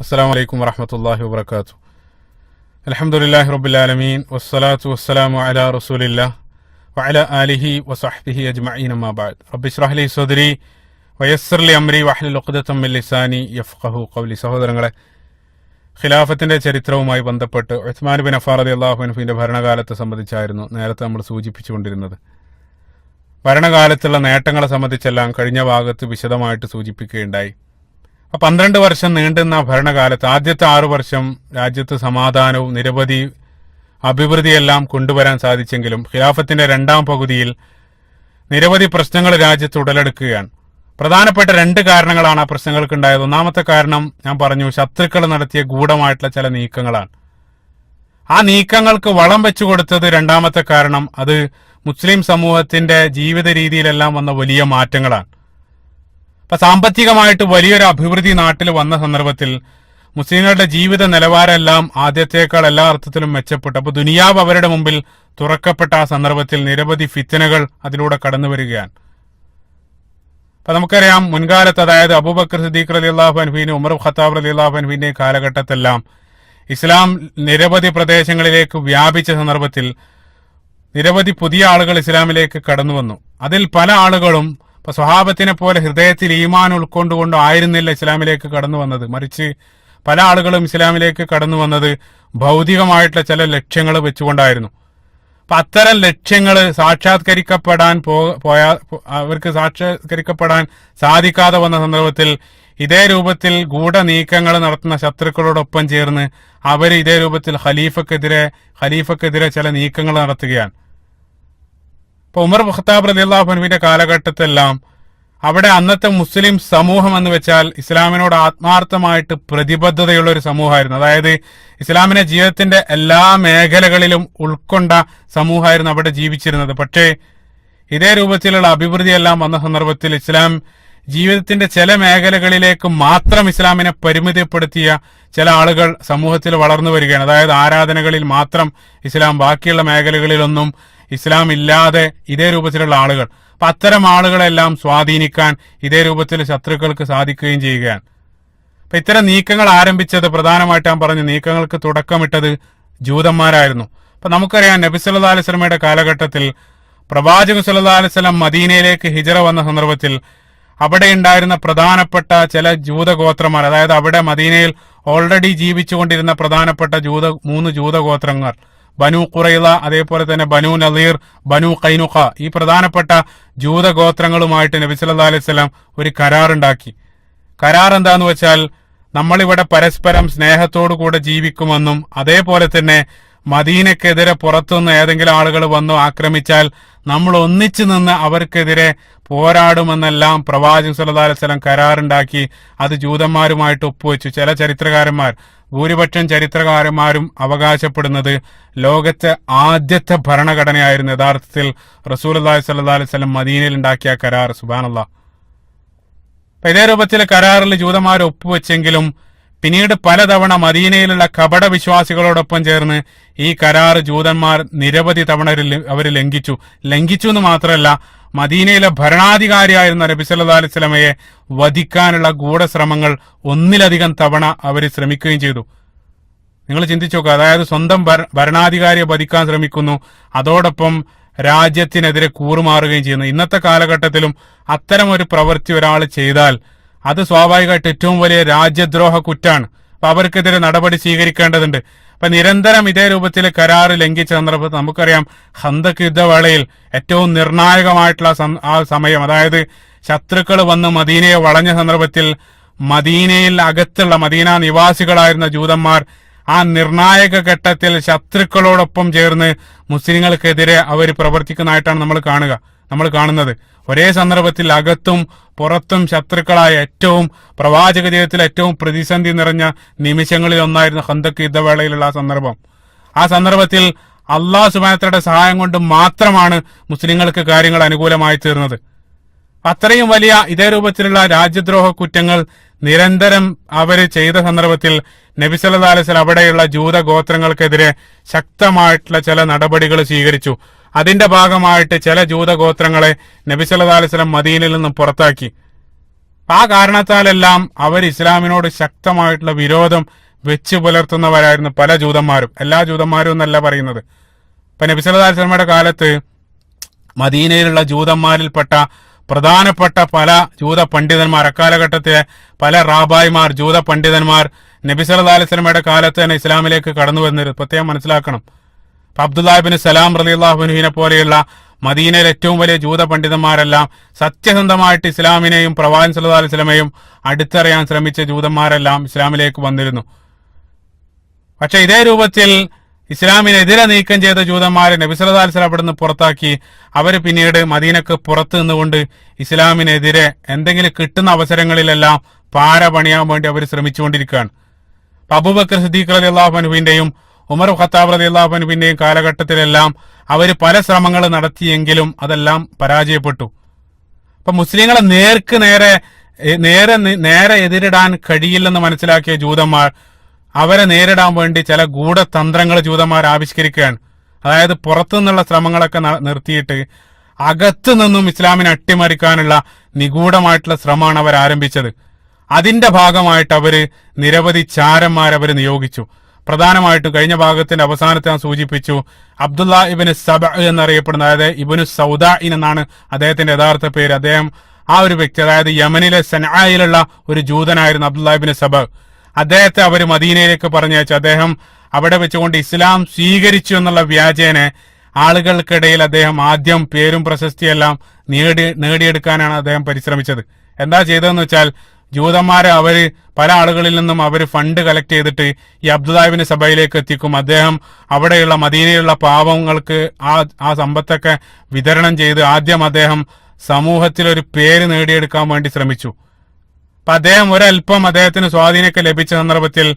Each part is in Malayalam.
അസ്സലാമു അലൈക്കും വറഹ്മത്തുള്ളാഹി വബറകാതുഹു. അൽഹംദുലില്ലാഹി റബ്ബിൽ ആലമീൻ വസ്സലാത്തു വസ്സലാമു അലാ റസൂലില്ലാഹ് വഅലാ ആലിഹി വസഹ്ബിഹി അജ്മഈൻ അമ്മാ ബഅദ്. റബ്ബി ഇശ്റഹ് ലി സദ്രി വയസ്സിർ ലി അംരി വഹ്ലുൽ ഉഖ്ദതം മിൻ ലിസാനി യഫ്ഖഹു ഖൗലി. സഹോദരങ്ങളെ, ഖിലാഫത്തിന്റെ ചരിത്രവുമായി ബന്ധപ്പെട്ട് ഉസ്മാൻ ബിൻ അഫ്ഫാൻ റളിയല്ലാഹു അൻഹുവിന്റെ ഭരണകാലത്തെ സംബന്ധിച്ചായിരുന്നു നേരത്തെ നമ്മൾ സൂചിപ്പിച്ചുകൊണ്ടിരുന്നത്. ഭരണകാലത്തുള്ള നേട്ടങ്ങളെ സംബന്ധിച്ചെല്ലാം കഴിഞ്ഞ ഭാഗത്ത് വിശദമായിട്ട് സൂചിപ്പിക്കുകയുണ്ടായി. 12 വർഷം നീണ്ടുന്ന ഭരണകാലത്ത് ആദ്യത്തെ 6 വർഷം രാജ്യത്ത് സമാധാനവും നിരവധി അഭിവൃദ്ധിയെല്ലാം കൊണ്ടുവരാൻ സാധിച്ചെങ്കിലും ഖിലാഫത്തിന്റെ 2ാം പകുതിയിൽ നിരവധി പ്രശ്നങ്ങൾ രാജ്യത്ത് ഉടലെടുക്കുകയാണ്. പ്രധാനപ്പെട്ട 2 കാരണങ്ങളാണ് ആ പ്രശ്നങ്ങൾക്കുണ്ടായത്. ഒന്നാമത്തെ കാരണം ഞാൻ പറഞ്ഞു, ശത്രുക്കൾ നടത്തിയ ഗൂഢമായിട്ടുള്ള ചില നീക്കങ്ങളാണ്. ആ നീക്കങ്ങൾക്ക് വളം വെച്ചു കൊടുത്തത് 2ാമത്തെ കാരണം അത് മുസ്ലിം സമൂഹത്തിന്റെ ജീവിത രീതിയിലെല്ലാം വന്ന വലിയ മാറ്റങ്ങളാണ്. അപ്പൊ സാമ്പത്തികമായിട്ട് വലിയൊരു അഭിവൃദ്ധി നാട്ടിൽ വന്ന സന്ദർഭത്തിൽ മുസ്ലിങ്ങളുടെ ജീവിത നിലവാരമെല്ലാം ആദ്യത്തേക്കാൾ എല്ലാ അർത്ഥത്തിലും മെച്ചപ്പെട്ടു. അപ്പൊ ദുനിയാവ് അവരുടെ മുമ്പിൽ തുറക്കപ്പെട്ട ആ സന്ദർഭത്തിൽ നിരവധി ഫിത്തനകൾ അതിലൂടെ കടന്നു വരികയാണ്. അപ്പൊ നമുക്കറിയാം, മുൻകാലത്ത് അതായത് അബൂബക്കർ സിദ്ദീഖ് റളിയല്ലാഹു അൻഹുവിനെ ഉമർ ഖത്താബ് റളിയല്ലാഹു അൻഹുവിന്റെ കാലഘട്ടത്തെല്ലാം ഇസ്ലാം നിരവധി പ്രദേശങ്ങളിലേക്ക് വ്യാപിച്ച സന്ദർഭത്തിൽ നിരവധി പുതിയ ആളുകൾ ഇസ്ലാമിലേക്ക് കടന്നു വന്നു. അതിൽ പല ആളുകളും ഇപ്പൊ സ്വഹാബത്തിനെ പോലെ ഹൃദയത്തിൽ ഈമാൻ ഉൾക്കൊണ്ടുകൊണ്ട് ആയിരുന്നില്ല ഇസ്ലാമിലേക്ക് കടന്നു വന്നത്. മറിച്ച് പല ആളുകളും ഇസ്ലാമിലേക്ക് കടന്നു വന്നത് ഭൗതികമായിട്ടുള്ള ചില ലക്ഷ്യങ്ങൾ വെച്ചുകൊണ്ടായിരുന്നു. അപ്പൊ അത്തരം ലക്ഷ്യങ്ങൾ സാക്ഷാത്കരിക്കപ്പെടാൻ അവർക്ക് സാക്ഷാത്കരിക്കപ്പെടാൻ സാധിക്കാതെ വന്ന സന്ദർഭത്തിൽ ഇതേ രൂപത്തിൽ ഗൂഢനീക്കങ്ങൾ നടത്തുന്ന ശത്രുക്കളോടൊപ്പം ചേർന്ന് അവർ ഇതേ രൂപത്തിൽ ഖലീഫക്കെതിരെ ചില നീക്കങ്ങൾ നടത്തുകയാണ്. ഇപ്പൊ ഉമർ ഖത്താബ് റളിയല്ലാഹു അൻഹുവിന്റെ കാലഘട്ടത്തെല്ലാം അവിടെ അന്നത്തെ മുസ്ലിം സമൂഹം എന്ന് വെച്ചാൽ ഇസ്ലാമിനോട് ആത്മാർത്ഥമായിട്ട് പ്രതിബദ്ധതയുള്ള ഒരു സമൂഹമായിരുന്നു. അതായത് ഇസ്ലാമിനെ ജീവിതത്തിന്റെ എല്ലാ മേഖലകളിലും ഉൾക്കൊണ്ട സമൂഹമായിരുന്നു അവിടെ ജീവിച്ചിരുന്നത്. പക്ഷേ ഇതേ രൂപത്തിലുള്ള അഭിവൃദ്ധിയെല്ലാം വന്ന സന്ദർഭത്തിൽ ഇസ്ലാം ജീവിതത്തിന്റെ ചില മേഖലകളിലേക്ക് മാത്രം ഇസ്ലാമിനെ പരിമിതപ്പെടുത്തിയ ചില ആളുകൾ സമൂഹത്തിൽ വളർന്നു വരികയാണ്. അതായത് ആരാധനകളിൽ മാത്രം ഇസ്ലാം, ബാക്കിയുള്ള മേഖലകളിലൊന്നും ഇസ്ലാം ഇല്ലാതെ ഇതേ രൂപത്തിലുള്ള ആളുകൾ. അപ്പൊ അത്തരം ആളുകളെല്ലാം സ്വാധീനിക്കാൻ ഇതേ രൂപത്തിൽ ശത്രുക്കൾക്ക് സാധിക്കുകയും ചെയ്യുകയാണ്. അപ്പൊ ഇത്തരം നീക്കങ്ങൾ ആരംഭിച്ചത് പ്രധാനമായിട്ട് ഞാൻ പറഞ്ഞു, നീക്കങ്ങൾക്ക് തുടക്കമിട്ടത് ജൂതന്മാരായിരുന്നു. അപ്പൊ നമുക്കറിയാം, നബി സല്ലല്ലാഹു അലൈഹി വസല്ലമയുടെ കാലഘട്ടത്തിൽ പ്രവാചകൻ സല്ലല്ലാഹു അലൈഹി വസല്ലം മദീനയിലേക്ക് ഹിജറ വന്ന സന്ദർഭത്തിൽ അവിടെ ഉണ്ടായിരുന്ന പ്രധാനപ്പെട്ട ചില ജൂതഗോത്രന്മാർ, അതായത് അവിടെ മദീനയിൽ ഓൾറെഡി ജീവിച്ചുകൊണ്ടിരുന്ന പ്രധാനപ്പെട്ട 3 ജൂതഗോത്രങ്ങൾ, ബനു ഖുറൈള, അതേപോലെ തന്നെ ബനു നളീർ, ബനു ഖൈനുഖ, ഈ പ്രധാനപ്പെട്ട ജൂതഗോത്രങ്ങളുമായിട്ട് നബി സല്ലല്ലാഹു അലൈഹി വസല്ലം ഒരു കരാറുണ്ടാക്കി. കരാർ എന്താന്ന് വെച്ചാൽ, നമ്മളിവിടെ പരസ്പരം സ്നേഹത്തോടു കൂടെ ജീവിക്കുമെന്നും അതേപോലെ തന്നെ മദീനക്കെതിരെ പുറത്തുനിന്ന് ഏതെങ്കിലും ആളുകൾ വന്നു ആക്രമിച്ചാൽ നമ്മൾ ഒന്നിച്ചു നിന്ന് അവർക്കെതിരെ പോരാടുമെന്നെല്ലാം പ്രവാചകൻ സല്ലല്ലാഹു അലൈഹി വസല്ലം കരാറുണ്ടാക്കി. അത് ജൂതന്മാരുമായിട്ട് ഒപ്പുവെച്ചു. ചില ചരിത്രകാരന്മാർ, ഭൂരിപക്ഷം ചരിത്രകാരന്മാരും അവകാശപ്പെടുന്നത് ലോകത്തെ ആദ്യത്തെ ഭരണഘടനയായിരുന്നു യഥാർത്ഥത്തിൽ റസൂലുള്ളാഹി സ്വല്ലല്ലാഹു അലൈഹി വസല്ലം മദീനയിൽ ഉണ്ടാക്കിയ കരാർ. സുബ്ഹാനല്ലാഹ്. ഇതേ രൂപത്തിലെ കരാറിൽ ജൂതന്മാർ ഒപ്പുവെച്ചെങ്കിലും പിന്നീട് പലതവണ മദീനയിലുള്ള കപട വിശ്വാസികളോടൊപ്പം ചേർന്ന് ഈ കരാർ ജൂതന്മാർ നിരവധി തവണ അവർ ലംഘിച്ചു എന്ന് മാത്രമല്ല, മദീനയിലെ ഭരണാധികാരിയായിരുന്ന നബി സല്ലല്ലാഹു അലൈഹി വസല്ലമയെ വധിക്കാനുള്ള ഗൂഢശ്രമങ്ങൾ ഒന്നിലധികം തവണ അവർ ശ്രമിക്കുകയും ചെയ്തു. നിങ്ങൾ ചിന്തിച്ചു നോക്കുക, അതായത് സ്വന്തം ഭരണാധികാരിയെ വധിക്കാൻ ശ്രമിക്കുന്നു, അതോടൊപ്പം രാജ്യത്തിനെതിരെ കൂറുമാറുകയും ചെയ്യുന്നു. ഇന്നത്തെ കാലഘട്ടത്തിലും അത്തരം ഒരു പ്രവൃത്തി ഒരാൾ ചെയ്താൽ അത് സ്വാഭാവികമായിട്ട് ഏറ്റവും വലിയ രാജ്യദ്രോഹ കുറ്റാണ്. അപ്പൊ അവർക്കെതിരെ നടപടി സ്വീകരിക്കേണ്ടതുണ്ട്. അപ്പൊ നിരന്തരം ഇതേ രൂപത്തിൽ കരാറ് ലംഘിച്ച സന്ദർഭത്തിൽ നമുക്കറിയാം, ഖന്തക് യുദ്ധവേളയിൽ ഏറ്റവും നിർണായകമായിട്ടുള്ള ആ സമയം, അതായത് ശത്രുക്കൾ വന്ന് മദീനയെ വളഞ്ഞ സന്ദർഭത്തിൽ മദീനയിൽ അകത്തുള്ള മദീന നിവാസികളായിരുന്ന ജൂതന്മാർ ആ നിർണായക ഘട്ടത്തിൽ ശത്രുക്കളോടൊപ്പം ചേർന്ന് മുസ്ലിങ്ങൾക്കെതിരെ അവർ പ്രവർത്തിക്കുന്നതായിട്ടാണ് നമ്മൾ കാണുന്നത്. ഒരേ സന്ദർഭത്തിൽ അകത്തും പുറത്തും ശത്രുക്കളായ പ്രവാചക ജീവിതത്തിൽ ഏറ്റവും പ്രതിസന്ധി നിറഞ്ഞ നിമിഷങ്ങളിൽ ഒന്നായിരുന്നു ഖന്തക് യുദ്ധവേളയിലുള്ള സന്ദർഭം. ആ സന്ദർഭത്തിൽ അല്ലാഹു സുബ്ഹാനഹു വ തആലയുടെ സഹായം കൊണ്ട് മാത്രമാണ് മുസ്ലിങ്ങൾക്ക് കാര്യങ്ങൾ അനുകൂലമായി തീർന്നത്. അത്രയും വലിയ ഇതേ രൂപത്തിലുള്ള രാജ്യദ്രോഹ കുറ്റങ്ങൾ നിരന്തരം അവർ ചെയ്ത സന്ദർഭത്തിൽ നബി സല്ലല്ലാഹു അലൈഹി വസല്ലം അവിടെയുള്ള ജൂതഗോത്രങ്ങൾക്കെതിരെ ശക്തമായിട്ടുള്ള ചില നടപടികൾ സ്വീകരിച്ചു. അതിന്റെ ഭാഗമായിട്ട് ചില ജൂതഗോത്രങ്ങളെ നബി സല്ലല്ലാഹു അലൈഹി വസല്ലം മദീനയിൽ നിന്നും പുറത്താക്കി. ആ കാരണത്താലെല്ലാം അവർ ഇസ്ലാമിനോട് ശക്തമായിട്ടുള്ള വിരോധം വെച്ച് പുലർത്തുന്നവരായിരുന്നു പല ജൂതന്മാരും. എല്ലാ ജൂതന്മാരും എന്നല്ല പറയുന്നത്. ഇപ്പൊ നബി സല്ലല്ലാഹു അലൈഹി വസല്ലമയുടെ കാലത്ത് മദീനയിലുള്ള ജൂതന്മാരിൽപ്പെട്ട പ്രധാനപ്പെട്ട പല ജൂത പണ്ഡിതന്മാർ, അക്കാലഘട്ടത്തിലെ പല റാബായിമാർ, ജൂത പണ്ഡിതന്മാർ നബി സല്ലല്ലാഹു അലൈഹി വസല്ലമയുടെ കാലത്ത് തന്നെ ഇസ്ലാമിലേക്ക് കടന്നു വന്നത് പ്രത്യേകം മനസ്സിലാക്കണം. അബ്ദുല്ലാഹ് ഇബ്നു സലാം റളിയല്ലാഹു അൻഹുവിനെ പോലെയുള്ള മദീനയിലെ ഏറ്റവും വലിയ ജൂത പണ്ഡിതന്മാരെല്ലാം, സത്യസന്ധമായിട്ട് ഇസ്ലാമിനെയും പ്രവാചകൻ സല്ലല്ലാഹു അലൈഹി വസല്ലമയും അടുത്തറിയാൻ ശ്രമിച്ച ജൂതന്മാരെല്ലാം ഇസ്ലാമിലേക്ക് വന്നിരുന്നു. പക്ഷെ ഇതേ രൂപത്തിൽ ഇസ്ലാമിനെതിരെ നീക്കം ചെയ്ത ജൂതന്മാരെ നബി സല്ലല്ലാഹു അലൈഹി വസല്ലം അവിടുന്ന് പുറത്താക്കി. അവർ പിന്നീട് മദീനക്ക് പുറത്ത് നിന്നുകൊണ്ട് ഇസ്ലാമിനെതിരെ എന്തെങ്കിലും കിട്ടുന്ന അവസരങ്ങളിലെല്ലാം പാര പണിയാൻ വേണ്ടി അവർ ശ്രമിച്ചുകൊണ്ടിരിക്കുകയാണ്. അബൂബക്കർ സിദ്ദീഖ് റളിയല്ലാഹു അൻഹുവിന്റെയും ഉമർ ഖത്താബ് റളിയല്ലാഹു അൻഹുവിന്റെയും കാലഘട്ടത്തിലെല്ലാം അവർ പല ശ്രമങ്ങൾ നടത്തിയെങ്കിലും അതെല്ലാം പരാജയപ്പെട്ടു. അപ്പൊ മുസ്ലിങ്ങളെ നേരെ എതിരിടാൻ കഴിയില്ലെന്ന് മനസ്സിലാക്കിയ ജൂതന്മാർ അവരെ നേരിടാൻ വേണ്ടി ചില ഗൂഢതന്ത്രങ്ങൾ ജൂതന്മാർ ആവിഷ്കരിക്കുകയാണ്. അതായത് പുറത്തുനിന്നുള്ള ശ്രമങ്ങളൊക്കെ നിർത്തിയിട്ട് അകത്തു നിന്നും ഇസ്ലാമിനെ അട്ടിമറിക്കാനുള്ള നിഗൂഢമായിട്ടുള്ള ശ്രമമാണ് അവർ ആരംഭിച്ചത്. അതിന്റെ ഭാഗമായിട്ട് അവര് നിരവധി ചാരന്മാർ നിയോഗിച്ചു. പ്രധാനമായിട്ടും കഴിഞ്ഞ ഭാഗത്തിന്റെ അവസാനത്തെ ഞാൻ സൂചിപ്പിച്ചു, അബ്ദുല്ല ഇബ്നു സബ എന്നറിയപ്പെടുന്ന, അതായത് ഇബ്നു സൗദാഇൻ എന്നാണ് അദ്ദേഹത്തിന്റെ യഥാർത്ഥ പേര്. അദ്ദേഹം ആ ഒരു വ്യക്തി, അതായത് യമനിലെ സനആയിലുള്ള ഒരു ജൂതനായിരുന്നു അബ്ദുല്ല ഇബ്നു സബ. അദ്ദേഹത്തെ അവർ മദീനയിലേക്ക് പറഞ്ഞയച്ചു. അദ്ദേഹം അവിടെ വെച്ചുകൊണ്ട് ഇസ്ലാം സ്വീകരിച്ചു എന്നുള്ള വ്യാജേന ആളുകൾക്കിടയിൽ അദ്ദേഹം ആദ്യം പേരും പ്രശസ്തിയെല്ലാം നേടിയെടുക്കാനാണ് അദ്ദേഹം പരിശ്രമിച്ചത്. എന്താ ചെയ്തതെന്ന് വെച്ചാൽ, ജൂതന്മാരെ പല ആളുകളിൽ നിന്നും ഫണ്ട് കളക്ട് ചെയ്തിട്ട് ഈ അബ്ദുല്ലാഹ് ഇബ്നു സബയിലേക്ക് എത്തിക്കും. അദ്ദേഹം അവിടെയുള്ള മദീനയിലുള്ള പാവങ്ങൾക്ക് ആ സമ്പത്തൊക്കെ വിതരണം ചെയ്ത് ആദ്യം അദ്ദേഹം സമൂഹത്തിൽ ഒരു പേര് നേടിയെടുക്കാൻ വേണ്ടി ശ്രമിച്ചു. അപ്പൊ അദ്ദേഹം അദ്ദേഹത്തിന് സ്വാധീനമൊക്കെ ലഭിച്ച സന്ദർഭത്തിൽ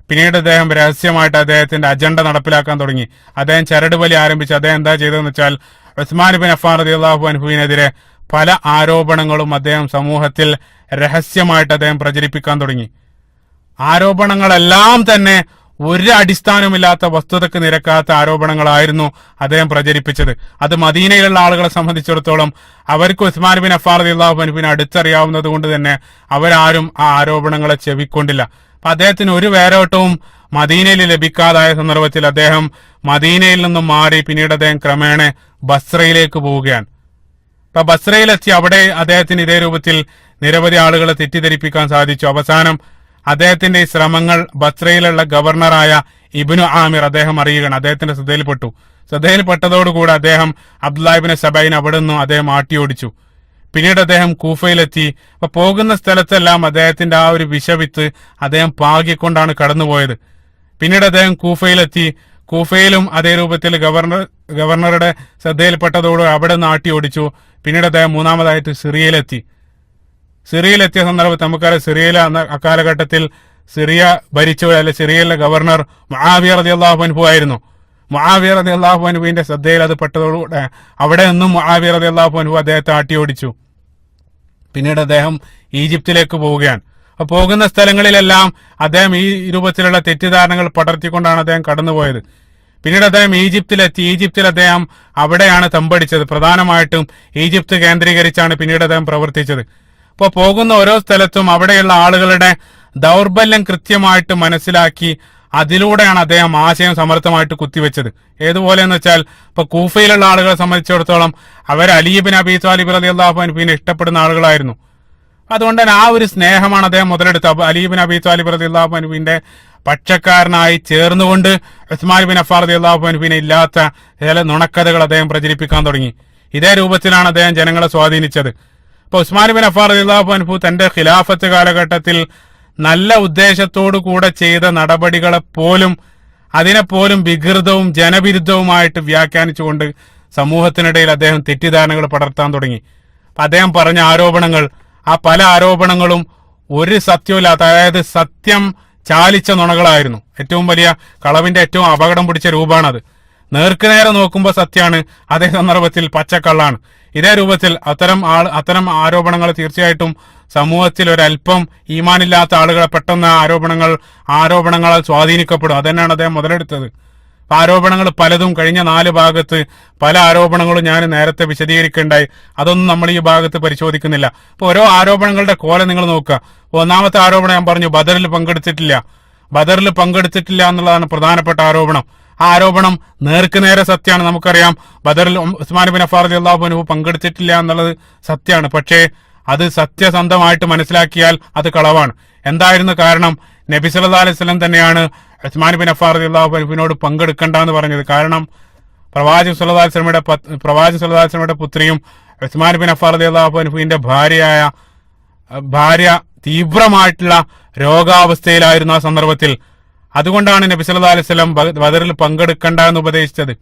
പിന്നീട് അദ്ദേഹം രഹസ്യമായിട്ട് അദ്ദേഹത്തിന്റെ അജണ്ട നടപ്പിലാക്കാൻ തുടങ്ങി. അദ്ദേഹം ചരടുവലി ആരംഭിച്ചു. അദ്ദേഹം എന്താ ചെയ്തതെന്ന് വെച്ചാൽ, ഉസ്മാൻ ഇബ്നു അഫ്ഫാൻ റളിയല്ലാഹു അൻഹുവിനെതിരെ പല ആരോപണങ്ങളും അദ്ദേഹം സമൂഹത്തിൽ രഹസ്യമായിട്ട് അദ്ദേഹം പ്രചരിപ്പിക്കാൻ തുടങ്ങി. ആരോപണങ്ങളെല്ലാം തന്നെ ഒരു അടിസ്ഥാനമില്ലാത്ത, വസ്തുതക്ക് നിരക്കാത്ത ആരോപണങ്ങളായിരുന്നു അദ്ദേഹം പ്രചരിപ്പിച്ചത്. അത് മദീനയിലുള്ള ആളുകളെ സംബന്ധിച്ചിടത്തോളം അവർക്ക് ഉസ്മാൻ ബിൻ അഫ്ഫാൻ റളിയല്ലാഹു അൻഹുവിനെ അടുത്തറിയാവുന്നത് കൊണ്ട് തന്നെ അവരാരും ആ ആരോപണങ്ങളെ ചെവിക്കൊണ്ടില്ല. അപ്പൊ അദ്ദേഹത്തിന് ഒരു വേരോട്ടവും മദീനയിൽ ലഭിക്കാതായ സന്ദർഭത്തിൽ അദ്ദേഹം മദീനയിൽ നിന്നും മാറി പിന്നീട് അദ്ദേഹം ക്രമേണ ബസ്രയിലേക്ക് പോവുകയാണ്. അപ്പൊ ബസ്രയിലെത്തി അവിടെ അദ്ദേഹത്തിന് ഇതേ രൂപത്തിൽ നിരവധി ആളുകളെ തെറ്റിദ്ധരിപ്പിക്കാൻ സാധിച്ചു. അവസാനം അദ്ദേഹത്തിന്റെ ഈ ശ്രമങ്ങൾ ബസ്രയിലുള്ള ഗവർണറായ ഇബ്നു ആമിർ അദ്ദേഹം അറിയുകയാണ്. അദ്ദേഹത്തിന്റെ ശ്രദ്ധയിൽപ്പെട്ടതോടുകൂടി അദ്ദേഹം അബ്ദുല്ലാഹ് ഇബ്നു സബൈൻ അവിടെ നിന്നും അദ്ദേഹം ആട്ടിയോടിച്ചു. പിന്നീട് അദ്ദേഹം കൂഫയിലെത്തി. അപ്പൊ പോകുന്ന സ്ഥലത്തെല്ലാം അദ്ദേഹത്തിന്റെ ആ ഒരു വിഷവിത്ത് അദ്ദേഹം പാകിക്കൊണ്ടാണ് കടന്നുപോയത്. പിന്നീട് അദ്ദേഹം കൂഫയിലെത്തി. കൂഫയിലും അതേ രൂപത്തിൽ ഗവർണറുടെ ശ്രദ്ധയിൽപ്പെട്ടതോട് അവിടെ നിന്ന് ആട്ടിയോടിച്ചു. പിന്നീട് അദ്ദേഹം മൂന്നാമതായിട്ട് സിറിയയിലെത്തിയ സന്ദർഭത്തിൽ നമുക്കറിയാം, സിറിയയിലെ അക്കാലഘട്ടത്തിൽ സിറിയ ഭരിച്ചു, സിറിയയിലെ ഗവർണർ മുആവിയ റളിയല്ലാഹു അൻഹു ആയിരുന്നു. മുആവിയ റളിയല്ലാഹു അൻഹുവിന്റെ ശ്രദ്ധയിൽ അത് പെട്ടതോടുകൂടെ അവിടെ നിന്നും മുആവിയ റളിയല്ലാഹു അൻഹു അദ്ദേഹത്തെ ആട്ടിയോടിച്ചു. പിന്നീട് അദ്ദേഹം ഈജിപ്തിലേക്ക് പോവുകയാണ്. അപ്പൊ പോകുന്ന സ്ഥലങ്ങളിലെല്ലാം അദ്ദേഹം ഈ രൂപത്തിലുള്ള തെറ്റിദ്ധാരണകൾ പടർത്തിക്കൊണ്ടാണ് അദ്ദേഹം കടന്നുപോയത്. പിന്നീട് അദ്ദേഹം ഈജിപ്തിൽ അദ്ദേഹം അവിടെയാണ് തമ്പടിച്ചത്. പ്രധാനമായിട്ടും ഈജിപ്ത് കേന്ദ്രീകരിച്ചാണ് പിന്നീട് അദ്ദേഹം പ്രവർത്തിച്ചത്. അപ്പോൾ പോകുന്ന ഓരോ സ്ഥലത്തും അവിടെയുള്ള ആളുകളുടെ ദൗർബല്യം കൃത്യമായിട്ട് മനസ്സിലാക്കി അതിലൂടെയാണ് അദ്ദേഹം ആശയം സമർത്ഥമായിട്ട് കുത്തിവെച്ചത്. ഏതുപോലെയെന്ന് വെച്ചാൽ, ഇപ്പൊ കൂഫയിലുള്ള ആളുകളെ സംബന്ധിച്ചിടത്തോളം അവർ അലി ഇബ്നു അബീ ത്വാലിബ് റളിയല്ലാഹു അൻഹുവിനെ ഇഷ്ടപ്പെടുന്ന ആളുകളായിരുന്നു. അതുകൊണ്ട് തന്നെ ആ ഒരു സ്നേഹമാണ് അദ്ദേഹം മുതലെടുത്തത്. അലി ഇബ്നു അബീ ത്വാലിബ് റളിയല്ലാഹു അൻഹുവിന്റെ പക്ഷക്കാരനായി ചേർന്നുകൊണ്ട് ഉസ്മാൻ ബിൻ അഫ്ഫാൻ റളിയല്ലാഹു അൻഹുവിനെ ഇല്ലാത്ത ചില നുണക്കഥകൾ അദ്ദേഹം പ്രചരിപ്പിക്കാൻ തുടങ്ങി. ഇതേ രൂപത്തിലാണ് അദ്ദേഹം ജനങ്ങളെ സ്വാധീനിച്ചത്. അപ്പൊ ഉസ്മാൻ ബിൻ അഫ്ഫാൻ റളിയല്ലാഹു അൻഹു തന്റെ ഖിലാഫത്ത് കാലഘട്ടത്തിൽ നല്ല ഉദ്ദേശത്തോടു കൂടെ ചെയ്ത നടപടികളെ പോലും അതിനെപ്പോലും വികൃതവും ജനവിരുദ്ധവുമായിട്ട് വ്യാഖ്യാനിച്ചുകൊണ്ട് സമൂഹത്തിനിടയിൽ അദ്ദേഹം തെറ്റിദ്ധാരണകൾ പടർത്താൻ തുടങ്ങി. അദ്ദേഹം പറഞ്ഞ ആരോപണങ്ങൾ, ആ പല ആരോപണങ്ങളും ഒരു സത്യവുമില്ലാത്ത, അതായത് സത്യം ചാലിച്ച നുണകളായിരുന്നു. ഏറ്റവും വലിയ കളവിന്റെ ഏറ്റവും അപകടം പിടിച്ച രൂപമാണത്. നേർക്കുനേരെ നോക്കുമ്പോൾ സത്യമാണ്, അതേ സന്ദർഭത്തിൽ പച്ചക്കള്ളാണ്. ഇതേ രൂപത്തിൽ അത്തരം ആരോപണങ്ങൾ തീർച്ചയായിട്ടും സമൂഹത്തിൽ ഒരല്പം ഈമാനില്ലാത്ത ആളുകളെ പെട്ടെന്ന് ആരോപണങ്ങളാൽ സ്വാധീനിക്കപ്പെടും. അതന്നെയാണ് അദ്ദേഹം മുതലെടുത്തത്. ആരോപണങ്ങൾ പലതും കഴിഞ്ഞ 4 ഭാഗത്ത് പല ആരോപണങ്ങളും ഞാൻ നേരത്തെ വിശദീകരിക്കേണ്ടായി. അതൊന്നും നമ്മൾ ഈ ഭാഗത്ത് പരിശോധിക്കുന്നില്ല. അപ്പൊ ഓരോ ആരോപണങ്ങളുടെ കോലം നിങ്ങൾ നോക്കുക. ഒന്നാമത്തെ ആരോപണം ഞാൻ പറഞ്ഞു, ബദറിൽ പങ്കെടുത്തിട്ടില്ല എന്നുള്ളതാണ് പ്രധാനപ്പെട്ട ആരോപണം. ആ ആരോപണം നേർക്ക് നേരെ സത്യമാണ്. നമുക്കറിയാം ബദറിൽ ഉസ്മാൻ ബിൻ അഫ്ഫാൻ റളിയല്ലാഹു അൻഹു പങ്കെടുത്തിട്ടില്ല എന്നുള്ളത് സത്യമാണ്. പക്ഷേ അത് സത്യസന്ധമായിട്ട് മനസ്സിലാക്കിയാൽ അത് കളവാണ്. എന്തായിരുന്നു കാരണം? നബി സല്ലല്ലാഹു അലൈഹി വസല്ലം തന്നെയാണ് ഉസ്മാൻ ബിൻ അഫ്ഫാൻ റളിയല്ലാഹു അൻഹുവിനോട് പങ്കെടുക്കണ്ട എന്ന് പറഞ്ഞത്. കാരണം പ്രവാചകൻ സല്ലല്ലാഹു അലൈഹി വസല്ലമയുടെ പുത്രിയും ഉസ്മാൻ ബിൻ അഫ്ഫാൻ റളിയല്ലാഹു അൻഹുവിന്റെ ഭാര്യ തീവ്രമായിട്ടുള്ള രോഗാവസ്ഥയിലായിരുന്നു ആ സന്ദർഭത്തിൽ. അതുകൊണ്ടാണ് നബി സല്ലല്ലാഹു അലൈഹി വസല്ലം ബദറിൽ പങ്കെടുക്കണ്ട എന്ന് ഉപദേശിച്ചത്.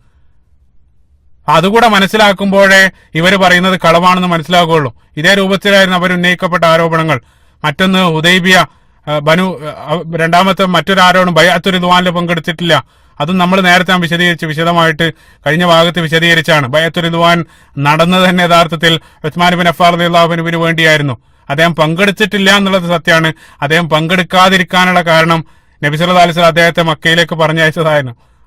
അതുകൂടെ മനസ്സിലാക്കുമ്പോഴേ ഇവർ പറയുന്നത് കളവാണെന്ന് മനസ്സിലാകുള്ളൂ. ഇതേ രൂപത്തിലായിരുന്നു അവർ ഉന്നയിക്കപ്പെട്ട ആരോപണങ്ങൾ. മറ്റൊന്ന് ഹുദൈബിയ രണ്ടാമത്തെ മറ്റൊരു ആരോപണം ബൈഅത്തുർ റിദ്വാനിൽ പങ്കെടുത്തിട്ടില്ല. അതും നമ്മൾ നേരത്തെ വിശദമായിട്ട് കഴിഞ്ഞ ഭാഗത്ത് വിശദീകരിച്ചാണ്. ബൈഅത്തുർ റിദ്വാൻ നടന്നത് തന്നെ യഥാർത്ഥത്തിൽ ഉസ്മാൻ ബിൻ അഫ്ഫാൻ റളിയല്ലാഹു അൻഹുവിന് വേണ്ടിയായിരുന്നു. അദ്ദേഹം പങ്കെടുത്തിട്ടില്ല എന്നുള്ളത് സത്യമാണ്. അദ്ദേഹം പങ്കെടുക്കാതിരിക്കാനുള്ള കാരണം നബി സല്ലല്ലാഹു അലൈഹി വസല്ലം അദ്ദേഹത്തെ മക്കയിലേക്ക്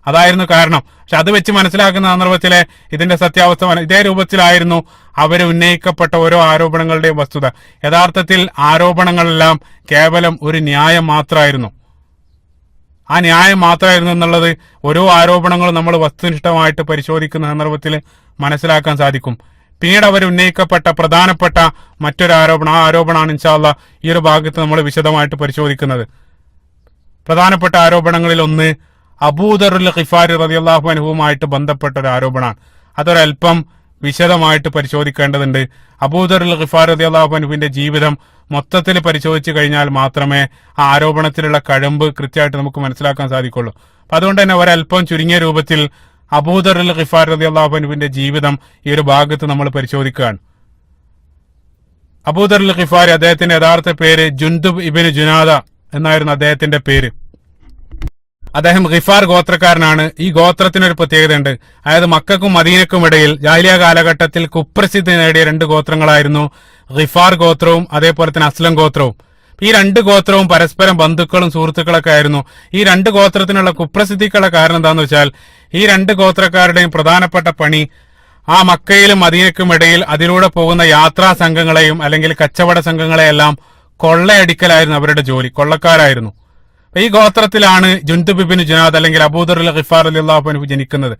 അതായിരുന്നു കാരണം. പക്ഷെ അത് വെച്ച് മനസ്സിലാക്കുന്ന സന്ദർഭത്തിലെ ഇതിന്റെ സത്യാവസ്ഥ ഇതേ രൂപത്തിലായിരുന്നു അവർ ഉന്നയിക്കപ്പെട്ട ഓരോ ആരോപണങ്ങളുടെയും വസ്തുത. യഥാർത്ഥത്തിൽ ആരോപണങ്ങളെല്ലാം കേവലം ഒരു ന്യായം മാത്രമായിരുന്നു. ആ ന്യായം മാത്രമായിരുന്നു എന്നുള്ളത് ഓരോ ആരോപണങ്ങളും നമ്മൾ വസ്തുനിഷ്ഠമായിട്ട് പരിശോധിക്കുന്ന സന്ദർഭത്തിൽ മനസ്സിലാക്കാൻ സാധിക്കും. പിന്നീട് അവർ ഉന്നയിക്കപ്പെട്ട പ്രധാനപ്പെട്ട മറ്റൊരു ആരോപണം, ആ ആരോപണമാണ് ഇൻഷാ അല്ലാഹ് ഈ ഒരു ഭാഗത്ത് നമ്മൾ വിശദമായിട്ട് പരിശോധിക്കുന്നത്. പ്രധാനപ്പെട്ട ആരോപണങ്ങളിൽ ഒന്ന് അബൂദറുൽ ഖിഫാരി റളിയല്ലാഹു അൻഹുവുമായിട്ട് ബന്ധപ്പെട്ട ഒരു ആരോപണമാണ്. അതൊരൽപ്പം വിശദമായിട്ട് പരിശോധിക്കേണ്ടതുണ്ട്. അബൂദറുൽ ഖിഫാരി റളിയല്ലാഹു അൻഹുവിന്റെ ജീവിതം മൊത്തത്തിൽ പരിശോധിച്ചു കഴിഞ്ഞാൽ മാത്രമേ ആ ആരോപണത്തിലുള്ള കഴമ്പ് കൃത്യമായിട്ട് നമുക്ക് മനസ്സിലാക്കാൻ സാധിക്കുള്ളൂ. അപ്പൊ അതുകൊണ്ട് തന്നെ ഒരൽപ്പം ചുരുങ്ങിയ രൂപത്തിൽ അബൂദറുൽ ഖിഫാരി റളിയല്ലാഹു അൻഹുവിന്റെ ജീവിതം ഈ ഒരു ഭാഗത്ത് നമ്മൾ പരിശോധിക്കുകയാണ്. അബൂദറുൽ ഖിഫാരി, അദ്ദേഹത്തിന്റെ യഥാർത്ഥ പേര് ജുൻദുബ് ഇബ്നു ജുനാദ എന്നായിരുന്നു അദ്ദേഹത്തിന്റെ പേര്. അദ്ദേഹം ഖിഫാർ ഗോത്രക്കാരനാണ്. ഈ ഗോത്രത്തിനൊരു പ്രത്യേകതയുണ്ട്. അതായത് മക്കക്കും മദീനക്കും ഇടയിൽ ജാഹിലിയ കാലഘട്ടത്തിൽ കുപ്രസിദ്ധി നേടിയ 2 ഗോത്രങ്ങളായിരുന്നു ഖിഫാർ ഗോത്രവും അതേപോലെ തന്നെ അസ്ലം ഗോത്രവും. ഈ 2 ഗോത്രവും പരസ്പരം ബന്ധുക്കളും സുഹൃത്തുക്കളൊക്കെ ആയിരുന്നു. ഈ 2 ഗോത്രത്തിനുള്ള കുപ്രസിദ്ധിക്കുള്ള കാരണം എന്താന്ന് വെച്ചാൽ ഈ 2 ഗോത്രക്കാരുടെയും പ്രധാനപ്പെട്ട പണി ആ മക്കയിലും മദീനക്കും ഇടയിൽ അതിലൂടെ പോകുന്ന യാത്രാ സംഘങ്ങളെയും അല്ലെങ്കിൽ കച്ചവട സംഘങ്ങളെയെല്ലാം കൊള്ളയടിക്കലായിരുന്നു അവരുടെ ജോലി. കൊള്ളക്കാരായിരുന്നു. ഈ ഗോത്രത്തിലാണ് ജുൻദുബ് ഇബ്നു ജുനാദ് അല്ലെങ്കിൽ അബൂദറുൽ ഖിഫാർ റളിയല്ലാഹു അൻഹു ജനിക്കുന്നത്.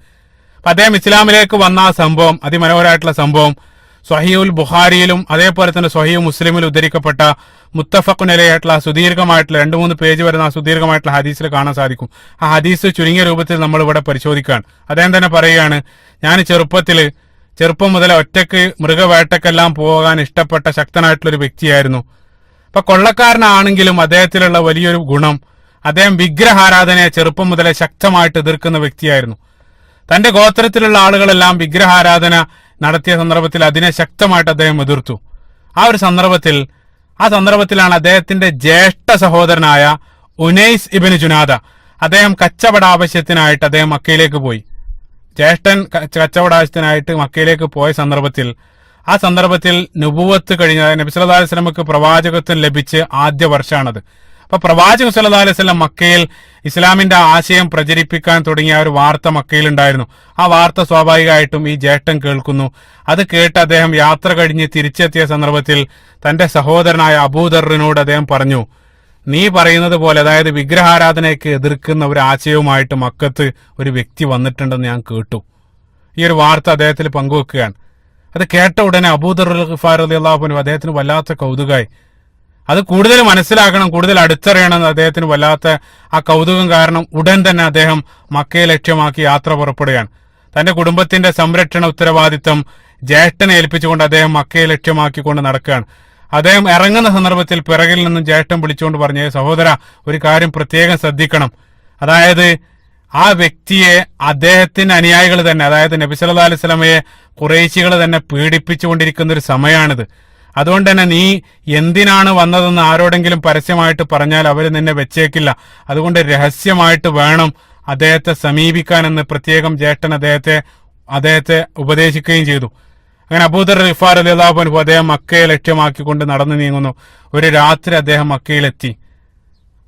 അപ്പൊ അദ്ദേഹം ഇസ്ലാമിലേക്ക് വന്ന ആ സംഭവം, അതിമനോഹരമായിട്ടുള്ള സംഭവം സ്വഹീഹുൽ ബുഖാരിയിലും അതേപോലെ തന്നെ സ്വഹീഹ് മുസ്ലിമിലും ഉദ്ധരിക്കപ്പെട്ട മുത്തഫഖുൻ അലൈഹിയായിട്ടുള്ള ചെറുപ്പമായിട്ടുള്ള 2-3 പേജ് വരുന്ന സുദീർഘമായിട്ടുള്ള ഹദീസിൽ കാണാൻ സാധിക്കും. ആ ഹദീസ് ചുരുങ്ങിയ രൂപത്തിൽ നമ്മൾ ഇവിടെ പരിശോധിക്കുകയാണ്. അദ്ദേഹം തന്നെ പറയുകയാണ്, ഞാൻ ചെറുപ്പം മുതൽ ഒറ്റയ്ക്ക് മൃഗവേട്ടക്കെല്ലാം പോകാൻ ഇഷ്ടപ്പെട്ട ശക്തനായിട്ടുള്ളൊരു വ്യക്തിയായിരുന്നു. അപ്പൊ കൊള്ളക്കാരനാണെങ്കിലും അദ്ദേഹത്തിലുള്ള വലിയൊരു ഗുണം, അദ്ദേഹം വിഗ്രഹാരാധനയെ ചെറുപ്പം മുതലേ ശക്തമായിട്ട് എതിർക്കുന്ന വ്യക്തിയായിരുന്നു. തന്റെ ഗോത്രത്തിലുള്ള ആളുകളെല്ലാം വിഗ്രഹാരാധന നടത്തിയ സന്ദർഭത്തിൽ അതിനെ ശക്തമായിട്ട് അദ്ദേഹം എതിർത്തു. ആ സന്ദർഭത്തിലാണ് അദ്ദേഹത്തിന്റെ ജ്യേഷ്ഠ സഹോദരനായ ഉനൈസ് ഇബ്നു ജുനാദ, അദ്ദേഹം കച്ചവട ആവശ്യത്തിനായിട്ട് അദ്ദേഹം മക്കയിലേക്ക് പോയി. ജ്യേഷ്ഠൻ കച്ചവട ആവശ്യത്തിനായിട്ട് മക്കയിലേക്ക് പോയ സന്ദർഭത്തിൽ നുബുവത്ത് കഴിഞ്ഞ നബി സല്ലല്ലാഹു അലൈഹി വസല്ലമക്ക് പ്രവാചകത്വം ലഭിച്ച് ആദ്യ വർഷമാണത്. അപ്പൊ പ്രവാചകൻ സല്ലല്ലാഹു അലൈഹി വസല്ലം മക്കയിൽ ഇസ്ലാമിന്റെ ആശയം പ്രചരിപ്പിക്കാൻ തുടങ്ങിയ ഒരു വാർത്ത മക്കയിൽ ഉണ്ടായിരുന്നു. ആ വാർത്ത സ്വാഭാവികമായിട്ടും ഈ ജ്യേഷ്ഠൻ കേൾക്കുന്നു. അത് കേട്ട് അദ്ദേഹം യാത്ര കഴിഞ്ഞ് തിരിച്ചെത്തിയ സന്ദർഭത്തിൽ തന്റെ സഹോദരനായ അബൂദറിനോട് അദ്ദേഹം പറഞ്ഞു, നീ പറയുന്നത് പോലെ, അതായത് വിഗ്രഹാരാധനയ്ക്ക് എതിർക്കുന്ന ഒരു ആശയവുമായിട്ട് മക്കത്ത് ഒരു വ്യക്തി വന്നിട്ടുണ്ടെന്ന് ഞാൻ കേട്ടു. ഈ ഒരു വാർത്ത അദ്ദേഹത്തിൽ പങ്കുവെക്കുകയാണ്. അത് കേട്ട ഉടനെ അബൂദറുൽ ഖിഫാർ റളിയല്ലാഹു അൻഹു അദ്ദേഹത്തിന് വല്ലാത്ത കൗതുകമായി. അത് കൂടുതൽ മനസ്സിലാക്കണം, കൂടുതൽ അടുത്തറിയണം എന്ന് അദ്ദേഹത്തിന് വല്ലാത്ത ആ കൗതുകം കാരണം ഉടൻ തന്നെ അദ്ദേഹം മക്കയെ ലക്ഷ്യമാക്കി യാത്ര പുറപ്പെടുകയാണ്. തന്റെ കുടുംബത്തിന്റെ സംരക്ഷണ ഉത്തരവാദിത്വം ജ്യേഷ്ഠനെ ഏൽപ്പിച്ചുകൊണ്ട് അദ്ദേഹം മക്കയെ ലക്ഷ്യമാക്കിക്കൊണ്ട് നടക്കുകയാണ്. അദ്ദേഹം ഇറങ്ങുന്ന സന്ദർഭത്തിൽ പിറകിൽ നിന്നും ജ്യേഷ്ഠൻ വിളിച്ചുകൊണ്ട് പറഞ്ഞു, സഹോദര, ഒരു കാര്യം പ്രത്യേകം ശ്രദ്ധിക്കണം. അതായത് ആ വ്യക്തിയെ അദ്ദേഹത്തിന്റെ അനുയായികൾ തന്നെ, അതായത് നബി സല്ലല്ലാഹു അലൈഹി വസല്ലമയെ ഖുറൈശികൾ തന്നെ പീഡിപ്പിച്ചുകൊണ്ടിരിക്കുന്ന ഒരു സമയമാണിത്. അതുകൊണ്ട് തന്നെ നീ എന്തിനാണ് വന്നതെന്ന് ആരോടെങ്കിലും പരസ്യമായിട്ട് പറഞ്ഞാൽ അവർ നിന്നെ വെച്ചേക്കില്ല. അതുകൊണ്ട് രഹസ്യമായിട്ട് വേണം അദ്ദേഹത്തെ സമീപിക്കാനെന്ന് പ്രത്യേകം ജ്യേഷ്ഠൻ അദ്ദേഹത്തെ ഉപദേശിക്കുകയും ചെയ്തു. അങ്ങനെ അബൂദർ ഖിഫാർ റളിയല്ലാഹു അൻഹു അദ്ദേഹം മക്കയെ ലക്ഷ്യമാക്കിക്കൊണ്ട് നടന്നു നീങ്ങുന്നു. ഒരു രാത്രി അദ്ദേഹം മക്കയിലെത്തി.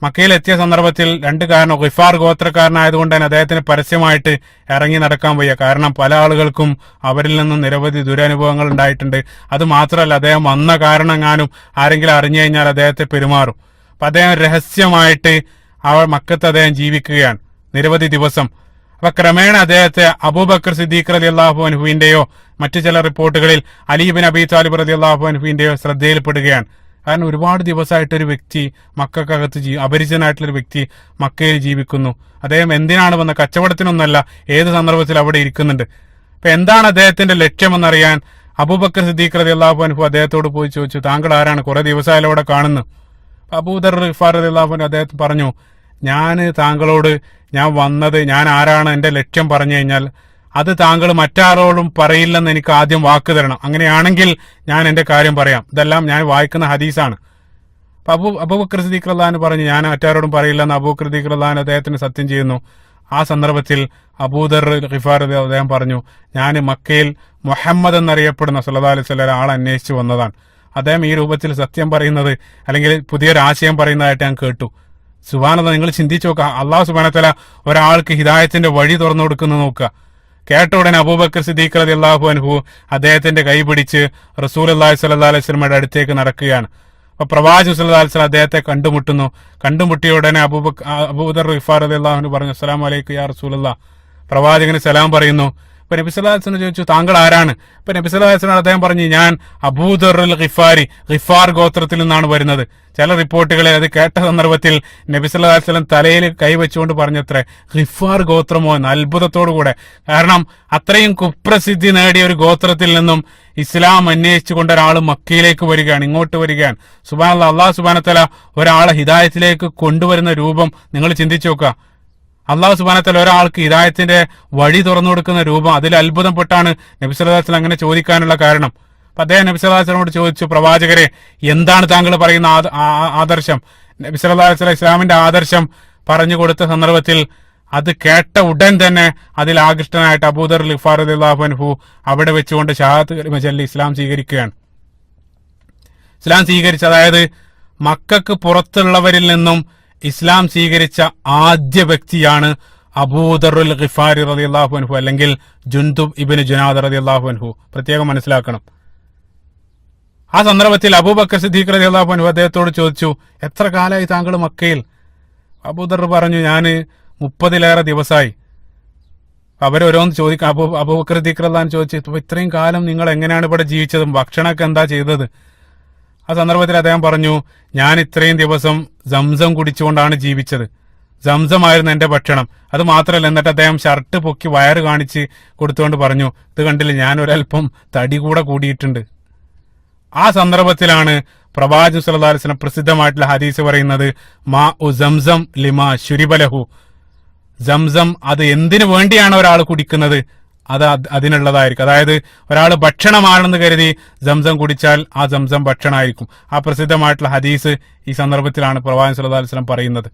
മക്കയിൽ എത്തിയ സന്ദർഭത്തിൽ രണ്ട് കാരണം, ഗിഫാർ ഗോത്രക്കാരനായതുകൊണ്ട് തന്നെ അദ്ദേഹത്തിന് പരസ്യമായിട്ട് ഇറങ്ങി നടക്കാൻ വയ്യ. കാരണം പല ആളുകൾക്കും അവരിൽ നിന്നും നിരവധി ദുരനുഭവങ്ങൾ ഉണ്ടായിട്ടുണ്ട്. അത് മാത്രമല്ല, അദ്ദേഹം വന്ന കാരണം എങ്ങാനും ആരെങ്കിലും അറിഞ്ഞു കഴിഞ്ഞാൽ അദ്ദേഹത്തെ പെരുമാറും. അപ്പൊ അദ്ദേഹം രഹസ്യമായിട്ട് മക്കത്ത് അദ്ദേഹം ജീവിക്കുകയാണ് നിരവധി ദിവസം. അപ്പൊ ക്രമേണ അദ്ദേഹത്തെ അബൂബക്കർ സിദ്ദീഖ് റളിയല്ലാഹു അൻഹുവിന്റെയോ മറ്റു ചില റിപ്പോർട്ടുകളിൽ അലി ഇബ്നു അബീ താലിബ് റളിയല്ലാഹു അൻഹുവിന്റെയോ ശ്രദ്ധയിൽപ്പെടുകയാണ്. കാരണം ഒരുപാട് ദിവസമായിട്ടൊരു വ്യക്തി മക്കക്കകത്ത് അപരിചിതനായിട്ടുള്ളൊരു വ്യക്തി മക്കയിൽ ജീവിക്കുന്നു. അദ്ദേഹം എന്തിനാണ് വന്ന, കച്ചവടത്തിനൊന്നല്ല, ഏത് സന്ദർഭത്തിൽ അവിടെ ഇരിക്കുന്നുണ്ട്. അപ്പൊ എന്താണ് അദ്ദേഹത്തിന്റെ ലക്ഷ്യമെന്നറിയാൻ അബൂബക്കർ സിദ്ദീഖ് റളിയല്ലാഹു അൻഹു അദ്ദേഹത്തോട് പോയി ചോദിച്ചു, താങ്കൾ ആരാണ്, കുറെ ദിവസമായാലും അവിടെ കാണുന്നു. അബൂദർ ഗിഫാർ റളിയല്ലാഹു അൻഹു അദ്ദേഹത്തിന് പറഞ്ഞു, താങ്കളോട് ഞാൻ വന്നത്, ഞാൻ ആരാണ്, എന്റെ ലക്ഷ്യം പറഞ്ഞു കഴിഞ്ഞാൽ അത് താങ്കൾ മറ്റാരോടും പറയില്ലെന്ന് എനിക്ക് ആദ്യം വാക്ക് തരണം. അങ്ങനെയാണെങ്കിൽ ഞാൻ എന്റെ കാര്യം പറയാം. ഇതെല്ലാം ഞാൻ വായിക്കുന്ന ഹദീസാണ്. അപ്പൊ അബൂബക്കർ സിദ്ദീഖ് റളിയല്ലാഹു പറഞ്ഞു, ഞാൻ മറ്റാരോടും പറയില്ലെന്ന് അബൂബക്കർ സിദ്ദീഖ് റളിയല്ലാഹു അദ്ദേഹത്തിന് സത്യം ചെയ്യുന്നു. ആ സന്ദർഭത്തിൽ അബൂദർ ഗിഫാർ അദ്ദേഹം പറഞ്ഞു, ഞാൻ മക്കയിൽ മുഹമ്മദ് എന്നറിയപ്പെടുന്ന സല്ലല്ലാഹു അലൈഹി വസല്ലം ആളെ അന്വേഷിച്ചു വന്നതാണ്. അദ്ദേഹം ഈ രൂപത്തിൽ സത്യം പറയുന്നത് അല്ലെങ്കിൽ പുതിയൊരു ആശയം പറയുന്നതായിട്ട് ഞാൻ കേട്ടു. സുബ്ഹാനല്ലാഹ്, നിങ്ങൾ ചിന്തിച്ചു നോക്കുക, അള്ളാഹു സുബ്ഹാനഹു വ തആല ഒരാൾക്ക് ഹിദായത്തിന്റെ വഴി തുറന്നു കൊടുക്കുന്നത് നോക്കുക. കേട്ട ഉടനെ അബൂബക്കർ സിദ്ദീഖ് റളിയല്ലാഹു അൻഹു അദ്ദേഹത്തിന്റെ കൈ പിടിച്ച് റസൂലുള്ളാഹി സ്വല്ലല്ലാഹു അലൈഹി വസല്ലമയുടെ അടുത്തേക്ക് നടക്കുകയാണ്. അപ്പൊ പ്രവാചകൻ സ്വല്ലല്ലാഹു അലൈഹി വസല്ലം അദ്ദേഹത്തെ കണ്ടുമുട്ടിയ ഉടനെ അബൂദർ ഗിഫാർ റളിയല്ലാഹു അൻഹു പറഞ്ഞു, അസ്സലാമു അലൈക്കും യാ റസൂലല്ലാഹ്. പ്രവാചകന് സലാം പറയുന്നു. അപ്പൊ നബി സല്ലല്ലാഹു അലൈഹി വസല്ലം ചോദിച്ചു, താങ്കൾ ആരാണ്? അപ്പൊ നബി സല്ലല്ലാഹു അലൈഹി വസല്ലം അദ്ദേഹം പറഞ്ഞു, ഞാൻ അബൂദർ അൽ ഗിഫാരി, ഗിഫാർ ഗോത്രത്തിൽ നിന്നാണ് വരുന്നത്. ചില റിപ്പോർട്ടുകളിൽ അത് കേട്ട സന്ദർഭത്തിൽ നബി സല്ലല്ലാഹു അലൈഹി വസല്ലം തലയിൽ കൈവച്ചുകൊണ്ട് പറഞ്ഞത്രേ, ഗിഫാർ ഗോത്രമോ എന്ന്, അത്ഭുതത്തോടു കൂടെ. കാരണം അത്രയും കുപ്രസിദ്ധി നേടിയ ഒരു ഗോത്രത്തിൽ നിന്നും ഇസ്ലാം അന്വേഷിച്ചുകൊണ്ട് ഒരാൾ മക്കയിലേക്ക് വരികയാണ്, ഇങ്ങോട്ട് വരികയാണ്. സുബ്ഹാനല്ലാഹ്, അല്ലാഹു സുബ്ഹാനഹു വ തആല ഒരാളെ ഹിദായത്തിലേക്ക് കൊണ്ടുവരുന്ന രൂപം നിങ്ങൾ ചിന്തിച്ചു നോക്കുക. അള്ളാഹു സുബ്ഹാനഹു വ തആല ഒരാൾക്ക് ഹിദായത്തിന്റെ വഴി തുറന്നു കൊടുക്കുന്ന രൂപം, അതിൽ അത്ഭുതപ്പെട്ടാണ് നബി സല്ലല്ലാഹു അലൈഹി വസല്ലം അങ്ങനെ ചോദിക്കാനുള്ള കാരണം. അപ്പൊ അദ്ദേഹം നബി സല്ലല്ലാഹു അലൈഹി വസല്ലമയോട് ചോദിച്ചു, പ്രവാചകരെ, എന്താണ് താങ്കൾ പറയുന്ന ആദർശം? നബി സല്ലല്ലാഹു അലൈഹി വസല്ലം ഇസ്ലാമിന്റെ ആദർശം പറഞ്ഞു കൊടുത്ത സന്ദർഭത്തിൽ അത് കേട്ട ഉടൻ തന്നെ അതിൽ ആകൃഷ്ടനായിട്ട് അബൂദർ ഗിഫാർ റളിയല്ലാഹു അൻഹു അവിടെ വെച്ചുകൊണ്ട് ഷഹാദത്ത് കലിമ ചൊല്ലി ഇസ്ലാം സ്വീകരിക്കുകയാണ്. ഇസ്ലാം സ്വീകരിച്ച, അതായത് മക്കക്ക് പുറത്തുള്ളവരിൽ നിന്നും ഇസ്ലാം സ്വീകരിച്ച ആദ്യ വ്യക്തിയാണ് അബൂദറുൽ ഗിഫാരി റളിയല്ലാഹു അൻഹു, അല്ലെങ്കിൽ ജുൻദുബ് ഇബ്നു ജുനാദ റളിയല്ലാഹു അൻഹു. പ്രത്യേകം മനസ്സിലാക്കണം. ആ സന്ദർഭത്തിൽ അബൂബക്കർ സിദ്ദീഖ് റളിയല്ലാഹു അൻഹു അദ്ദേഹത്തോട് ചോദിച്ചു, എത്ര കാലമായി താങ്കൾ മക്കയിൽ? അബൂദർ പറഞ്ഞു, ഞാൻ 30-ലേറെ ദിവസമായി. അവരോരോന്ന് ചോദിക്കാം. അബൂബക്കർ സിദ്ദീഖ് റളിയല്ലാഹു അൻഹു ചോദിച്ചു, ഇത്രയും കാലം നിങ്ങൾ എങ്ങനെയാണ് ഇവിടെ ജീവിച്ചത്, ഭക്ഷണമൊക്കെ എന്താ ചെയ്തത്? ആ സന്ദർഭത്തിൽ അദ്ദേഹം പറഞ്ഞു, ഞാൻ ഇത്രയും ദിവസം സംസം കുടിച്ചുകൊണ്ടാണ് ജീവിച്ചത്. സംസമായിരുന്നു എന്റെ ഭക്ഷണം. അത് മാത്രമല്ല, എന്നിട്ട് അദ്ദേഹം ഷർട്ട് പൊക്കി വയറ് കാണിച്ച് കൊടുത്തുകൊണ്ട് പറഞ്ഞു, ഇത് കണ്ടില്ല, ഞാൻ ഒരൽപ്പം തടി കൂടെ കൂടിയിട്ടുണ്ട്. ആ സന്ദർഭത്തിലാണ് പ്രവാചകൻ സല്ലല്ലാഹു അലൈഹി വസല്ലം പ്രസിദ്ധമായിട്ടുള്ള ഹദീസ് പറയുന്നത്, മാ ഉ സംസം ലിമാ ശുരിബലഹു. സംസം അത് എന്തിനു വേണ്ടിയാണ് ഒരാൾ കുടിക്കുന്നത്, അത് അതിനുള്ളതായിരിക്കും. അതായത് ഒരാൾ ഭക്ഷണമാണെന്ന് കരുതി സംസം കുടിച്ചാൽ ആ സംസം ഭക്ഷണമായിരിക്കും. ആ പ്രസിദ്ധമായിട്ടുള്ള ഹദീസ് ഈ സന്ദർഭത്തിലാണ് പ്രവാചകൻ സല്ലല്ലാഹു അലൈഹി വസല്ലം പറയുന്നത്.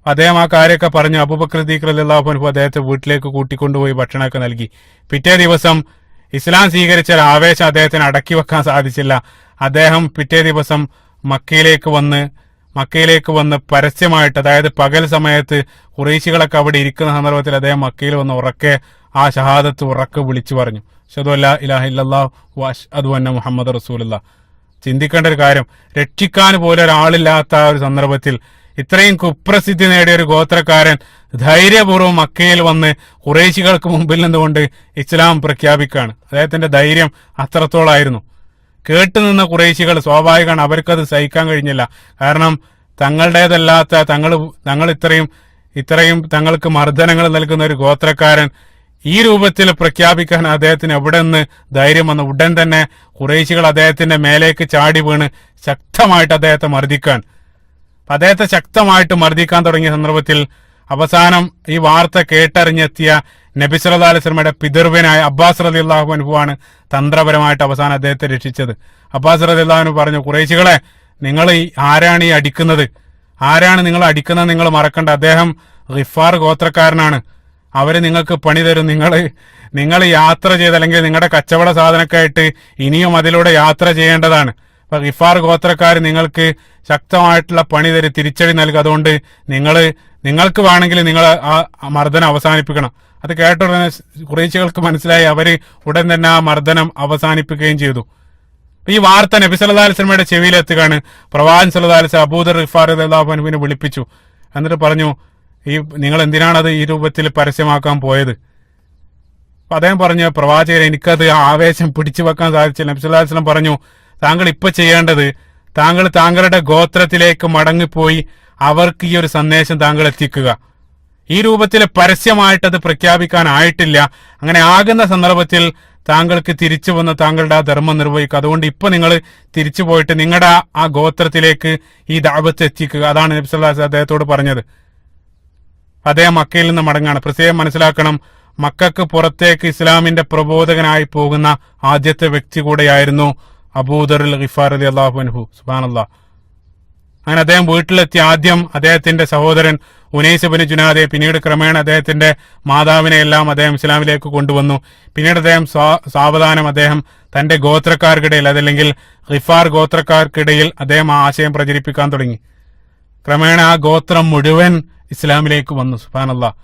അദ്ദേഹം ആ കാര്യമൊക്കെ പറഞ്ഞു. അബൂബക്കർ സിദ്ദീഖ് റളിയല്ലാഹു അൻഹു അദ്ദേഹത്തെ വീട്ടിലേക്ക് കൂട്ടിക്കൊണ്ടുപോയി ഭക്ഷണമൊക്കെ നൽകി. പിറ്റേ ദിവസം ഇസ്ലാം സ്വീകരിച്ച ആവേശം അദ്ദേഹത്തിന് അടക്കി വെക്കാൻ സാധിച്ചില്ല. അദ്ദേഹം പിറ്റേ ദിവസം മക്കയിലേക്ക് വന്ന് പരസ്യമായിട്ട്, അതായത് പകൽ സമയത്ത് ഖുറൈശികളൊക്കെ അവിടെ ഇരിക്കുന്ന സന്ദർഭത്തിൽ അദ്ദേഹം മക്കയിൽ വന്ന് ഉറക്കെ ആ ഷഹാദത്ത് ഉറക്കെ വിളിച്ചു പറഞ്ഞു, അശ്ഹദു അല്ലാ ഇലാഹ ഇല്ലല്ലാഹു വ അശ്ഹദു അന്ന മുഹമ്മദ് റസൂലുള്ളാഹ്. ചിന്തിക്കേണ്ട ഒരു കാര്യം, രക്ഷിക്കാൻ പോലും ഒരാളില്ലാത്ത ആ ഒരു സന്ദർഭത്തിൽ ഇത്രയും കുപ്രസിദ്ധി നേടിയ ഒരു ഗോത്രക്കാരൻ ധൈര്യപൂർവ്വം മക്കയിൽ വന്ന് ഖുറൈശികൾക്ക് മുമ്പിൽ നിന്നുകൊണ്ട് ഇസ്ലാം പ്രഖ്യാപിക്കുകയാണ്. അദ്ദേഹത്തിന്റെ ധൈര്യം അത്രത്തോളായിരുന്നു. കേട്ടുനിന്ന ഖുറൈശികൾ, സ്വാഭാവികമാണ്, അവർക്കത് സഹിക്കാൻ കഴിഞ്ഞില്ല. കാരണം തങ്ങളുടേതല്ലാത്ത തങ്ങൾ ഇത്രയും തങ്ങൾക്ക് മർദ്ദനങ്ങൾ നൽകുന്ന ഒരു ഗോത്രക്കാരൻ ഈ രൂപത്തിൽ പ്രഖ്യാപിക്കാൻ അദ്ദേഹത്തിന് എവിടെ നിന്ന് ധൈര്യം വന്നു? ഉടൻ തന്നെ ഖുറൈശികൾ അദ്ദേഹത്തിന്റെ മേലേക്ക് ചാടി വീണ് ശക്തമായിട്ട് അദ്ദേഹത്തെ ശക്തമായിട്ട് മർദ്ദിക്കാൻ തുടങ്ങിയ സന്ദർഭത്തിൽ അവസാനം ഈ വാർത്ത കേട്ടറിഞ്ഞെത്തിയ നബി സല്ലല്ലാഹു അലൈഹി വസല്ലമയുടെ പിതൃവ്യനായ അബ്ബാസ് റളിയല്ലാഹു അൻഹു ആണ് തന്ത്രപരമായിട്ട് അവസാനം അദ്ദേഹത്തെ രക്ഷിച്ചത്. അബ്ബാസ് റളിയല്ലാഹു അൻഹു പറഞ്ഞു, ഖുറൈശികളെ, നിങ്ങൾ ആരാണ് ഈ അടിക്കുന്നത്? ആരാണ് നിങ്ങൾ അടിക്കുന്നത്? നിങ്ങൾ മറക്കണ്ട, അദ്ദേഹം ഗിഫാർ ഗോത്രക്കാരനാണ്. അവര് നിങ്ങൾക്ക് പണി തരും. നിങ്ങൾ യാത്ര ചെയ്ത്, അല്ലെങ്കിൽ നിങ്ങളുടെ കച്ചവട സാധനമൊക്കെ ആയിട്ട് ഇനിയും അതിലൂടെ യാത്ര ചെയ്യേണ്ടതാണ്. ഇപ്പൊ ഗിഫാർ ഗോത്രക്കാർ നിങ്ങൾക്ക് ശക്തമായിട്ടുള്ള പണി തിരിച്ചടി നൽകുക, അതുകൊണ്ട് നിങ്ങൾക്ക് വേണമെങ്കിൽ നിങ്ങൾ ആ മർദ്ദനം അവസാനിപ്പിക്കണം. അത് കേട്ട ഉടനെ ഖുറൈശികൾക്ക് മനസ്സിലായി. അവര് ഉടൻ തന്നെ ആ മർദ്ദനം അവസാനിപ്പിക്കുകയും ചെയ്തു. ഈ വാർത്ത നബി സല്ലല്ലാഹു അലൈഹി വസല്ലമയുടെ ചെവിയിലെത്തുകയാണ്. പ്രവാചകൻ സല്ലല്ലാഹു അലൈഹി വസല്ലം അബൂദർ ഗിഫാർ റളിയല്ലാഹു അൻഹുവിനെ വിളിപ്പിച്ചു. എന്നിട്ട് പറഞ്ഞു, നിങ്ങൾ എന്തിനാണത് ഈ രൂപത്തിൽ പരസ്യമാക്കാൻ പോയത്? അപ്പൊ അദ്ദേഹം പറഞ്ഞു, പ്രവാചകൻ, എനിക്കത് ആവേശം പിടിച്ചു വെക്കാൻ സാധിച്ചില്ല. നബി സല്ലല്ലാഹു അലൈഹി വസല്ലം പറഞ്ഞു, താങ്കൾ ഇപ്പൊ ചെയ്യേണ്ടത് താങ്കളുടെ ഗോത്രത്തിലേക്ക് മടങ്ങിപ്പോയി അവർക്ക് ഈ ഒരു സന്ദേശം താങ്കൾ എത്തിക്കുക. ഈ രൂപത്തിൽ പരസ്യമായിട്ട് അത് പ്രഖ്യാപിക്കാനായിട്ടില്ല. അങ്ങനെ ആകുന്ന സന്ദർഭത്തിൽ താങ്കൾക്ക് തിരിച്ചു വന്ന് താങ്കളുടെ ആ ധർമ്മം നിർവഹിക്കുക. അതുകൊണ്ട് ഇപ്പൊ നിങ്ങൾ തിരിച്ചു പോയിട്ട് നിങ്ങളുടെ ആ ഗോത്രത്തിലേക്ക് ഈ ദഅവത്ത് എത്തിക്കുക. അതാണ് നബി സല്ലല്ലാഹു അലൈഹി വസല്ലം അദ്ദേഹത്തോട് പറഞ്ഞത്. അദ്ദേഹം മക്കയിൽ നിന്ന് മടങ്ങാണ്. പ്രത്യേകം മനസ്സിലാക്കണം, മക്കൾക്ക് പുറത്തേക്ക് ഇസ്ലാമിന്റെ പ്രബോധകനായി പോകുന്ന ആദ്യത്തെ വ്യക്തി കൂടെയായിരുന്നു അബൂദർ ഗിഫാർ റളിയല്ലാഹു അൻഹു. സുബ്ഹാനല്ലാഹ്. അങ്ങനെ അദ്ദേഹം വീട്ടിലെത്തി ആദ്യം അദ്ദേഹത്തിന്റെ സഹോദരൻ ഉനൈസ് ഇബ്നു ജുനാദയെ, പിന്നീട് ക്രമേണ അദ്ദേഹത്തിന്റെ മാതാവിനെ എല്ലാം അദ്ദേഹം ഇസ്ലാമിലേക്ക് കൊണ്ടുവന്നു. പിന്നീട് അദ്ദേഹം സാവധാനം അദ്ദേഹം തന്റെ ഗോത്രക്കാർക്കിടയിൽ, അതല്ലെങ്കിൽ ഗിഫാർ ഗോത്രക്കാർക്കിടയിൽ അദ്ദേഹം ആ ആശയം പ്രചരിപ്പിക്കാൻ തുടങ്ങി. ക്രമേണ ആ ഗോത്രം മുഴുവൻ ഇസ്ലാമിലേക്ക് വന്നു. സുബ്ഹാനല്ലാഹ്.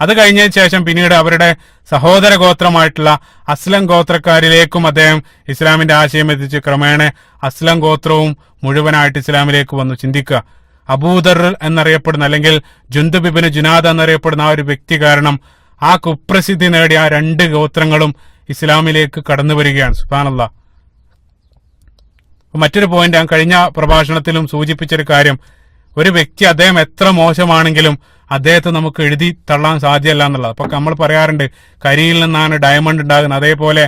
അത് കഴിഞ്ഞതിന് ശേഷം പിന്നീട് അവരുടെ സഹോദര ഗോത്രമായിട്ടുള്ള അസ്ലം ഗോത്രക്കാരിലേക്കും അദ്ദേഹം ഇസ്ലാമിന്റെ ആശയം എത്തിച്ച് ക്രമേണ അസ്ലം ഗോത്രവും മുഴുവനായിട്ട് ഇസ്ലാമിലേക്ക് വന്നു. ചിന്തിക്കുക, അബൂദർ എന്നറിയപ്പെടുന്ന, അല്ലെങ്കിൽ ജുന്ദുബ് ഇബ്നു ജുനാദ എന്നറിയപ്പെടുന്ന ആ ഒരു വ്യക്തി കാരണം ആ കുപ്രസിദ്ധി നേടിയ ആ രണ്ട് ഗോത്രങ്ങളും ഇസ്ലാമിലേക്ക് കടന്നു വരികയാണ്. സുബ്ഹാനല്ലാഹ്. മറ്റൊരു പോയിന്റ് ഞാൻ കഴിഞ്ഞ പ്രഭാഷണത്തിലും സൂചിപ്പിച്ചൊരു കാര്യം, ഒരു വ്യക്തി അദ്ദേഹം എത്ര മോശമാണെങ്കിലും അദ്ദേഹത്തെ നമുക്ക് എഴുതി തള്ളാൻ സാധ്യമല്ല എന്നുള്ളത്. അപ്പൊ നമ്മൾ പറയാറുണ്ട്, കരിയിൽ നിന്നാണ് ഡയമണ്ട് ഉണ്ടാകുന്നത്. അതേപോലെ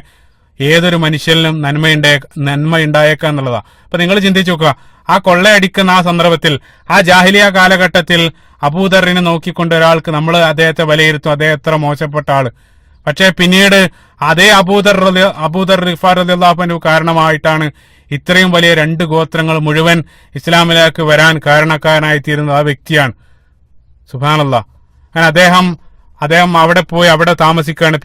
ഏതൊരു മനുഷ്യനിലും നന്മ ഉണ്ടായേക്കാം എന്നുള്ളതാ. അപ്പൊ നിങ്ങൾ ചിന്തിച്ചു നോക്കുക, ആ കൊള്ളയടിക്കുന്ന ആ സന്ദർഭത്തിൽ, ആ ജാഹിലിയ കാലഘട്ടത്തിൽ അബൂദറിനെ നോക്കിക്കൊണ്ട് ഒരാൾക്ക് നമ്മൾ അദ്ദേഹത്തെ വിലയിരുത്തും, അദ്ദേഹം എത്ര മോശപ്പെട്ട ആള്. പക്ഷെ പിന്നീട് അതേ അബൂദർ ഗിഫാർ റളിയല്ലാഹു അൻഹു കാരണമായിട്ടാണ് ഇത്രയും വലിയ രണ്ട് ഗോത്രങ്ങൾ മുഴുവൻ ഇസ്ലാമിലേക്ക് വരാൻ കാരണക്കാരനായി തീരുന്നത് ആ വ്യക്തിയാണ്. സുബ്ഹാനല്ലാഹ്. അങ്ങനെ അദ്ദേഹം അവിടെ പോയി അവിടെ താമസിക്കുകയാണ്.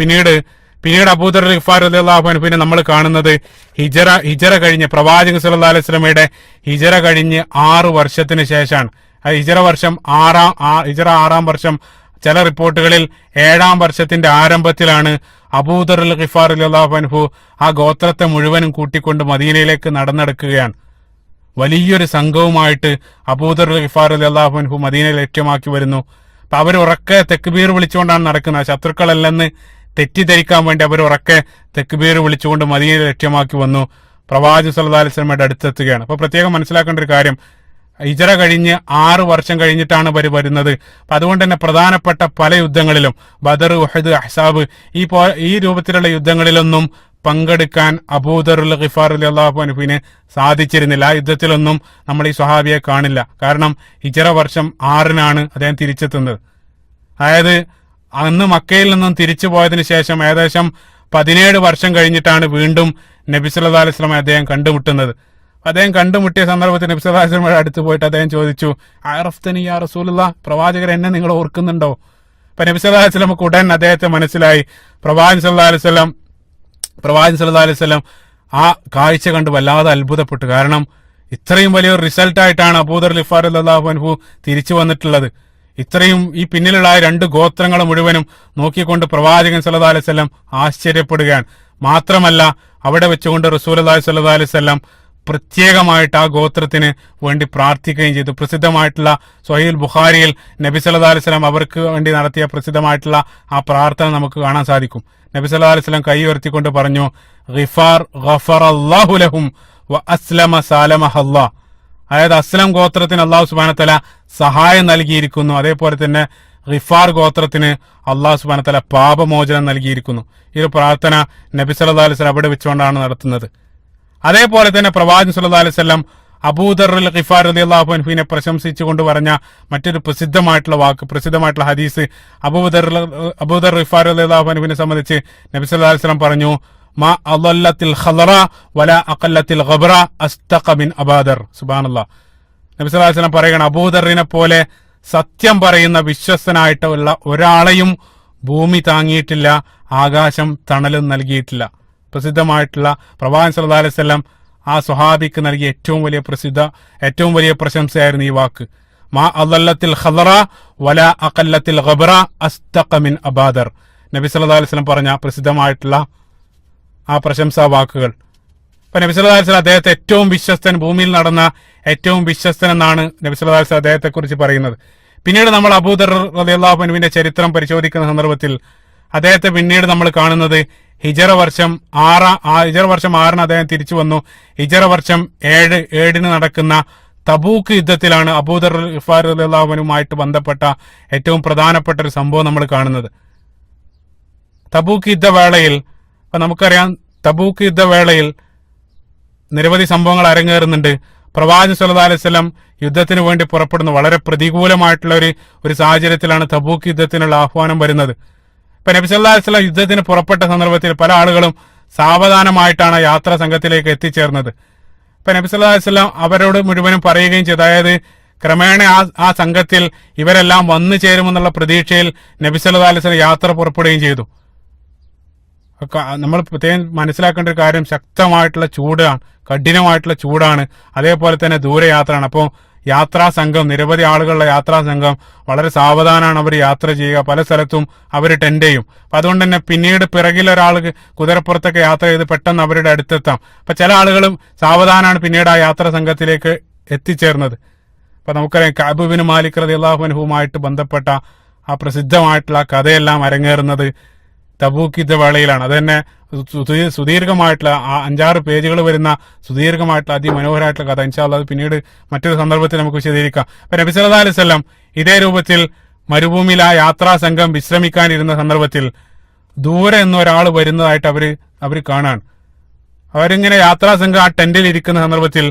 പിന്നീട് അബൂദർ ഗിഫാർ റളിയല്ലാഹു അൻഹുവിനെ നമ്മൾ കാണുന്നത് ഹിജറ കഴിഞ്ഞ്, പ്രവാചകൻ സല്ലല്ലാഹു അലൈഹി വസല്ലമയുടെ ഹിജറ കഴിഞ്ഞ് 6 വർഷത്തിന് ശേഷമാണ്. ഹിജറ 6-ാം വർഷം, ചില റിപ്പോർട്ടുകളിൽ 7-ാം വർഷത്തിന്റെ ആരംഭത്തിലാണ് അബൂദർ ഗിഫാർ റളിയല്ലാഹു അൻഹു ആ ഗോത്രത്തെ മുഴുവനും കൂട്ടിക്കൊണ്ട് മദീനയിലേക്ക് നടന്നെടുക്കുകയാണ്. വലിയൊരു സംഘവുമായിട്ട് അബൂദർ ഗിഫാർ റളിയല്ലാഹു അൻഹു മദീനയിൽ ലക്ഷ്യമാക്കി വരുന്നു. അപ്പൊ അവർ ഉറക്കെ തെക്ബീർ വിളിച്ചുകൊണ്ടാണ് നടക്കുന്നത്. ശത്രുക്കളല്ലെന്ന് തെറ്റിദ്ധരിക്കാൻ വേണ്ടി അവർ ഉറക്കെ തെക്ബീർ വിളിച്ചുകൊണ്ട് മദീനയിൽ ലക്ഷ്യമാക്കി വന്നു. പ്രവാചകൻ സല്ലല്ലാഹു അലൈഹി വസല്ലമയുടെ അടുത്തെത്തുകയാണ്. അപ്പൊ പ്രത്യേകം മനസ്സിലാക്കേണ്ട ഒരു കാര്യം, ഹിജറ കഴിഞ്ഞ് 6 വർഷം കഴിഞ്ഞിട്ടാണ് ഇവർ വരുന്നത്. അപ്പൊ അതുകൊണ്ട് തന്നെ പ്രധാനപ്പെട്ട പല യുദ്ധങ്ങളിലും, ബദർ, ഉഹദ്, അഹ്സാബ്, ഈ രൂപത്തിലുള്ള യുദ്ധങ്ങളിലൊന്നും പങ്കെടുക്കാൻ അബൂദർ ഗിഫാർ റളിയല്ലാഹു അൻഹുവിന് സാധിച്ചിരുന്നില്ല. ആ യുദ്ധത്തിലൊന്നും നമ്മൾ ഈ സ്വഹാബിയെ കാണില്ല. കാരണം ഹിജറ വർഷം 6-നാണ് അദ്ദേഹം തിരിച്ചെത്തുന്നത്. അതായത് അന്ന് മക്കയിൽ നിന്നും തിരിച്ചു പോയതിനു ശേഷം ഏകദേശം 17 വർഷം കഴിഞ്ഞിട്ടാണ് വീണ്ടും നബി സല്ലല്ലാഹു അലൈഹി വസല്ലം അദ്ദേഹം കണ്ടുമുട്ടുന്നത്. അദ്ദേഹം കണ്ടുമുട്ടിയ സന്ദർഭത്തിൽ നബി സല്ലല്ലാഹു അലൈഹി വസല്ലം അടുത്ത് പോയിട്ട് അദ്ദേഹം ചോദിച്ചു, അറഫ്തനി യാ റസൂലുള്ളാഹ്, പ്രവാചകർ എന്നെ നിങ്ങൾ ഓർക്കുന്നുണ്ടോ? അപ്പൊ നബി സല്ലല്ലാഹു അലൈഹി വസല്ലം ഉടൻ അദ്ദേഹത്തെ മനസ്സിലായി. പ്രവാചകൻ സല്ലല്ലാഹു അലൈഹി വസല്ലം ആ കാഴ്ച കണ്ട് വല്ലാതെ അത്ഭുതപ്പെട്ടു. കാരണം ഇത്രയും വലിയൊരു റിസൾട്ടായിട്ടാണ് അബൂദർ ഗിഫാർ റളിയല്ലാഹു അൻഹു തിരിച്ചു വന്നിട്ടുള്ളത്. ഇത്രയും ഈ പിന്നിലുള്ള ആ രണ്ട് ഗോത്രങ്ങൾ മുഴുവനും നോക്കിക്കൊണ്ട് പ്രവാചകൻ സല്ലല്ലാഹു അലൈഹി വസല്ലം ആശ്ചര്യപ്പെടുകയാണ്. മാത്രമല്ല അവിടെ വെച്ചുകൊണ്ട് റസൂലുള്ളാഹി സ്വല്ലല്ലാഹു അലൈഹി വസല്ലം പ്രത്യേകമായിട്ട് ആ ഗോത്രത്തിന് വേണ്ടി പ്രാർത്ഥിക്കുകയും ചെയ്തു. പ്രസിദ്ധമായിട്ടുള്ള സ്വഹീഹുൽ ബുഖാരിയിൽ നബി സല്ലല്ലാഹു അലൈഹി വസല്ലം അവർക്ക് വേണ്ടി നടത്തിയ പ്രസിദ്ധമായിട്ടുള്ള ആ പ്രാർത്ഥന നമുക്ക് കാണാൻ സാധിക്കും. നബി സല്ലല്ലാഹു അലൈഹി വസല്ലം കൈ ഉയർത്തിക്കൊണ്ട് പറഞ്ഞു, ഗിഫാർ ഗഫറല്ലാഹു ലഹും വ അസ്ലമ സാലമഹല്ലാഹ്. അതായത് അസ്ലം ഗോത്രത്തിന് അല്ലാഹു സുബ്ഹാനഹു വ തആല സഹായം നൽകിയിരിക്കുന്നു. അതേപോലെ തന്നെ ഗിഫാർ ഗോത്രത്തിന് അല്ലാഹു സുബ്ഹാനഹു വ തആല പാപമോചനം നൽകിയിരിക്കുന്നു. ഈ ഒരു പ്രാർത്ഥന നബി സല്ലല്ലാഹു അലൈഹി വസല്ലം അവിടെ വെച്ചുകൊണ്ടാണ് നടത്തുന്നത്. അതേപോലെ തന്നെ പ്രവാചകൻ സല്ലല്ലാഹു അലൈഹി വസല്ലം അബൂദർ ഗിഫാർ റളിയല്ലാഹു അൻഹുവിനെ പ്രശംസിച്ചുകൊണ്ട് പറഞ്ഞ മറ്റൊരു പ്രസിദ്ധമായിട്ടുള്ള ഹദീസ്, അബൂദർ ഗിഫാർ റളിയല്ലാഹു അൻഹുവിനെ സംബന്ധിച്ച് നബി സല്ലല്ലാഹു അലൈഹി വസല്ലം പറഞ്ഞു, മാ അളല്ലത്തിൽ ഖളറ വലാ അഖല്ലത്തിൽ ഗബ്റ അസ്തഖ മിൻ അബൂദർ. സുബ്ഹാനല്ലാഹ്. നബി സല്ലല്ലാഹു അലൈഹി വസല്ലം പറയുകയാണ്, അബൂദറിനെ പോലെ സത്യം പറയുന്ന വിശ്വസ്തനായിട്ടുള്ള ഒരാളെയും ഭൂമി താങ്ങിയിട്ടില്ല, ആകാശം തണലും നൽകിയിട്ടില്ല. പ്രസിദ്ധമായിട്ടുള്ള പ്രവാചകൻ സല്ലല്ലാഹു അലൈഹി വസല്ലം ആ സ്വഹാബിക്ക് നൽകിയ ഏറ്റവും വലിയ പ്രശംസയായിരുന്നു ഈ വാക്ക്. മാ അദല്ലത്തിൽ ഖദറ വലാ അഖല്ലത്തിൽ ഗബ്റ അസ്തഖ മിൻ അബാദർ. നബി സല്ലല്ലാഹു അലൈഹി വസല്ലം പറഞ്ഞ പ്രസിദ്ധമായിട്ടുള്ള ആ പ്രശംസാ വാക്കുകൾ. അപ്പൊ നബി സല്ലല്ലാഹു അലൈഹി വസല്ലം അദ്ദേഹത്തെ ഏറ്റവും വിശ്വസ്തൻ, ഭൂമിയിൽ നടന്ന ഏറ്റവും വിശ്വസ്തൻ എന്നാണ് നബി സല്ലല്ലാഹു അലൈഹി വസല്ലം അദ്ദേഹത്തെ കുറിച്ച് പറയുന്നത്. പിന്നീട് നമ്മൾ അബൂദർ റളിയല്ലാഹു അൻഹുവിന്റെ ചരിത്രം പരിശോധിക്കുന്ന സന്ദർഭത്തിൽ അദ്ദേഹത്തെ പിന്നീട് നമ്മൾ കാണുന്നത് ഹിജറ വർഷം 6 അദ്ദേഹം തിരിച്ചു വന്നു. ഹിജറ വർഷം 7 നടക്കുന്ന തബൂക്ക് യുദ്ധത്തിലാണ് അബൂദർ ഗിഫാരി റളിയല്ലാഹു അൻഹുവുമായിട്ട് ബന്ധപ്പെട്ട ഏറ്റവും പ്രധാനപ്പെട്ട ഒരു സംഭവം നമ്മൾ കാണുന്നത്. തബൂക്ക് യുദ്ധവേളയിൽ, അപ്പൊ നമുക്കറിയാം, തബൂക്ക് യുദ്ധവേളയിൽ നിരവധി സംഭവങ്ങൾ അരങ്ങേറുന്നുണ്ട്. പ്രവാചകൻ സല്ലല്ലാഹു അലൈഹി വസല്ലം യുദ്ധത്തിന് വേണ്ടി പുറപ്പെടുന്നു. വളരെ പ്രതികൂലമായിട്ടുള്ള ഒരു സാഹചര്യത്തിലാണ് തബൂക്ക് യുദ്ധത്തിനുള്ള ആഹ്വാനം വരുന്നത്. ഇപ്പൊ നബി സല്ലല്ലാഹു അലൈഹി വസല്ലം യുദ്ധത്തിന് പുറപ്പെട്ട സന്ദർഭത്തിൽ പല ആളുകളും സാവധാനമായിട്ടാണ് യാത്രാ സംഘത്തിലേക്ക് എത്തിച്ചേർന്നത്. ഇപ്പൊ നബി സല്ലല്ലാഹു അലൈഹി വസല്ലം അവരോട് മുഴുവനും പറയുകയും ചെയ്തു, അതായത് ക്രമേണ ആ സംഘത്തിൽ ഇവരെല്ലാം വന്നു ചേരുമെന്നുള്ള പ്രതീക്ഷയിൽ നബി സല്ലല്ലാഹു അലൈഹി വസല്ലം യാത്ര പുറപ്പെടുകയും ചെയ്തു. നമ്മൾ പ്രത്യേകം മനസ്സിലാക്കേണ്ട ഒരു കാര്യം, ശക്തമായിട്ടുള്ള ചൂടാണ്, കഠിനമായിട്ടുള്ള ചൂടാണ്, അതേപോലെ തന്നെ ദൂരയാത്രയാണ്. അപ്പോൾ യാത്രാ സംഘം, നിരവധി ആളുകളുടെ യാത്രാ സംഘം വളരെ സാവധാനമാണ് അവർ യാത്ര ചെയ്യുക. പല സ്ഥലത്തും അവർ ടെന്റ് ചെയ്യും. അപ്പൊ അതുകൊണ്ട് തന്നെ പിന്നീട് പിറകിൽ ഒരാൾ കുതിരപ്പുറത്തൊക്കെ യാത്ര ചെയ്ത് പെട്ടെന്ന് അവരുടെ അടുത്തെത്താം. അപ്പൊ ചില ആളുകളും സാവധാനമാണ് പിന്നീട് ആ യാത്രാ സംഘത്തിലേക്ക് എത്തിച്ചേർന്നത്. അപ്പൊ നമുക്കറിയാം, കഅബ് ബിൻ മാലിക് റളിയല്ലാഹു അൻഹുവുമായിട്ട് ബന്ധപ്പെട്ട ആ പ്രസിദ്ധമായിട്ടുള്ള കഥയെല്ലാം അരങ്ങേറുന്നത് തബൂക്ക് യുദ്ധവേളയിലാണ്. അത് തന്നെ സുദീർഘമായിട്ടുള്ള 5-6 പേജുകൾ വരുന്ന സുദീർഘമായിട്ടുള്ള അതിമനോഹരമായിട്ടുള്ള കഥ. ഇൻഷാ അല്ലാഹ് അത് പിന്നീട് മറ്റൊരു സന്ദർഭത്തിൽ നമുക്ക് വിശദീകരിക്കാം. അപ്പൊ നബി സല്ലല്ലാഹു അലൈഹി വസല്ലം ഇതേ രൂപത്തിൽ മരുഭൂമിയിൽ ആ യാത്രാ സംഘം വിശ്രമിക്കാനിരുന്ന സന്ദർഭത്തിൽ ദൂരെ നിന്ന് ഒരാൾ വരുന്നതായിട്ട് അവര് കാണാണ്. അവരിങ്ങനെ യാത്രാ സംഘം ആ ടെന്റിൽ ഇരിക്കുന്ന സന്ദർഭത്തിൽ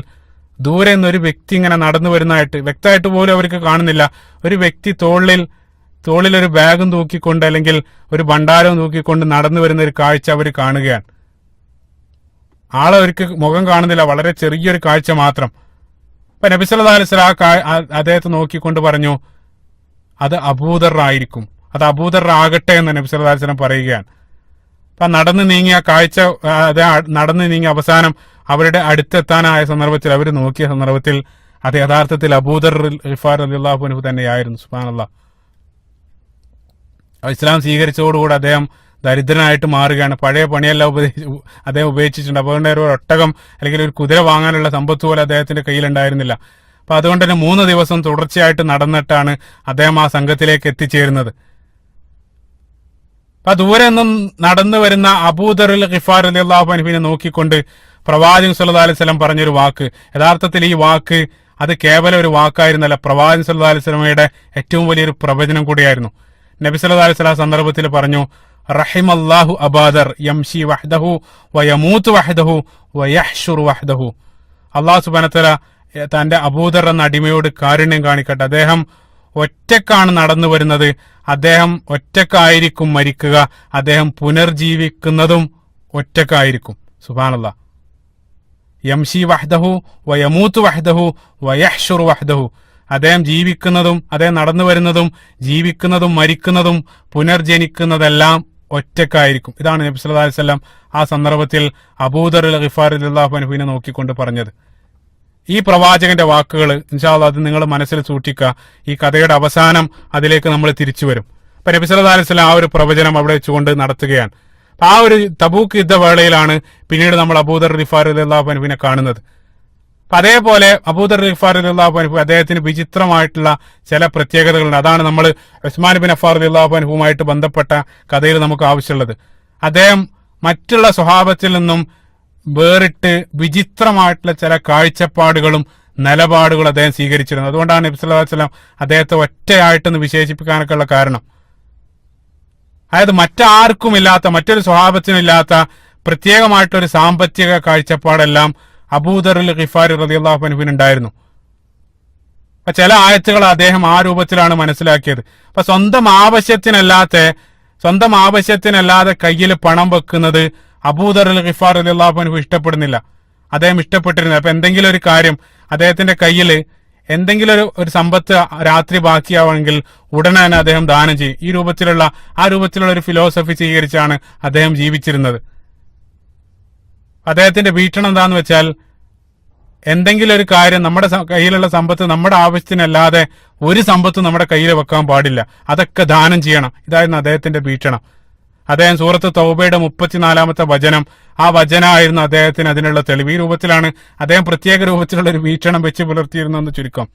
ദൂരെ നിന്ന് ഒരു വ്യക്തി ഇങ്ങനെ നടന്നു വരുന്നതായിട്ട്, വ്യക്തമായിട്ട് പോലും അവർക്ക് കാണുന്നില്ല, ഒരു വ്യക്തി തോളിൽ ഒരു ബാഗും തൂക്കിക്കൊണ്ട് അല്ലെങ്കിൽ ഒരു ഭണ്ഡാരവും തൂക്കിക്കൊണ്ട് നടന്നു വരുന്ന ഒരു കാഴ്ച അവർ കാണുകയാണ്. ആളവർക്ക് മുഖം കാണുന്നില്ല, വളരെ ചെറിയൊരു കാഴ്ച മാത്രം. അപ്പൊ നബി സല്ലല്ലാഹു അലൈഹി വസല്ലം അദ്ദേഹത്തെ നോക്കിക്കൊണ്ട് പറഞ്ഞു, അത് അബൂദർ ആയിരിക്കും, അത് അബൂദർ ആകട്ടെ എന്ന് നബി സല്ലല്ലാഹു അലൈഹി വസല്ലം പറയുകയാണ്. അപ്പൊ നടന്നു നീങ്ങിയ കാഴ്ച, നടന്നു നീങ്ങിയ അവസാനം അവരുടെ അടുത്തെത്താനായ സന്ദർഭത്തിൽ അവർ നോക്കിയ സന്ദർഭത്തിൽ അത് യഥാർത്ഥത്തിൽ അബൂദർ ഗിഫാരി റളിയല്ലാഹു അൻഹു തന്നെയായിരുന്നു. സുബ്ഹാനല്ലാഹ്. ഇസ്ലാം സ്വീകരിച്ചതോടുകൂടി അദ്ദേഹം ദരിദ്രനായിട്ട് മാറുകയാണ്. പഴയ പണിയെല്ലാം അദ്ദേഹം ഉപേക്ഷിച്ചിട്ടുണ്ട്. അതുകൊണ്ട് ഒരു ഒട്ടകം അല്ലെങ്കിൽ ഒരു കുതിര വാങ്ങാനുള്ള സമ്പത്ത് പോലെ അദ്ദേഹത്തിന്റെ കയ്യിലുണ്ടായിരുന്നില്ല. അപ്പൊ അതുകൊണ്ട് തന്നെ 3 ദിവസം തുടർച്ചയായിട്ട് നടന്നിട്ടാണ് അദ്ദേഹം ആ സംഘത്തിലേക്ക് എത്തിച്ചേരുന്നത്. അപ്പൊ ദൂരെ നിന്നും നടന്നു വരുന്ന അബൂദർ ഗിഫാരി റളിയല്ലാഹു അൻഹുവിനെ നോക്കിക്കൊണ്ട് പ്രവാചകൻ സല്ലല്ലാഹു അലൈഹി വസല്ലം പറഞ്ഞൊരു വാക്ക്, യഥാർത്ഥത്തിൽ ഈ വാക്ക് അത് കേവലം ഒരു വാക്കായിരുന്നല്ല, പ്രവാചകൻ സല്ലല്ലാഹു അലൈഹി വസല്ലമയുടെ ഏറ്റവും വലിയൊരു പ്രവചനം കൂടിയായിരുന്നു. നബി സല്ലല്ലാഹു അലൈഹി വസല്ലം സന്ദർഭത്തിൽ പറഞ്ഞു, റഹിമല്ലാഹു അബാദർ യംശി വഹ്ദഹു വയമൂതു വഹ്ദഹു വയഹ്ശുറു വഹ്ദഹു. അല്ലാഹു സുബ്ഹാനഹു വ തആല തന്റെ അബൂദർ എന്ന അടിമയോട് കാരുണ്യം കാണിക്കട്ടെ. അദ്ദേഹം ഒറ്റക്കാണ് നടന്നു വരുന്നത്, അദ്ദേഹം ഒറ്റക്കായിരിക്കും മരിക്കുക, അദ്ദേഹം പുനർജീവിക്കുന്നതും ഒറ്റക്കായിരിക്കും. സുബ്ഹാനല്ലാഹ്. യംശി വഹ്ദഹു വയമൂതു വഹ്ദഹു വയഹ്ശുറു വഹ്ദഹു. അദ്ദേഹം ജീവിക്കുന്നതും അദ്ദേഹം നടന്നു വരുന്നതും ജീവിക്കുന്നതും മരിക്കുന്നതും പുനർജനിക്കുന്നതെല്ലാം ഒറ്റക്കായിരിക്കും. ഇതാണ് നബി സല്ലല്ലാഹു അലൈഹി വസല്ലം ആ സന്ദർഭത്തിൽ അബൂദർ ഗിഫാരി റളിയല്ലാഹു അൻഹുവിനെ നോക്കിക്കൊണ്ട് പറഞ്ഞത്. ഈ പ്രവാചകന്റെ വാക്കുകൾ ഇൻഷാ അല്ലാഹ് അത് നിങ്ങൾ മനസ്സിൽ സൂക്ഷിക്കുക. ഈ കഥയുടെ അവസാനം അതിലേക്ക് നമ്മൾ തിരിച്ചു വരും. അപ്പൊ നബി സല്ലല്ലാഹു അലൈഹി വസല്ലം ആ ഒരു പ്രവചനം അവിടെ വെച്ചുകൊണ്ട് നടത്തുകയാണ്. അപ്പൊ ആ ഒരു തബൂക്ക് യുദ്ധവേളയിലാണ് പിന്നീട് നമ്മൾ അബൂദർ ഗിഫാരി റളിയല്ലാഹു അൻഹുവിനെ കാണുന്നത്. അതേപോലെ അബൂദർ ഗിഫാരി റളിയല്ലാഹു അൻഹു അദ്ദേഹത്തിന് വിചിത്രമായിട്ടുള്ള ചില പ്രത്യേകതകളുണ്ട്. അതാണ് നമ്മൾ ഉസ്മാൻ ബിൻ അഫ്ഫാൻ റളിയല്ലാഹു അൻഹുവുമായിട്ട് ബന്ധപ്പെട്ട കഥയിൽ നമുക്ക് ആവശ്യമുള്ളത്. അദ്ദേഹം മറ്റുള്ള സ്വഹാബത്തിൽ നിന്നും വേറിട്ട് വിചിത്രമായിട്ടുള്ള ചില കാഴ്ചപ്പാടുകളും നിലപാടുകളും അദ്ദേഹം സ്വീകരിച്ചിരുന്നു. അതുകൊണ്ടാണ് നബി സല്ലല്ലാഹു അലൈഹി വസല്ലം അദ്ദേഹത്തെ ഒറ്റയായിട്ടെന്ന് വിശേഷിപ്പിക്കാനൊക്കെ ഉള്ള കാരണം. അതായത് മറ്റാർക്കും ഇല്ലാത്ത, മറ്റൊരു സ്വഹാബത്തിനും ഇല്ലാത്ത പ്രത്യേകമായിട്ടൊരു സാമ്പത്തിക കാഴ്ചപ്പാടെല്ലാം അബൂദർ ഗിഫാരി റളിയല്ലാഹു അൻഹുവിന് ഉണ്ടായിരുന്നു. അപ്പൊ ചില ആയത്തുകൾ അദ്ദേഹം ആ രൂപത്തിലാണ് മനസ്സിലാക്കിയത്. അപ്പൊ സ്വന്തം ആവശ്യത്തിനല്ലാതെ കയ്യിൽ പണം വെക്കുന്നത് അബൂദർ ഗിഫാരി റളിയല്ലാഹു അൻഹു ഇഷ്ടപ്പെടുന്നില്ല. അദ്ദേഹം ഇഷ്ടപ്പെട്ടിരുന്നത്, അപ്പൊ എന്തെങ്കിലും ഒരു കാര്യം അദ്ദേഹത്തിന്റെ കയ്യിൽ എന്തെങ്കിലും ഒരു സമ്പത്ത് രാത്രി ബാക്കിയാവണമെങ്കിൽ ഉടനെ തന്നെ അദ്ദേഹം ദാനം ചെയ്യും. ആ രൂപത്തിലുള്ള ഒരു ഫിലോസഫി സ്വീകരിച്ചാണ് അദ്ദേഹം ജീവിച്ചിരുന്നത്. അദ്ദേഹത്തിന്റെ വീക്ഷണം എന്താന്ന് വെച്ചാൽ, എന്തെങ്കിലും ഒരു കാര്യം നമ്മുടെ കയ്യിലുള്ള സമ്പത്ത് നമ്മുടെ ആവശ്യത്തിനല്ലാതെ ഒരു സമ്പത്ത് നമ്മുടെ കയ്യിൽ വെക്കാൻ പാടില്ല, അതൊക്കെ ദാനം ചെയ്യണം. ഇതായിരുന്നു അദ്ദേഹത്തിന്റെ വീക്ഷണം. അദ്ദേഹം സൂറത്ത് തൗബയുടെ 34-ാമത്തെ വചനം, ആ വചനമായിരുന്നു അദ്ദേഹത്തിന് അതിനുള്ള തെളിവ്. ഈ രൂപത്തിലാണ് അദ്ദേഹം പ്രത്യേക രൂപത്തിലുള്ള ഒരു വീക്ഷണം വെച്ച് പുലർത്തിയിരുന്നെന്ന് ചുരുക്കം.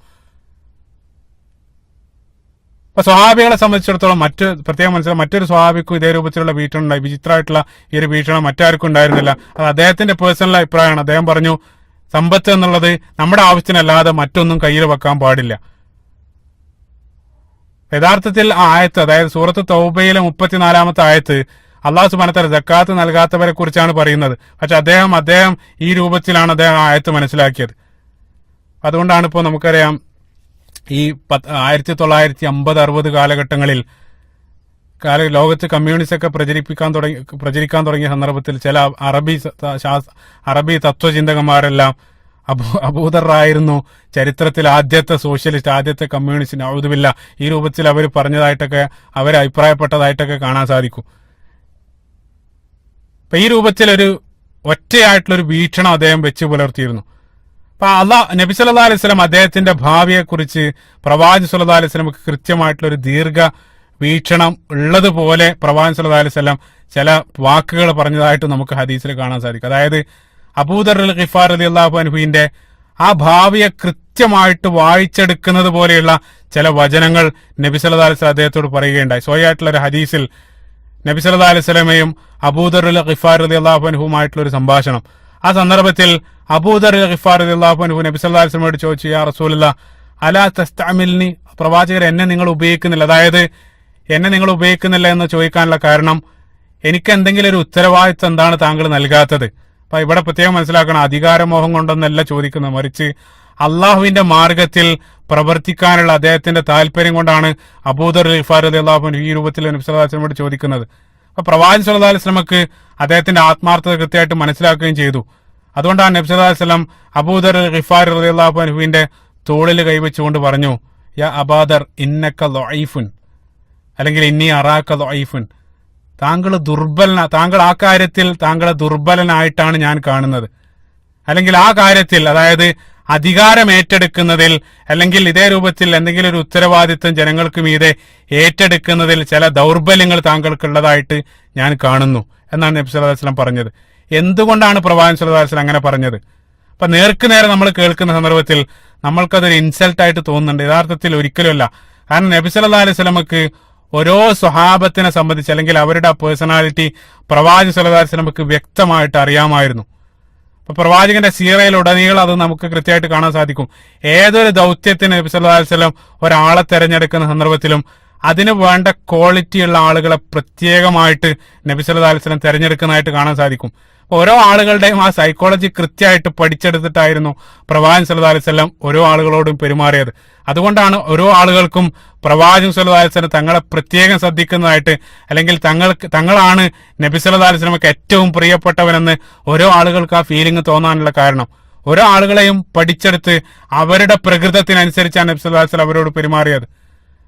അപ്പൊ സ്വഹാബികളെ സംബന്ധിച്ചിടത്തോളം പ്രത്യേകം മനസ്സിലാവും, മറ്റൊരു സ്വഹാബിക്കും ഇതേ രൂപത്തിലുള്ള വീക്ഷണം ഉണ്ടായി. വിചിത്രമായിട്ടുള്ള ഈ ഒരു വീക്ഷണം മറ്റാർക്കും ഉണ്ടായിരുന്നില്ല. അത് അദ്ദേഹത്തിന്റെ പേഴ്സണൽ അഭിപ്രായമാണ്. അദ്ദേഹം പറഞ്ഞു, സമ്പത്ത് എന്നുള്ളത് നമ്മുടെ ആവശ്യത്തിനല്ലാതെ മറ്റൊന്നും കയ്യിൽ വെക്കാൻ പാടില്ല. യഥാർത്ഥത്തിൽ ആ ആയത്ത്, അതായത് സൂറത്ത് തൗബയിലെ 34-ാമത്തെ ആയത്ത് അള്ളാഹു സുബ്ഹാനഹു വ തആല സക്കാത്ത് നൽകാത്തവരെ കുറിച്ചാണ് പറയുന്നത്. പക്ഷെ അദ്ദേഹം ഈ രൂപത്തിലാണ് അദ്ദേഹം ആ ആയത്ത് മനസ്സിലാക്കിയത്. അതുകൊണ്ടാണ് ഇപ്പോൾ നമുക്കറിയാം, ഈ 1950-60 കാലഘട്ടങ്ങളിൽ ലോകത്ത് കമ്മ്യൂണിസ്റ്റ് ഒക്കെ പ്രചരിക്കാൻ തുടങ്ങിയ സന്ദർഭത്തിൽ ചില അറബി തത്വചിന്തകന്മാരെല്ലാം അബൂദറായിരുന്നു ചരിത്രത്തിൽ ആദ്യത്തെ സോഷ്യലിസ്റ്റ്, ആദ്യത്തെ കമ്മ്യൂണിസ്റ്റ്, നഊദുബില്ലാ, ഈ രൂപത്തിൽ അവർ പറഞ്ഞതായിട്ടൊക്കെ, അവർ അഭിപ്രായപ്പെട്ടതായിട്ടൊക്കെ കാണാൻ സാധിക്കും. അപ്പൊ ഈ രൂപത്തിൽ ഒരു ഒറ്റയായിട്ടുള്ളൊരു വീക്ഷണം അദ്ദേഹം വെച്ച് പുലർത്തിയിരുന്നു. അപ്പൊ നബി സല്ലല്ലാഹു അലൈഹി വസല്ലം അദ്ദേഹത്തിന്റെ ഭാവിയെ കുറിച്ച് പ്രവാചകൻ സല്ലല്ലാഹു അലൈഹി വസല്ലമക്ക് കൃത്യമായിട്ടുള്ള ഒരു ദീർഘ വീക്ഷണം ഉള്ളതുപോലെ പ്രവാചകൻ സല്ലല്ലാഹു അലൈഹി വസല്ലം ചില വാക്കുകൾ പറഞ്ഞതായിട്ട് നമുക്ക് ഹദീസിൽ കാണാൻ സാധിക്കും. അതായത് അബൂദർ അൽ ഗിഫാർ റളിയല്ലാഹു അൻഹുവിന്റെ ആ ഭാവിയെ കൃത്യമായിട്ട് വായിച്ചെടുക്കുന്നത് പോലെയുള്ള ചില വചനങ്ങൾ നബി സല്ലല്ലാഹു അലൈഹി വസല്ലം അദ്ദേഹത്തോട് പറയുകയുണ്ടായി. സ്വയായിട്ടുള്ള ഒരു ഹദീസിൽ നബി സല്ലല്ലാഹു അലൈഹി വസല്ലമയും അബൂദർ അൽ ഗിഫാർ റളിയല്ലാഹു അൻഹുമായിട്ടുള്ള ഒരു സംഭാഷണം. ആ സന്ദർഭത്തിൽ അബൂദർ അൽ ഗിഫാർ റളിയല്ലാഹു അൻഹു നബി സല്ലല്ലാഹു അലൈഹി വസല്ലമയോട് ചോദിച്ചു, യാ റസൂലല്ലാഹ് അലാ തസ്തഅമിൽനി, പ്രവാചകർ എന്നെ നിങ്ങൾ ഉപയോഗിക്കുന്നില്ല, അതായത് എന്നെ നിങ്ങൾ ഉപയോഗിക്കുന്നില്ല എന്ന് ചോദിക്കാനുള്ള കാരണം, എനിക്ക് എന്തെങ്കിലും ഒരു ഉത്തരവാദിത്വം എന്താണ് താങ്കൾ നൽകാത്തത്? അപ്പൊ ഇവിടെ പ്രത്യേകം മനസ്സിലാക്കണം, അധികാരമോഹം കൊണ്ടൊന്നല്ല ചോദിക്കുന്നത്, മറിച്ച് അള്ളാഹുവിന്റെ മാർഗത്തിൽ പ്രവർത്തിക്കാനുള്ള അദ്ദേഹത്തിന്റെ താല്പര്യം കൊണ്ടാണ് അബൂദർ ഗിഫാർ റളിയല്ലാഹു അൻഹു ഈ രൂപത്തിൽ നബി സല്ലല്ലാഹു അലൈഹി വസല്ലമയോട് ചോദിക്കുന്നത്. അപ്പൊ പ്രവാചകൻ സല്ലല്ലാഹു അലൈഹി വസല്ലമക്ക് അദ്ദേഹത്തിന്റെ ആത്മാർത്ഥത കൃത്യമായിട്ട് മനസ്സിലാക്കുകയും ചെയ്തു. അതുകൊണ്ടാണ് നബി സല്ലല്ലാഹു അലൈഹി വസല്ലം അബൂദർ ഗിഫാർ റളിയല്ലാഹു അൻഹുവിന്റെ തോളിൽ കൈവച്ചുകൊണ്ട് പറഞ്ഞു, യാ അബാദർ ഇന്നക ദഈഫുൻ, അല്ലെങ്കിൽ ഇന്നി അറാക ദഈഫുൻ, താങ്കൾ ആ കാര്യത്തിൽ താങ്കളെ ദുർബലനായിട്ടാണ് ഞാൻ കാണുന്നത്. അല്ലെങ്കിൽ ആ കാര്യത്തിൽ, അതായത് അധികാരം ഏറ്റെടുക്കുന്നതിൽ, അല്ലെങ്കിൽ ഇതേ രൂപത്തിൽ എന്തെങ്കിലും ഒരു ഉത്തരവാദിത്വം ജനങ്ങൾക്ക് മീതെ ഏറ്റെടുക്കുന്നതിൽ ചില ദൗർബല്യങ്ങൾ താങ്കൾക്കുള്ളതായിട്ട് ഞാൻ കാണുന്നു എന്നാണ് നബി സല്ലല്ലാഹു അലൈഹി വസല്ലം പറഞ്ഞത്. എന്തുകൊണ്ടാണ് പ്രവാചകൻ സല്ലല്ലാഹു അലൈഹി വസല്ലം അങ്ങനെ പറഞ്ഞത്? അപ്പൊ നേരെ നമ്മൾ കേൾക്കുന്ന സന്ദർഭത്തിൽ നമ്മൾക്കതൊരു ഇൻസൾട്ട് ആയിട്ട് തോന്നുന്നുണ്ട്. യഥാർത്ഥത്തിൽ ഒരിക്കലുമല്ല. കാരണം നബി സല്ലല്ലാഹു അലൈഹി വസല്ലമക്ക് ഓരോ സ്വഹാബത്തിനെ സംബന്ധിച്ച്, അല്ലെങ്കിൽ അവരുടെ ആ പേഴ്സണാലിറ്റി പ്രവാചകൻ സല്ലല്ലാഹു അലൈഹി വസല്ലമക്ക് വ്യക്തമായിട്ട് അറിയാമായിരുന്നു. അപ്പൊ പ്രവാചകന്റെ സീറയിലുടനീളം അത് നമുക്ക് കൃത്യമായിട്ട് കാണാൻ സാധിക്കും. ഏതൊരു ദൗത്യത്തിന് നബി സല്ലല്ലാഹു അലൈഹി വസല്ലം ഒരാളെ തെരഞ്ഞെടുക്കുന്ന സന്ദർഭത്തിലും അതിന് വേണ്ട ക്വാളിറ്റിയുള്ള ആളുകളെ പ്രത്യേകമായിട്ട് നബി സല്ലല്ലാഹു അലൈഹി വസല്ലം തെരഞ്ഞെടുക്കുന്നതായിട്ട് കാണാൻ സാധിക്കും. ഓരോ ആളുകളുടെയും ആ സൈക്കോളജി കൃത്യമായിട്ട് പഠിച്ചെടുത്തിട്ടായിരുന്നു പ്രവാചകൻ സല്ലല്ലാഹു അലൈഹി വസല്ലം ഓരോ ആളുകളോടും പെരുമാറിയത്. അതുകൊണ്ടാണ് ഓരോ ആളുകൾക്കും പ്രവാചകൻ സല്ലല്ലാഹു അലൈഹി വസല്ലം തങ്ങളെ പ്രത്യേകം ശ്രദ്ധിക്കുന്നതായിട്ട്, അല്ലെങ്കിൽ തങ്ങളാണ് നബി സല്ലല്ലാഹു അലൈഹി വസല്ലമക്ക് ഏറ്റവും പ്രിയപ്പെട്ടവനെന്ന് ഓരോ ആളുകൾക്ക് ആ ഫീലിംഗ് തോന്നാനുള്ള കാരണം, ഓരോ ആളുകളെയും പഠിച്ചെടുത്ത് അവരുടെ പ്രകൃതത്തിനനുസരിച്ചാണ് നബി സല്ലല്ലാഹു അലൈഹി വസല്ലം അവരോട് പെരുമാറിയത്.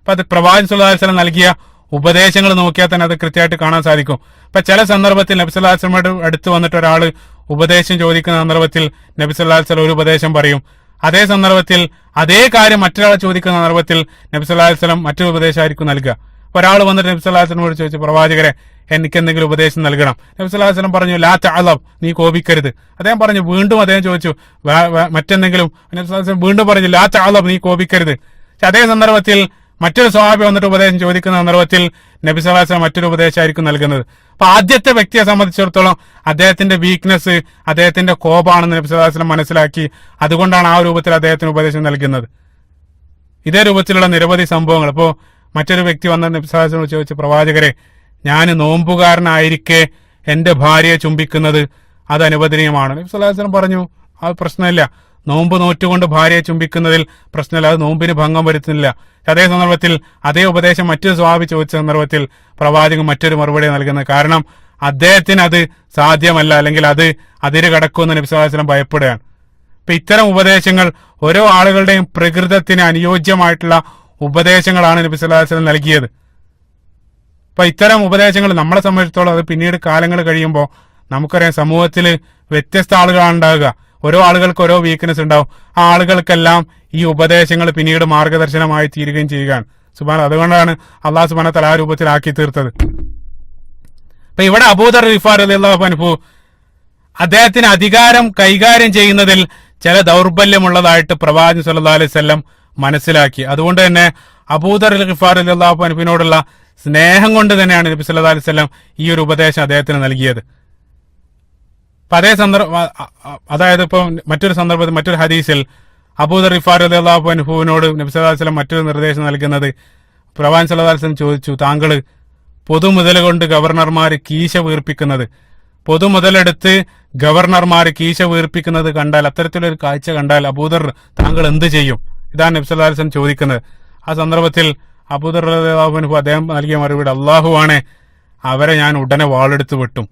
അപ്പൊ അത് പ്രവാചകൻ സല്ലല്ലാഹു അലൈഹി വസല്ലം നൽകിയ ഉപദേശങ്ങൾ നോക്കിയാൽ തന്നെ അത് കൃത്യമായിട്ട് കാണാൻ സാധിക്കും. അപ്പൊ ചില സന്ദർഭത്തിൽ നബി സല്ലല്ലാഹു അലൈഹി വസല്ലമയുടെ അടുത്ത് വന്നിട്ട് ഒരാൾ ഉപദേശം ചോദിക്കുന്ന സന്ദർഭത്തിൽ നബി സല്ലല്ലാഹു അലൈഹി വസല്ലം ഒരു ഉപദേശം പറയും. അതേ സന്ദർഭത്തിൽ അതേ കാര്യം മറ്റൊരാൾ ചോദിക്കുന്ന സന്ദർഭത്തിൽ നബി സല്ലല്ലാഹു അലൈഹി വസല്ലം മറ്റൊരു ഉപദേശമായിരിക്കും നൽകുക. ഒരാൾ വന്നിട്ട് നബി സല്ലല്ലാഹു അലൈഹി വസല്ലമയോട് ചോദിച്ചു, പ്രവാചകരെ എനിക്ക് എന്തെങ്കിലും ഉപദേശം നൽകണം. നബി സല്ലല്ലാഹു അലൈഹി വസല്ലം പറഞ്ഞു, ലാ തഅലബ്, നീ കോപിക്കരുത്. അദ്ദേഹം പറഞ്ഞു, വീണ്ടും അദ്ദേഹം ചോദിച്ചു മറ്റെന്തെങ്കിലും. നബി സല്ലല്ലാഹു അലൈഹി വസല്ലം വീണ്ടും പറഞ്ഞു, ലാ തഅലബ്, നീ കോപിക്കരുത്. പക്ഷെ അതേ സന്ദർഭത്തിൽ മറ്റൊരു സ്വഹാബി വന്നിട്ട് ഉപദേശം ചോദിക്കുന്ന സന്ദർഭത്തിൽ നബി സല്ലല്ലാഹു അലൈഹി വസല്ലം മറ്റൊരു ഉപദേശമായിരിക്കും നൽകുന്നത്. അപ്പൊ ആദ്യത്തെ വ്യക്തിയെ സംബന്ധിച്ചിടത്തോളം അദ്ദേഹത്തിന്റെ വീക്ക്നെസ്, അദ്ദേഹത്തിന്റെ കോപാണെന്ന് നബി സല്ലല്ലാഹു അലൈഹി വസല്ലം മനസ്സിലാക്കി. അതുകൊണ്ടാണ് ആ രൂപത്തിൽ അദ്ദേഹത്തിന് ഉപദേശം നൽകുന്നത്. ഇതേ രൂപത്തിലുള്ള നിരവധി സംഭവങ്ങൾ. ഇപ്പോ മറ്റൊരു വ്യക്തി വന്ന നബി സല്ലല്ലാഹു അലൈഹി വസല്ലം ചോദിച്ചു, പ്രവാചകരെ ഞാൻ നോമ്പുകാരനായിരിക്കെ എന്റെ ഭാര്യയെ ചുംബിക്കുന്നത് അത് അനുവദനീയമാണ്? നബി സല്ലല്ലാഹു അലൈഹി വസല്ലം പറഞ്ഞു, അത് പ്രശ്നമില്ല. നോമ്പ് നോറ്റുകൊണ്ട് ഭാര്യയെ ചുംബിക്കുന്നതിൽ പ്രശ്നമില്ല, അത് നോമ്പിന് ഭംഗം വരുത്തുന്നില്ല. അതേ സന്ദർഭത്തിൽ അതേ ഉപദേശം മറ്റൊരു സ്വഹാബി ചോദിച്ച സന്ദർഭത്തിൽ പ്രവാചകൻ മറ്റൊരു മറുപടി നൽകുന്നത്, കാരണം അദ്ദേഹത്തിന് അത് സാധ്യമല്ല, അല്ലെങ്കിൽ അത് അതിര് കടക്കുമെന്ന് നബി സല്ലല്ലാഹു അലൈഹി വസല്ലം ഭയപ്പെടുകയാണ്. അപ്പൊ ഇത്തരം ഉപദേശങ്ങൾ ഓരോ ആളുകളുടെയും പ്രകൃതത്തിന് അനുയോജ്യമായിട്ടുള്ള ഉപദേശങ്ങളാണ് നബി സല്ലല്ലാഹു അലൈഹി വസല്ലം നൽകിയത്. അപ്പൊ ഇത്തരം ഉപദേശങ്ങൾ നമ്മളെ സംബന്ധിച്ചിടത്തോളം അത് പിന്നീട് കാലങ്ങൾ കഴിയുമ്പോൾ നമുക്കറിയാം, സമൂഹത്തിൽ വ്യത്യസ്ത ആളുകളാണ് ഉണ്ടാകുക. ഓരോ ആളുകൾക്ക് ഓരോ വീക്ക്നെസ് ഉണ്ടാവും. ആ ആളുകൾക്കെല്ലാം ഈ ഉപദേശങ്ങൾ പിന്നീട് മാർഗദർശനമായി തീരുകയും ചെയ്യുകയാണ്. സുബ്ഹാനല്ലാഹ്. അതുകൊണ്ടാണ് അള്ളാഹു സുബ്ഹാനഹു വ തആല ആ രൂപത്തിലാക്കി തീർത്തത്. അപ്പൊ ഇവിടെ അബൂദർ ഗിഫാരി റളിയല്ലാഹു അൻഹു അദ്ദേഹത്തിന് അധികാരം കൈകാര്യം ചെയ്യുന്നതിൽ ചില ദൗർബല്യമുള്ളതായിട്ട് പ്രവാചകൻ സല്ലല്ലാഹു അലൈഹി വസല്ലം മനസ്സിലാക്കി. അതുകൊണ്ട് തന്നെ അബൂദർ ഗിഫാരി റളിയല്ലാഹു അൻഹുവിനോടുള്ള സ്നേഹം കൊണ്ട് തന്നെയാണ് നബി സല്ലല്ലാഹു അലൈഹി വസല്ലം ഈ ഒരു ഉപദേശം അദ്ദേഹത്തിന് നൽകിയത്. അപ്പൊ അതേ അതായത് ഇപ്പൊ മറ്റൊരു സന്ദർഭത്തിൽ മറ്റൊരു ഹദീസിൽ അബൂദർ ഗിഫാരി റളിയല്ലാഹു അൻഹുവിനോട് നബി സല്ലല്ലാഹു അലൈഹി വസല്ലം മറ്റൊരു നിർദ്ദേശം നൽകുന്നത്, പ്രവാചകൻ സല്ലല്ലാഹു അലൈഹി വസല്ലം ചോദിച്ചു, താങ്കൾ പൊതുമുതൽ കൊണ്ട് ഗവർണർമാർ കീശ വീർപ്പിക്കുന്നത്, പൊതുമുതലെടുത്ത് ഗവർണർമാർ കീശ വീർപ്പിക്കുന്നത് കണ്ടാൽ, അത്തരത്തിലൊരു കാഴ്ച കണ്ടാൽ അബൂദർ താങ്കൾ എന്ത് ചെയ്യും? ഇതാണ് നബി സല്ലല്ലാഹു അലൈഹി വസല്ലം ചോദിക്കുന്നത്. ആ സന്ദർഭത്തിൽ അബൂദർ റളിയല്ലാഹു അൻഹു അദ്ദേഹം നൽകിയ മറുപടി, അല്ലാഹുവാണ്, അവരെ ഞാൻ ഉടനെ വാളെടുത്ത് വെട്ടും.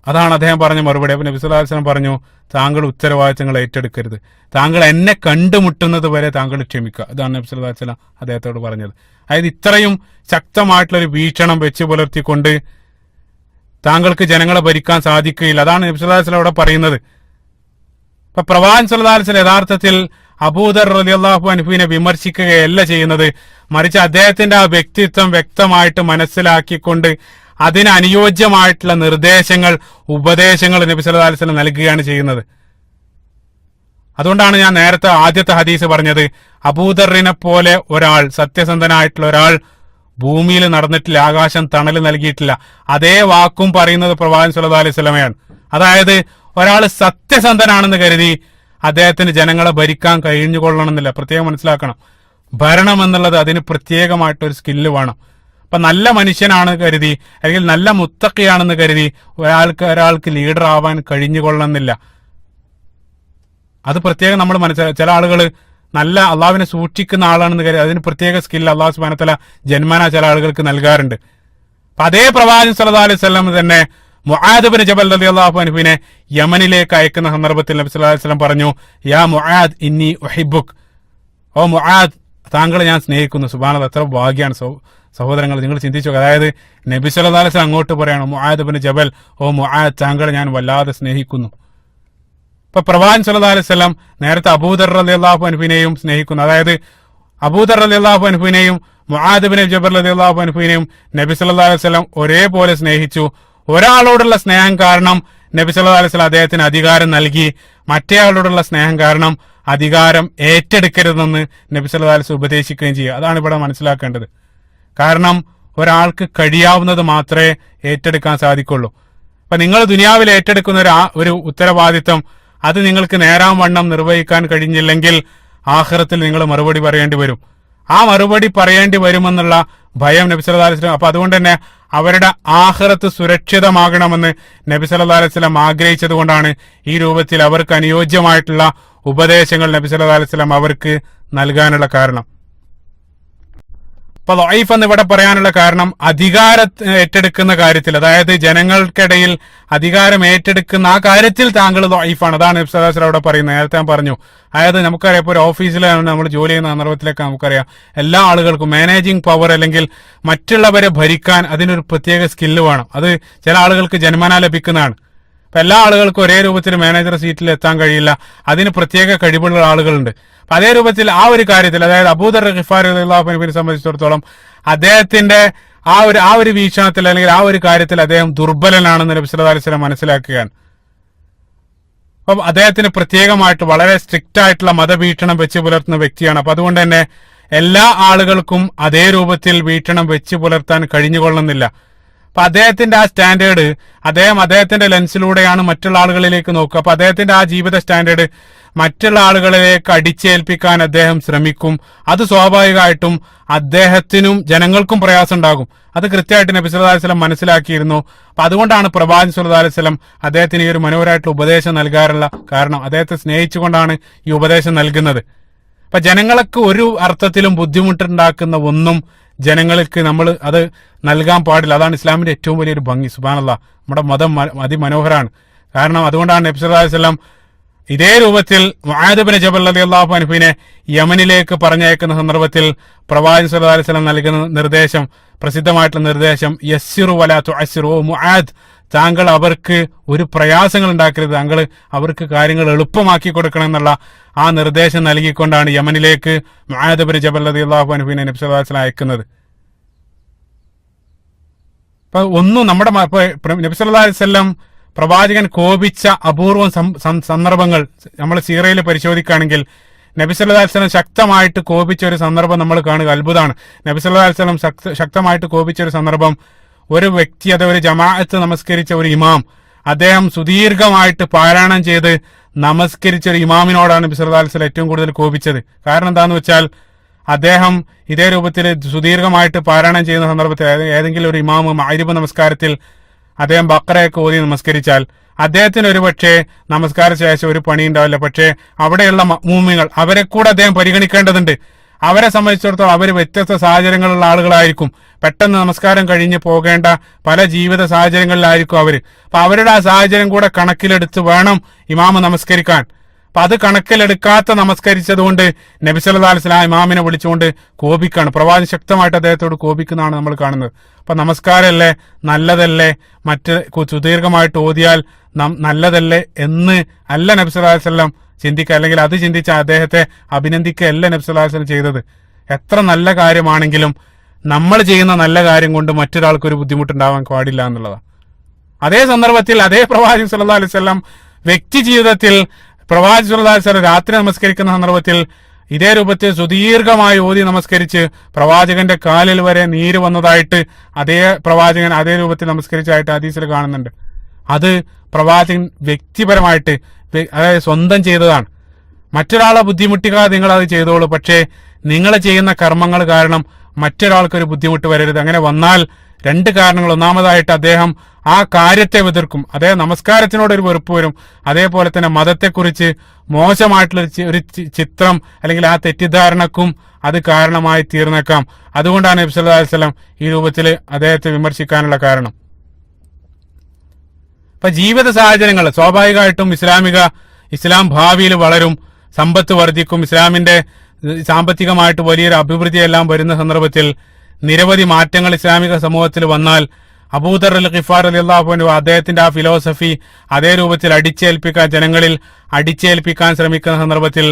അതാണ് അദ്ദേഹം പറഞ്ഞ മറുപടി. അപ്പൊ നബി സല്ലല്ലാഹു അലൈഹി വസല്ലം പറഞ്ഞു, താങ്കൾ ഉത്തരവാദിത്തങ്ങൾ ഏറ്റെടുക്കരുത്, താങ്കൾ എന്നെ കണ്ടുമുട്ടുന്നത് വരെ താങ്കൾ ക്ഷമിക്കുക. അതാണ് നബി സല്ലല്ലാഹു അലൈഹി വസല്ലം അദ്ദേഹത്തോട് പറഞ്ഞത്. അതായത് ഇത്രയും ശക്തമായിട്ടുള്ള ഒരു വീക്ഷണം വെച്ച് പുലർത്തിക്കൊണ്ട് താങ്കൾക്ക് ജനങ്ങളെ ഭരിക്കാൻ സാധിക്കുകയില്ല. അതാണ് നബി സല്ലല്ലാഹു അലൈഹി വസല്ലം അവിടെ പറയുന്നത്. അപ്പൊ പ്രവാചകൻ സല്ലല്ലാഹു അലൈഹി വസല്ലം യഥാർത്ഥത്തിൽ അബൂദർ റളിയല്ലാഹു അൻഹുവിനെ വിമർശിക്കുകയല്ല ചെയ്യുന്നത്, മറിച്ച് അദ്ദേഹത്തിന്റെ ആ വ്യക്തിത്വം വ്യക്തമായിട്ട് മനസ്സിലാക്കിക്കൊണ്ട് അതിന് അനുയോജ്യമായിട്ടുള്ള നിർദ്ദേശങ്ങൾ, ഉപദേശങ്ങൾ നബി സല്ലല്ലാഹു അലൈഹി വസല്ലം നൽകുകയാണ് ചെയ്യുന്നത്. അതുകൊണ്ടാണ് ഞാൻ നേരത്തെ ആദ്യത്തെ ഹദീസ് പറഞ്ഞത്, അബൂദറിനെ പോലെ ഒരാൾ, സത്യസന്ധനായിട്ടുള്ള ഒരാൾ ഭൂമിയിൽ നടന്നിട്ടില്ല, ആകാശം തണൽ നൽകിയിട്ടില്ല. അതേ വാക്കും പറയുന്നത് പ്രവാചകൻ സല്ലല്ലാഹു അലൈഹി വസല്ലമയാണ്. അതായത് ഒരാൾ സത്യസന്ധനാണെന്ന് കരുതി അദ്ദേഹത്തിന് ജനങ്ങളെ ഭരിക്കാൻ കഴിഞ്ഞുകൊള്ളണമെന്നില്ല. പ്രത്യേകം മനസ്സിലാക്കണം, ഭരണം എന്നുള്ളത് അതിന് പ്രത്യേകമായിട്ടൊരു സ്കില്ല് വേണം. അപ്പൊ നല്ല മനുഷ്യനാണ് കരുതി, അല്ലെങ്കിൽ നല്ല മുത്തഖിയാണെന്ന് കരുതി ഒരാൾക്ക് ലീഡർ ആവാൻ കഴിഞ്ഞുകൊള്ളണമെന്നില്ല. അത് പ്രത്യേകം നമ്മൾ മനസ്സിലാക്കുക. ചില ആളുകൾ നല്ല അള്ളാഹുവിനെ സൂക്ഷിക്കുന്ന ആളാണെന്ന് കരുതി അതിന് പ്രത്യേക സ്കില്ല് അള്ളാഹു സുബ്ഹാനഹു വ തആല ജന്മന ചില ആളുകൾക്ക് നൽകാറുണ്ട്. അപ്പൊ അതേ പ്രവാചകൻ സല്ലല്ലാഹു അലൈഹി വസല്ലം തന്നെ മുആദ് ഇബ്നു ജബൽ റളിയല്ലാഹു അൻഹുവിനെ യമനിലേക്ക് അയക്കുന്ന സന്ദർഭത്തിൽ നബി സല്ലല്ലാഹു അലൈഹി വസല്ലം പറഞ്ഞു, യാ മുആദ് ഇന്നി ഉഹിബ്ബുക്, ഓ മുആദ് താങ്കളെ ഞാൻ സ്നേഹിക്കുന്നു. സുബ്ഹാനല്ലാഹ്, എത്ര ഭാഗ്യമാണ് സഹോദരങ്ങൾ, നിങ്ങൾ ചിന്തിച്ചു. അതായത് നബി സല്ലല്ലാഹു അലൈഹി വസല്ലം അങ്ങോട്ട് പറയാണ്, മുആദ് ഇബ്നു ജബൽ, ഓ മുആദ് താങ്കളെ ഞാൻ വല്ലാതെ സ്നേഹിക്കുന്നു. ഇപ്പൊ പ്രവാചകൻ സല്ലല്ലാഹു അലൈഹി വസല്ലം നേരത്തെ അബൂദർ റളിയല്ലാഹു അൻഹുവിനെയും സ്നേഹിക്കുന്നു. അതായത് അബൂദർ റളിയല്ലാഹു അൻഹുവിനെയും മുആദ് ഇബ്നു ജബൽ റളിയല്ലാഹു അൻഹുവിനെയും നബി സല്ലല്ലാഹു അലൈഹി വസല്ലം ഒരേപോലെ സ്നേഹിച്ചു. ഒരാളോടുള്ള സ്നേഹം കാരണം നബി സല്ലല്ലാഹു അലൈഹി വസല്ലം അദ്ദേഹത്തിന് അധികാരം നൽകി, മറ്റേ ആളോടുള്ള സ്നേഹം കാരണം അധികാരം ഏറ്റെടുക്കരുതെന്ന് നബി സല്ലല്ലാഹു അലൈഹി വസല്ലം ഉപദേശിക്കുകയും ചെയ്യുക. അതാണ് ഇവിടെ മനസ്സിലാക്കേണ്ടത്. കാരണം ഒരാൾക്ക് കഴിയാവുന്നത് മാത്രമേ ഏറ്റെടുക്കാൻ സാധിക്കുള്ളൂ. അപ്പൊ നിങ്ങൾ ദുനിയാവിൽ ഏറ്റെടുക്കുന്ന ഒരു ഉത്തരവാദിത്വം അത് നിങ്ങൾക്ക് നേരാൻ വണ്ണം നിർവഹിക്കാൻ കഴിഞ്ഞില്ലെങ്കിൽ ആഖിറത്തിൽ നിങ്ങൾ മറുപടി പറയേണ്ടി വരും. ആ മറുപടി പറയേണ്ടി വരുമെന്നുള്ള ഭയം നബി സല്ലല്ലാഹു അലൈഹി വസല്ലം, അപ്പൊ അതുകൊണ്ട് തന്നെ അവരുടെ ആഖിറത്ത് സുരക്ഷിതമാകണമെന്ന് നബി സല്ലല്ലാഹു അലൈഹി വസല്ലം ആഗ്രഹിച്ചത് കൊണ്ടാണ് ഈ രൂപത്തിൽ അവർക്ക് അനുയോജ്യമായിട്ടുള്ള ഉപദേശങ്ങൾ നബി സല്ലല്ലാഹു അലൈഹി വസല്ലം അവർക്ക് നൽകാനുള്ള കാരണം. അപ്പൊ ദഈഫ് എന്ന് ഇവിടെ പറയാനുള്ള കാരണം അധികാരം ഏറ്റെടുക്കുന്ന കാര്യത്തിൽ, അതായത് ജനങ്ങൾക്കിടയിൽ അധികാരം ഏറ്റെടുക്കുന്ന ആ കാര്യത്തിൽ താങ്കൾ ദഈഫാണ്. അതാണ് നബി സല്ലല്ലാഹു അലൈഹി വസല്ലം അവിടെ പറയുന്നത്. നേരത്തെ ഞാൻ പറഞ്ഞു, അതായത് നമുക്കറിയാം, ഇപ്പോൾ ഒരു ഓഫീസിലാണ് നമ്മൾ ജോലി ചെയ്യുന്ന സന്ദർഭത്തിലൊക്കെ നമുക്കറിയാം എല്ലാ ആളുകൾക്കും മാനേജിങ് പവർ അല്ലെങ്കിൽ മറ്റുള്ളവരെ ഭരിക്കാൻ അതിനൊരു പ്രത്യേക സ്കില്ല് വേണം. അത് ചില ആളുകൾക്ക് ജന്മനാ ലഭിക്കുന്നതാണ്. അപ്പൊ എല്ലാ ആളുകൾക്കും ഒരേ രൂപത്തിൽ മാനേജർ സീറ്റിൽ എത്താൻ കഴിയില്ല, അതിന് പ്രത്യേക കഴിവുള്ള ആളുകളുണ്ട്. അപ്പൊ അതേ രൂപത്തിൽ ആ ഒരു കാര്യത്തിൽ, അതായത് അബൂദർ ഗിഫാരി റളിയല്ലാഹു അൻഹുവിനെ സംബന്ധിച്ചിടത്തോളം അദ്ദേഹത്തിന്റെ ആ ഒരു വീക്ഷണത്തിൽ അല്ലെങ്കിൽ ആ ഒരു കാര്യത്തിൽ അദ്ദേഹം ദുർബലനാണെന്ന് നബി സല്ലല്ലാഹു അലൈഹി വസല്ലം മനസ്സിലാക്കുകയാണ്. അപ്പം അദ്ദേഹത്തിന് പ്രത്യേകമായിട്ട് വളരെ സ്ട്രിക്റ്റ് ആയിട്ടുള്ള മതവീക്ഷണം വെച്ച് പുലർത്തുന്ന വ്യക്തിയാണ്. അപ്പൊ അതുകൊണ്ട് തന്നെ എല്ലാ ആളുകൾക്കും അതേ രൂപത്തിൽ വീക്ഷണം വെച്ച് പുലർത്താൻ കഴിഞ്ഞുകൊള്ളുന്നില്ല. അപ്പൊ അദ്ദേഹത്തിന്റെ ആ സ്റ്റാൻഡേർഡ് അദ്ദേഹത്തിന്റെ ലെൻസിലൂടെയാണ് മറ്റുള്ള ആളുകളിലേക്ക് നോക്കുക. അപ്പൊ അദ്ദേഹത്തിന്റെ ആ ജീവിത സ്റ്റാൻഡേർഡ് മറ്റുള്ള ആളുകളിലേക്ക് അടിച്ചേൽപ്പിക്കാൻ അദ്ദേഹം ശ്രമിക്കും. അത് സ്വാഭാവികമായിട്ടും അദ്ദേഹത്തിനും ജനങ്ങൾക്കും പ്രയാസം ഉണ്ടാകും. അത് കൃത്യമായിട്ട് നബി സല്ലല്ലാഹു അലൈഹി വസല്ലം മനസ്സിലാക്കിയിരുന്നു. അപ്പൊ അതുകൊണ്ടാണ് പ്രവാചകൻ സല്ലല്ലാഹു അലൈഹി വസല്ലം അദ്ദേഹത്തിന് ഈ ഒരു മനോഹരമായിട്ടുള്ള ഉപദേശം നൽകാറുള്ള കാരണം. അദ്ദേഹത്തെ സ്നേഹിച്ചുകൊണ്ടാണ് ഈ ഉപദേശം നൽകുന്നത്. അപ്പൊ ജനങ്ങൾക്ക് ഒരു അർത്ഥത്തിലും ബുദ്ധിമുട്ടുണ്ടാക്കുന്ന ഒന്നും ജനങ്ങൾക്ക് നമ്മൾ അത് നൽകാൻ പാടില്ല. അതാണ് ഇസ്ലാമിന്റെ ഏറ്റവും വലിയൊരു ഭംഗി. സുബ്ഹാനല്ലാഹ്, നമ്മുടെ മതം അതിമനോഹരമാണ്. കാരണം അതുകൊണ്ടാണ് നബി സല്ലല്ലാഹു അലൈഹി വസല്ലം ഇതേ രൂപത്തിൽ മുആദ് ഇബ്നു ജബൽ റളിയല്ലാഹു അൻഹുവിനെ യമനിലേക്ക് പറഞ്ഞയക്കുന്ന സന്ദർഭത്തിൽ പ്രവാചകൻ സല്ലല്ലാഹു അലൈഹി വസല്ലം നൽകുന്ന നിർദ്ദേശം, പ്രസിദ്ധമായിട്ടുള്ള നിർദ്ദേശം, യസ്സിറു വലാ തുഅസ്സിറു, മുആദ് താങ്കൾ അവർക്ക് ഒരു പ്രയാസങ്ങൾ ഉണ്ടാക്കരുത്, താങ്കൾ അവർക്ക് കാര്യങ്ങൾ എളുപ്പമാക്കി കൊടുക്കണം എന്നുള്ള ആ നിർദ്ദേശം നൽകിക്കൊണ്ടാണ് യമനിലേക്ക് മുആദ് ഇബ്നു ജബൽ റളിയല്ലാഹു അൻഹുവിനെ നബി സല്ലല്ലാഹു അലൈഹി വസല്ലം അയക്കുന്നത്. അപ്പൊ ഒന്നും നമ്മുടെ നബി സല്ലല്ലാഹു അലൈഹി വസല്ലം പ്രവാചകൻ കോപിച്ച അപൂർവം സന്ദർഭങ്ങൾ നമ്മൾ സീറയിൽ പരിശോധിക്കുകയാണെങ്കിൽ നബി സല്ലല്ലാഹു അലൈഹി വസല്ലം ശക്തമായിട്ട് കോപിച്ച ഒരു സന്ദർഭം നമ്മൾ കാണുക അത്ഭുതമാണ്. നബി സല്ലല്ലാഹു അലൈഹി വസല്ലം ശക്തമായിട്ട് കോപിച്ച ഒരു സന്ദർഭം, ഒരു വ്യക്തി, അത് ഒരു ജമാഅത്ത് നമസ്കരിച്ച ഒരു ഇമാം, അദ്ദേഹം സുദീർഘമായിട്ട് പാരായണം ചെയ്ത് നമസ്കരിച്ച ഒരു ഇമാമിനോടാണ് നബി സല്ലല്ലാഹു അലൈഹി വസല്ലം ഏറ്റവും കൂടുതൽ കോപിച്ചത്. കാരണം എന്താന്ന് വെച്ചാൽ അദ്ദേഹം ഇതേ രൂപത്തിൽ സുദീർഘമായിട്ട് പാരായണം ചെയ്യുന്ന സന്ദർഭത്തിൽ ഏതെങ്കിലും ഒരു ഇമാം മഗ്‌രിബ് നമസ്കാരത്തിൽ അദ്ദേഹം ബഖറയൊക്കെ ഓതി നമസ്കരിച്ചാൽ അദ്ദേഹത്തിന് ഒരു പക്ഷേ നമസ്കാര ശേഷം ഒരു പണി ഉണ്ടാവില്ല. പക്ഷേ അവിടെയുള്ള മഅ്മൂമിങ്ങൾ, അവരെ കൂടെ അദ്ദേഹം പരിഗണിക്കേണ്ടതുണ്ട്. അവരെ സംബന്ധിച്ചിടത്തോളം അവർ വ്യത്യസ്ത സാഹചര്യങ്ങളുള്ള ആളുകളായിരിക്കും. പെട്ടെന്ന് നമസ്കാരം കഴിഞ്ഞ് പോകേണ്ട പല ജീവിത സാഹചര്യങ്ങളിലായിരിക്കും അവർ. അപ്പൊ അവരുടെ ആ സാഹചര്യം കൂടെ കണക്കിലെടുത്ത് വേണം ഇമാമ് നമസ്കരിക്കാൻ. അപ്പൊ അത് കണക്കിലെടുക്കാത്ത നമസ്കരിച്ചത് കൊണ്ട് നബി സല്ലല്ലാഹു അലൈഹി വസല്ലം ഇമാമിനെ വിളിച്ചുകൊണ്ട് കോപിക്കാണ്. പ്രവാചകൻ ശക്തമായിട്ട് അദ്ദേഹത്തോട് കോപിക്കുന്നതാണ് നമ്മൾ കാണുന്നത്. അപ്പൊ നമസ്കാരമല്ലേ, നല്ലതല്ലേ, മറ്റ് സുദീർഘമായിട്ട് ഓതിയാൽ നല്ലതല്ലേ എന്ന് അല്ല നബി സല്ലല്ലാഹു അലൈഹി വസല്ലം ചിന്തിക്കുക, അല്ലെങ്കിൽ അത് ചിന്തിച്ച അദ്ദേഹത്തെ അഭിനന്ദിക്കുകയല്ല നബി സല്ലല്ലാഹു അലൈഹി വസല്ലം ചെയ്തത്. എത്ര നല്ല കാര്യമാണെങ്കിലും നമ്മൾ ചെയ്യുന്ന നല്ല കാര്യം കൊണ്ട് മറ്റൊരാൾക്കൊരു ബുദ്ധിമുട്ടുണ്ടാവാൻ പാടില്ല എന്നുള്ളതാണ്. അതേ സന്ദർഭത്തിൽ അതേ പ്രവാചകൻ സല്ലല്ലാഹു അലൈഹി വസല്ലം വ്യക്തി ജീവിതത്തിൽ പ്രവാചകൻ സല്ലല്ലാഹു അലൈഹി വസല്ലം രാത്രി നമസ്കരിക്കുന്ന സന്ദർഭത്തിൽ ഇതേ രൂപത്തിൽ സുദീർഘമായി ഓതി നമസ്കരിച്ച് പ്രവാചകന്റെ കാലിൽ വരെ നീര് വന്നതായിട്ട് അതേ പ്രവാചകൻ അതേ രൂപത്തിൽ നമസ്കരിച്ചതായിട്ട് ഹദീസിൽ കാണുന്നുണ്ട്. അത് പ്രവാചകൻ വ്യക്തിപരമായിട്ട്, അതായത് സ്വന്തം ചെയ്തതാണ്. മറ്റൊരാളെ ബുദ്ധിമുട്ടിക്കാതെ നിങ്ങൾ അത് ചെയ്തോളൂ, പക്ഷേ നിങ്ങൾ ചെയ്യുന്ന കർമ്മങ്ങൾ കാരണം മറ്റൊരാൾക്കൊരു ബുദ്ധിമുട്ട് വരരുത്. അങ്ങനെ വന്നാൽ രണ്ട് കാരണങ്ങൾ. ഒന്നാമതായിട്ട് അദ്ദേഹം ആ കാര്യത്തെ എതിർക്കും, അതേ നമസ്കാരത്തിനോടൊരു വെറുപ്പ് വരും. അതേപോലെ തന്നെ മതത്തെക്കുറിച്ച് മോശമായിട്ടുള്ള ഒരു ചിത്രം അല്ലെങ്കിൽ ആ തെറ്റിദ്ധാരണക്കും അത് കാരണമായി തീർന്നേക്കാം. അതുകൊണ്ടാണ് നബി സല്ലല്ലാഹു അലൈഹി വസല്ലം ഈ രൂപത്തിൽ അദ്ദേഹത്തെ വിമർശിക്കാനുള്ള കാരണം. ഇപ്പൊ ജീവിത സാഹചര്യങ്ങൾ സ്വാഭാവികമായിട്ടും ഇസ്ലാം ഭാവിയിൽ വളരും, സമ്പത്ത് വർദ്ധിക്കും, ഇസ്ലാമിന്റെ സാമ്പത്തികമായിട്ട് വലിയൊരു അഭിവൃദ്ധിയെല്ലാം വരുന്ന സന്ദർഭത്തിൽ നിരവധി മാറ്റങ്ങൾ ഇസ്ലാമിക സമൂഹത്തിൽ വന്നാൽ അബൂദർ അൽ ഖിഫാർ റളിയല്ലാഹു അൻഹു അദ്ദേഹത്തിന്റെ ആ ഫിലോസഫി അതേ രൂപത്തിൽ ജനങ്ങളിൽ അടിച്ചേൽപ്പിക്കാൻ ശ്രമിക്കുന്ന സന്ദർഭത്തിൽ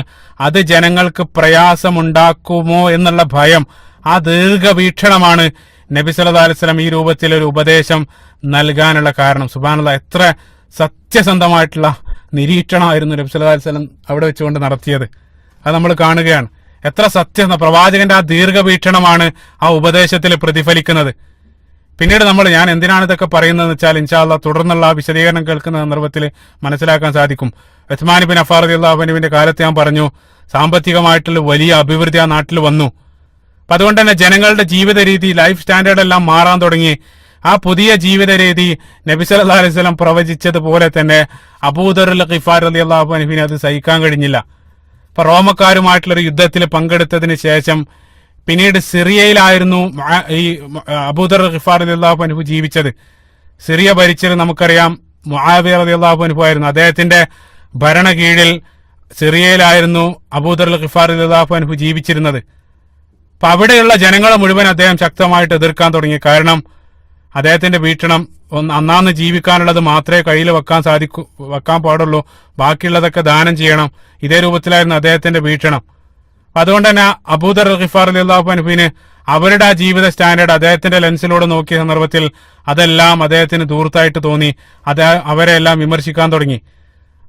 അത് ജനങ്ങൾക്ക് പ്രയാസമുണ്ടാക്കുമോ എന്നുള്ള ഭയം, ആ ദീർഘവീക്ഷണമാണ് നബി സല്ലല്ലാഹു അലൈഹി വസല്ലം ഈ രൂപത്തിൽ ഒരു ഉപദേശം നൽകാനുള്ള കാരണം. സുബ്ഹാനല്ലാഹ്, എത്ര സത്യസന്ധമായിട്ടുള്ള നിരീക്ഷണമായിരുന്നു നബി സല്ലല്ലാഹു അലൈഹി വസല്ലം അവിടെ വെച്ചുകൊണ്ട് നടത്തിയത്. അത് നമ്മൾ കാണുകയാണ്. എത്ര പ്രവാചകന്റെ ആ ദീർഘവീക്ഷണമാണ് ആ ഉപദേശത്തിൽ പ്രതിഫലിക്കുന്നത്. പിന്നീട് ഞാൻ എന്തിനാണ് ഇതൊക്കെ പറയുന്നതെന്ന് വെച്ചാൽ ഇൻഷാ അല്ലാഹ് തുടർന്നുള്ള ആ വിശദീകരണം കേൾക്കുന്ന സന്ദർഭത്തിൽ മനസ്സിലാക്കാൻ സാധിക്കും. ഉസ്മാൻ ഇബ്നു അഫ്ഫാൻ റളിയല്ലാഹു അൻഹുവിന്റെ കാലത്ത് ഞാൻ പറഞ്ഞു, സാമ്പത്തികമായിട്ടുള്ള വലിയ അഭിവൃദ്ധി ആ നാട്ടിൽ വന്നു. അപ്പൊ അതുകൊണ്ട് തന്നെ ജനങ്ങളുടെ ജീവിത രീതി, ലൈഫ് സ്റ്റാൻഡേർഡ് എല്ലാം മാറാൻ തുടങ്ങി. ആ പുതിയ ജീവിത രീതി നബി സല്ലല്ലാഹു അലൈഹി വസല്ലം പ്രവചിച്ചതുപോലെ തന്നെ അബൂദർ അൽ ഖിഫാർ റളിയല്ലാഹു അൻഹുവിന് അത് സഹിക്കാൻ കഴിഞ്ഞില്ല. അപ്പൊ റോമക്കാരുമായിട്ടുള്ളൊരു യുദ്ധത്തിൽ പങ്കെടുത്തതിന് ശേഷം പിന്നീട് സിറിയയിലായിരുന്നു ഈ അബൂദർ ഖിഫാർ റളിയല്ലാഹു അൻഹു ജീവിച്ചത്. സിറിയ ഭരിച്ചത് നമുക്കറിയാം മുആവിയ റളിയല്ലാഹു അൻഹു ആയിരുന്നു. അദ്ദേഹത്തിന്റെ ഭരണ കീഴിൽ സിറിയയിലായിരുന്നു അബൂദർ ഖിഫാർ റളിയല്ലാഹു അൻഹു ജീവിച്ചിരുന്നത്. അപ്പൊ അവിടെയുള്ള ജനങ്ങളെ മുഴുവൻ അദ്ദേഹം ശക്തമായിട്ട് എതിർക്കാൻ തുടങ്ങി. കാരണം അദ്ദേഹത്തിന്റെ വീക്ഷണം അന്നാന്ന് ജീവിക്കാനുള്ളത് മാത്രമേ കയ്യിൽ വെക്കാൻ പാടുള്ളൂ, ബാക്കിയുള്ളതൊക്കെ ദാനം ചെയ്യണം. ഇതേ രൂപത്തിലായിരുന്നു അദ്ദേഹത്തിന്റെ വീക്ഷണം. അതുകൊണ്ട് തന്നെ അബൂദർ ഖിഫാർ റളിയല്ലാഹു അൻഹുവിന് അവരുടെ ആ ജീവിത സ്റ്റാൻഡേർഡ് അദ്ദേഹത്തിന്റെ ലെൻസിലൂടെ നോക്കിയ സന്ദർഭത്തിൽ അതെല്ലാം അദ്ദേഹത്തിന് ദൂർത്തായിട്ട് തോന്നി. അവരെല്ലാം വിമർശിക്കാൻ തുടങ്ങി.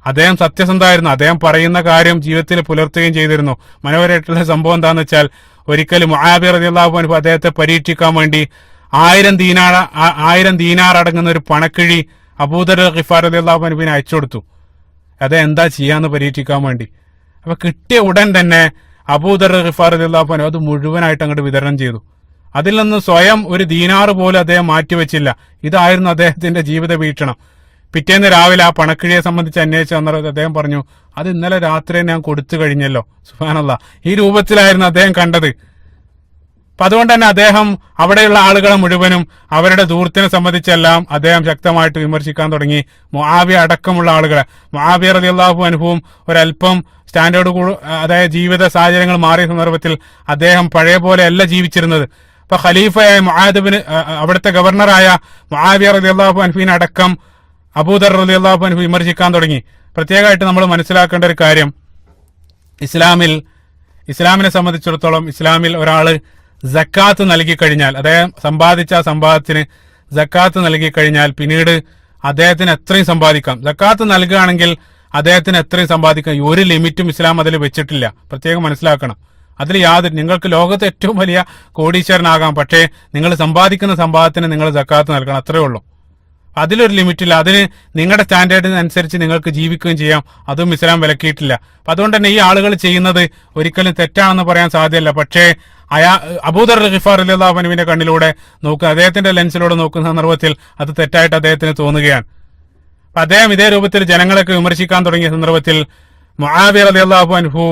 അദ്ദേഹം സത്യസന്ധമായിരുന്നു. അദ്ദേഹം പറയുന്ന കാര്യം ജീവിതത്തിൽ പുലർത്തുകയും ചെയ്തിരുന്നു. മനോഹരമായിട്ടുള്ള സംഭവം എന്താണെന്ന് വെച്ചാൽ, ഒരിക്കലും മുആവിയ റളിയല്ലാഹു അൻഹു അദ്ദേഹത്തെ പരീക്ഷിക്കാൻ വേണ്ടി 1000 ദീനാർ അടങ്ങുന്ന ഒരു പണക്കിഴി അബൂദർ ഖിഫാർ റളിയല്ലാഹു അൻഹുവിന് അയച്ചു കൊടുത്തു. എന്താ ചെയ്യാന്ന് പരീക്ഷിക്കാൻ വേണ്ടി. അപ്പൊ കിട്ടിയ ഉടൻ തന്നെ അബൂദർ ഖിഫാർ റളിയല്ലാഹു അൻഹു അത് മുഴുവനായിട്ട് അങ്ങോട്ട് വിതരണം ചെയ്തു. അതിൽ നിന്ന് സ്വയം ഒരു ദീനാർ പോലും അദ്ദേഹം മാറ്റിവെച്ചില്ല. ഇതായിരുന്നു അദ്ദേഹത്തിന്റെ ജീവിത വീക്ഷണം. പിറ്റേന്ന് രാവിലെ ആ പണക്കിഴിയെ സംബന്ധിച്ച് അന്വേഷിച്ച് വന്നത് അദ്ദേഹം പറഞ്ഞു, അത് ഇന്നലെ രാത്രി ഞാൻ കൊടുത്തു കഴിഞ്ഞല്ലോ. സുബ്ഹാനല്ലാഹ്, ഈ രൂപത്തിലായിരുന്നു അദ്ദേഹം കണ്ടത്. അപ്പൊ അതുകൊണ്ട് തന്നെ അദ്ദേഹം അവിടെയുള്ള ആളുകളെ മുഴുവനും അവരുടെ ദൂർത്തിനെ സംബന്ധിച്ചെല്ലാം അദ്ദേഹം ശക്തമായിട്ട് വിമർശിക്കാൻ തുടങ്ങി. മുആവിയ അടക്കമുള്ള ആളുകളെ, മുആവിയ റളിയല്ലാഹു അൻഹുവും ഒരല്പം സ്റ്റാൻഡേർഡ് അതായത് ജീവിത സാഹചര്യങ്ങൾ മാറിയ സന്ദർഭത്തിൽ അദ്ദേഹം പഴയ പോലെ അല്ല ജീവിച്ചിരുന്നത്. അപ്പൊ ഖലീഫയായ മുആദിബിന് അവിടുത്തെ ഗവർണറായ മുആവിയ റളിയല്ലാഹു അൻഹുവിനെ അടക്കം അബൂദർ റളിയല്ലാഹു അൻഹു വിമർശിക്കാൻ തുടങ്ങി. പ്രത്യേകമായിട്ട് നമ്മൾ മനസ്സിലാക്കേണ്ട ഒരു കാര്യം, ഇസ്ലാമിനെ സംബന്ധിച്ചിടത്തോളം ഇസ്ലാമിൽ ഒരാൾ സക്കാത്ത് നൽകി കഴിഞ്ഞാൽ, അദ്ദേഹം സമ്പാദിച്ച സമ്പാദത്തിന് സക്കാത്ത് നൽകി കഴിഞ്ഞാൽ പിന്നീട് അദ്ദേഹത്തിന് എത്രയും സമ്പാദിക്കാം. സക്കാത്ത് നൽകുകയാണെങ്കിൽ അദ്ദേഹത്തിന് എത്രയും സമ്പാദിക്കാം. ഒരു ലിമിറ്റും ഇസ്ലാം അതിൽ വെച്ചിട്ടില്ല. പ്രത്യേകം മനസ്സിലാക്കണം. അതിൽ നിങ്ങൾക്ക് ലോകത്ത് ഏറ്റവും വലിയ കോടീശ്വരനാകാം, പക്ഷേ നിങ്ങൾ സമ്പാദിക്കുന്ന സമ്പാദത്തിന് നിങ്ങൾ സക്കാത്ത് നൽകണം, അത്രേ ഉള്ളൂ. അതിലൊരു ലിമിറ്റില്ല. അതിന് നിങ്ങളുടെ സ്റ്റാൻഡേർഡിനനുസരിച്ച് നിങ്ങൾക്ക് ജീവിക്കുകയും ചെയ്യാം. അതും ഇസ്ലാം വിലക്കിയിട്ടില്ല. അപ്പൊ അതുകൊണ്ട് തന്നെ ഈ ആളുകൾ ചെയ്യുന്നത് ഒരിക്കലും തെറ്റാണെന്ന് പറയാൻ സാധ്യമല്ല. പക്ഷേ അബൂദർ ഗിഫാർ റളിയല്ലാഹു അൻഹുവിന്റെ കണ്ണിലൂടെ നോക്കുക, അദ്ദേഹത്തിന്റെ ലെൻസിലൂടെ നോക്കുന്ന സന്ദർഭത്തിൽ അത് തെറ്റായിട്ട് അദ്ദേഹത്തിന് തോന്നുകയാണ്. അപ്പൊ അദ്ദേഹം ഇതേ രൂപത്തിൽ ജനങ്ങളൊക്കെ വിമർശിക്കാൻ തുടങ്ങിയ സന്ദർഭത്തിൽ മുആവിയ റളിയല്ലാഹു അൻഹു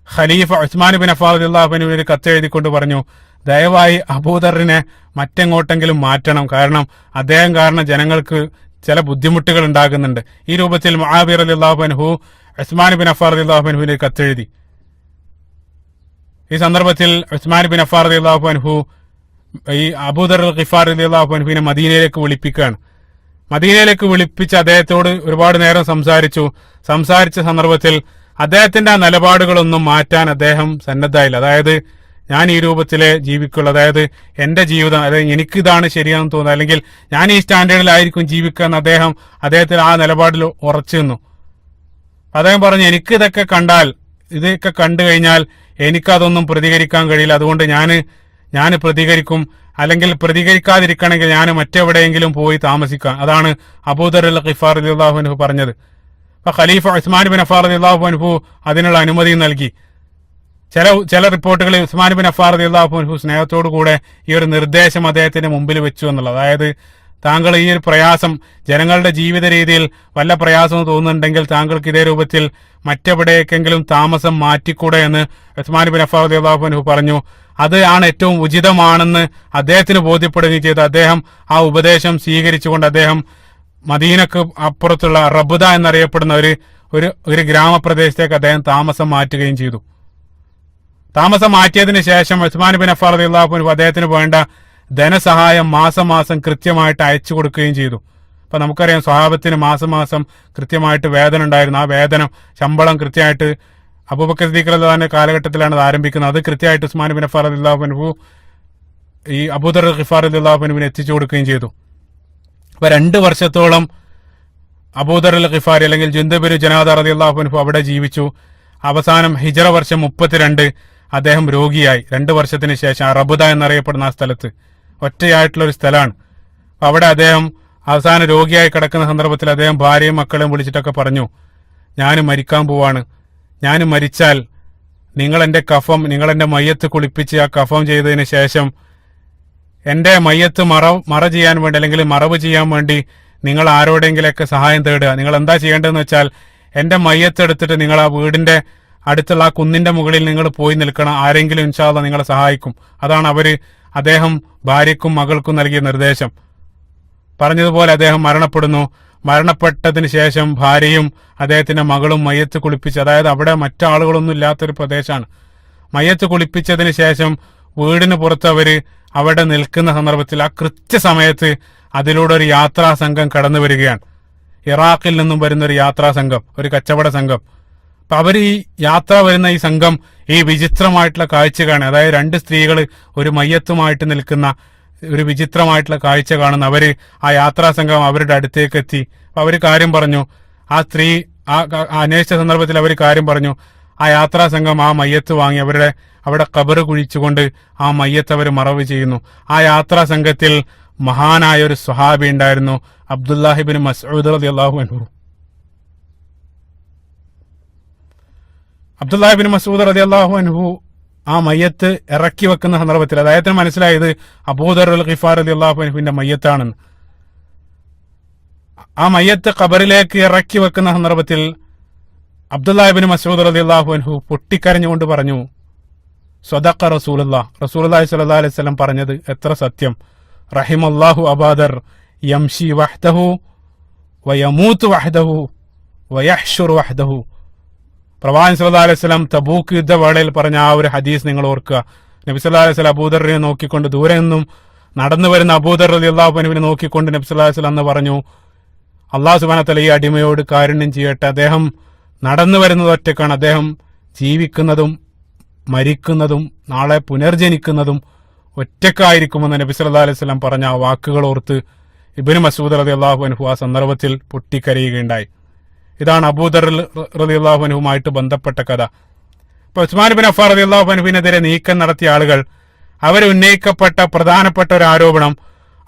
ഖലീഫ ഉസ്മാൻ ബിൻ അഫ്ഫാൻ റളിയല്ലാഹു അൻഹുവിന് ഒരു കത്ത് എഴുതിക്കൊണ്ട് പറഞ്ഞു, ദയവായി അബൂദറിനെ മറ്റെങ്ങോട്ടെങ്കിലും മാറ്റണം, കാരണം അദ്ദേഹം കാരണം ജനങ്ങൾക്ക് ചില ബുദ്ധിമുട്ടുകൾ ഉണ്ടാകുന്നുണ്ട്. ഈ രൂപത്തിൽ മുആവിയ റളിയല്ലാഹു അൻഹു ഉസ്മാൻ ബിൻ അഫ്ഫാൻ റളിയല്ലാഹു അൻഹുവിന് കത്തെഴുതി. ഈ സന്ദർഭത്തിൽ ഉസ്മാൻ ബിൻ അഫ്ഫാൻ റളിയല്ലാഹു അൻഹു ഈ അബൂദർ ഗിഫാർ റളിയല്ലാഹു അൻഹുവിനെ മദീനയിലേക്ക് വിളിപ്പിക്കുകയാണ്. മദീനയിലേക്ക് വിളിപ്പിച്ച് അദ്ദേഹത്തോട് ഒരുപാട് നേരം സംസാരിച്ച സന്ദർഭത്തിൽ അദ്ദേഹത്തിന്റെ ആ നിലപാടുകളൊന്നും മാറ്റാൻ അദ്ദേഹം സന്നദ്ധായില്ല. അതായത് ഞാൻ ഈ രൂപത്തിലെ ജീവിക്കുള്ളൂ, അതായത് എന്റെ ജീവിതം, അതായത് എനിക്കിതാണ് ശരിയാണെന്ന് തോന്നുന്നത്, അല്ലെങ്കിൽ ഞാൻ ഈ സ്റ്റാൻഡേർഡിലായിരിക്കും ജീവിക്കുക എന്ന് അദ്ദേഹത്തിന് ആ നിലപാടിൽ ഉറച്ചു നിന്നു. അദ്ദേഹം പറഞ്ഞു, എനിക്ക് ഇതൊക്കെ കണ്ടു കഴിഞ്ഞാൽ എനിക്കതൊന്നും പ്രതികരിക്കാൻ കഴിയില്ല, അതുകൊണ്ട് ഞാൻ പ്രതികരിക്കും, അല്ലെങ്കിൽ പ്രതികരിക്കാതിരിക്കണമെങ്കിൽ ഞാൻ മറ്റെവിടെയെങ്കിലും പോയി താമസിക്കാം. അതാണ് അബൂദർ ഗിഫാർ റളിയല്ലാഹു അൻഹു പറഞ്ഞത്. അപ്പൊ ഖലീഫ ഉസ്മാൻ ബിൻ അഫ്ഫാൻ റളിയല്ലാഹു അൻഹു അതിനുള്ള അനുമതി നൽകി. ചില റിപ്പോർട്ടുകളിൽ ഉസ്മാൻ ബിൻ അഫ്ഫാൻ റളിയല്ലാഹു അൻഹു സ്നേഹത്തോടു കൂടെ ഈ ഒരു നിർദ്ദേശം അദ്ദേഹത്തിന്റെ മുമ്പിൽ വെച്ചു എന്നുള്ളത്. അതായത് താങ്കൾ ഈ ഒരു പ്രയാസം, ജനങ്ങളുടെ ജീവിത രീതിയിൽ വല്ല പ്രയാസവും തോന്നുന്നുണ്ടെങ്കിൽ താങ്കൾക്ക് ഇതേ രൂപത്തിൽ മറ്റെവിടേക്കെങ്കിലും താമസം മാറ്റിക്കൂടെ എന്ന് ഉസ്മാൻ ബിൻ അഫ്ഫാൻ റളിയല്ലാഹു അൻഹു പറഞ്ഞു. അത് ആണ് ഏറ്റവും ഉചിതമാണെന്ന് അദ്ദേഹത്തിന് ബോധ്യപ്പെടുകയും ചെയ്തു. അദ്ദേഹം ആ ഉപദേശം സ്വീകരിച്ചുകൊണ്ട് അദ്ദേഹം മദീനക്ക് അപ്പുറത്തുള്ള റബ്ദ എന്നറിയപ്പെടുന്ന ഒരു ഗ്രാമപ്രദേശത്തേക്ക് അദ്ദേഹം താമസം മാറ്റുകയും ചെയ്തു. താമസം മാറ്റിയതിന് ശേഷം ഉസ്മാൻ ബിൻ അഫ്ഫാൻ റളിയല്ലാഹു അൻഹു അദ്ദേഹത്തിന് വേണ്ട ധനസഹായം മാസം കൃത്യമായിട്ട് അയച്ചു കൊടുക്കുകയും ചെയ്തു. അപ്പൊ നമുക്കറിയാം, സ്വഹാബത്തിന് മാസം കൃത്യമായിട്ട് വേതനം ഉണ്ടായിരുന്നു. ആ ശമ്പളം കൃത്യമായിട്ട് അബൂബക്കർ സിദ്ദീഖ് റളിയല്ലാഹു കാലഘട്ടത്തിലാണ് അത് ആരംഭിക്കുന്നത്. അത് കൃത്യമായിട്ട് ഉസ്മാൻ ബിൻ അഫ്ഫാൻ റളിയല്ലാഹു അൻഹു ഈ അബൂദർ ഗിഫാർ റളിയല്ലാഹു അൻഹുവിനെ എത്തിച്ചു കൊടുക്കുകയും ചെയ്തു. അപ്പൊ 2 വർഷത്തോളം അബൂദർ അൽ ഗിഫാരി അല്ലെങ്കിൽ ജുന്ദബ് ജനാദ റളിയല്ലാഹു അൻഹു അവിടെ ജീവിച്ചു. അവസാനം ഹിജ്റ വർഷം 32 അദ്ദേഹം രോഗിയായി. 2 വർഷത്തിന് ശേഷം റബ്ദ എന്നറിയപ്പെടുന്ന ആ സ്ഥലത്ത്, ഒറ്റയായിട്ടുള്ള ഒരു സ്ഥലമാണ്. അവിടെ അദ്ദേഹം അവസാനം രോഗിയായി കിടക്കുന്ന സന്ദർഭത്തിൽ അദ്ദേഹം ഭാര്യയും മക്കളെയും വിളിച്ചിട്ടൊക്കെ പറഞ്ഞു, ഞാൻ മരിക്കാൻ പോവാണ്, ഞാൻ മരിച്ചാൽ നിങ്ങൾ എന്റെ മയ്യത്ത് കുളിപ്പിച്ച് ആ കഫം ചെയ്തതിന് ശേഷം എന്റെ മയ്യത്ത് മറവ് ചെയ്യാൻ വേണ്ടി, അല്ലെങ്കിൽ മറവ് ചെയ്യാൻ വേണ്ടി നിങ്ങൾ ആരോടെങ്കിലൊക്കെ സഹായം തേടുക. നിങ്ങൾ എന്താ ചെയ്യേണ്ടതെന്ന് വെച്ചാൽ, എന്റെ മയ്യത്ത് എടുത്തിട്ട് നിങ്ങൾ ആ വീടിന്റെ അടുത്തുള്ള ആ കുന്നിന്റെ മുകളിൽ നിങ്ങൾ പോയി നിൽക്കണം, ആരെങ്കിലും ഇൻഷാ അല്ലാഹ് നിങ്ങളെ സഹായിക്കും. അതാണ് അദ്ദേഹം ഭാര്യക്കും മകൾക്കും നൽകിയ നിർദ്ദേശം. പറഞ്ഞതുപോലെ അദ്ദേഹം മരണപ്പെട്ടതിന് ശേഷം ഭാര്യയും അദ്ദേഹത്തിന്റെ മകളും മയ്യത്ത് കുളിപ്പിച്ച്, അതായത് അവിടെ മറ്റാളുകളൊന്നും ഇല്ലാത്തൊരു പ്രദേശമാണ്, മയ്യത്ത് കുളിപ്പിച്ചതിന് ശേഷം വീടിന് പുറത്ത് അവിടെ നിൽക്കുന്ന സന്ദർഭത്തിൽ ആ കൃത്യസമയത്ത് അതിലൂടെ ഒരു യാത്രാ സംഘം കടന്നു വരികയാണ്. ഇറാഖിൽ നിന്നും വരുന്ന ഒരു യാത്രാ സംഘം, ഒരു കച്ചവട സംഘം. അപ്പൊ ഈ യാത്ര വരുന്ന ഈ സംഘം ഈ വിചിത്രമായിട്ടുള്ള കാഴ്ച കാണുക, അതായത് 2 സ്ത്രീകൾ ഒരു മയ്യത്തുമായിട്ട് നിൽക്കുന്ന ഒരു വിചിത്രമായിട്ടുള്ള കാഴ്ച കാണുന്ന ആ യാത്രാ സംഘം അവരുടെ അടുത്തേക്ക് എത്തി. അപ്പൊ കാര്യം പറഞ്ഞു. ആ സ്ത്രീ അന്വേഷിച്ച സന്ദർഭത്തിൽ കാര്യം പറഞ്ഞു. ആ യാത്രാ സംഘം ആ മയ്യത്ത് വാങ്ങി അവിടെ ഖബറ് കുഴിച്ചുകൊണ്ട് ആ മയ്യത്ത് മറവ് ചെയ്യുന്നു. ആ യാത്രാ സംഘത്തിൽ മഹാനായ ഒരു സ്വഹാബി ഉണ്ടായിരുന്നു, അബ്ദുല്ലാഹി ഇബ്നു മസ്ഊദ് റളിയല്ലാഹു അൻഹു. അബ്ദുല്ലാഹി ഇബ്നു മസ്ഊദ് റളിയല്ലാഹു അൻഹു ആ മയ്യത്ത് ഇറക്കി വെക്കുന്ന സന്ദർഭത്തിൽ അദ്ദേഹത്തിന് മനസ്സിലായത് അബൂദർ അൽ ഗിഫാർ റളിയല്ലാഹു അൻഹുവിന്റെ മയ്യത്താണെന്ന്. ആ മയ്യത്ത് ഖബറിലേക്ക് ഇറക്കി വെക്കുന്ന സന്ദർഭത്തിൽ അബ്ദുല്ലാഹി ഇബ്നു മസ്ഊദ് റളിയല്ലാഹു അൻഹു പൊട്ടിക്കരഞ്ഞുകൊണ്ട് പറഞ്ഞു, സ്വദഖ റസൂലുള്ളാഹി സ്വല്ലല്ലാഹു അലൈഹി വസല്ലം പറഞ്ഞത് എത്ര സത്യം. റഹിമല്ലാഹു അബൂദർ യംശി വഹ്ദഹു വയമൂതു വഹ്ദഹു വയഹ്ശുറു വഹ്ദഹു. പ്രവാചകൻ സല്ലല്ലാഹു അലൈഹി വസല്ലം തബൂക്ക് യുദ്ധവേളയിൽ പറഞ്ഞ ആ ഒരു ഹദീസ് നിങ്ങൾ ഓർക്കുക. നബി സല്ലല്ലാഹു അലൈഹി വസല്ലം അബൂദറിനെ നോക്കിക്കൊണ്ട്, ദൂരെ നിന്നും നടന്നു വരുന്ന അബൂദർ റളിയല്ലാഹു അൻഹുവിനെ നോക്കിക്കൊണ്ട് നബി സല്ലല്ലാഹു അലൈഹി വസല്ലം അന്ന് പറഞ്ഞു, അല്ലാഹു സുബ്ഹാനഹു വ തആല ഈ അടിമയോട് കാരുണ്യം ചെയ്യട്ടെ. അദ്ദേഹം നടന്നു വരുന്നത് ഒറ്റക്കാണ്. അദ്ദേഹം ജീവിക്കുന്നതും മരിക്കുന്നതും നാളെ പുനർജനിക്കുന്നതും ഒറ്റക്കായിരിക്കുമെന്ന് നബി സല്ലല്ലാഹു അലൈഹി വസല്ലം പറഞ്ഞ ആ വാക്കുകൾ ഓർത്ത് ഇബ്നു മസ്ഊദ് റളിയല്ലാഹു അൻഹു ആ സന്ദർഭത്തിൽ പൊട്ടിക്കരയുകയുണ്ടായി. ഇതാണ് അബൂദർ റളിയല്ലാഹു അൻഹുമായിട്ട് ബന്ധപ്പെട്ട കഥ. ഇപ്പൊ ഉസ്മാൻ ബിൻ അഫ്ഫാൻ റളിയല്ലാഹു അൻഹുവിനെതിരെ നീക്കം നടത്തിയ ആളുകൾ അവർ ഉന്നയിക്കപ്പെട്ട പ്രധാനപ്പെട്ട ഒരു ആരോപണം,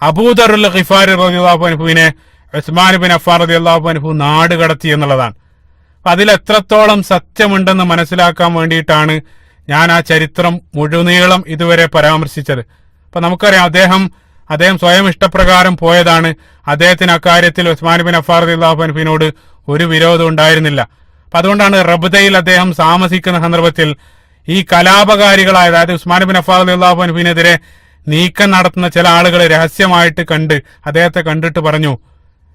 അബൂദർ ഗിഫാരി റളിയല്ലാഹു അൻഹുവിനെ ഉസ്മാൻ ബിൻ അഫ്ഫാൻ റളിയല്ലാഹു അൻഹു നാട് കടത്തി എന്നുള്ളതാണ്. അതിൽ എത്രത്തോളം സത്യമുണ്ടെന്ന് മനസ്സിലാക്കാൻ വേണ്ടിയിട്ടാണ് ഞാൻ ആ ചരിത്രം മുഴുനീളം ഇതുവരെ പരാമർശിച്ചത്. അപ്പൊ നമുക്കറിയാം, അദ്ദേഹം സ്വയം ഇഷ്ടപ്രകാരം പോയതാണ്. അദ്ദേഹത്തിന് അക്കാര്യത്തിൽ ഉസ്മാൻ ബിൻ അഫ്ഫാൻ റളിയല്ലാഹു അൻഹുവിനോട് ഒരു വിരോധം ഉണ്ടായിരുന്നില്ല. അപ്പൊ അതുകൊണ്ടാണ് റബ്ദയിൽ അദ്ദേഹം താമസിക്കുന്ന സന്ദർഭത്തിൽ ഈ കലാപകാരികളായ, അതായത് ഉസ്മാൻ ബിൻ അഫ്ഫാൻ റളിയല്ലാഹു അൻഹുവിനെതിരെ നീക്കം നടത്തുന്ന ചില ആളുകൾ രഹസ്യമായിട്ട് അദ്ദേഹത്തെ കണ്ടിട്ട് പറഞ്ഞു,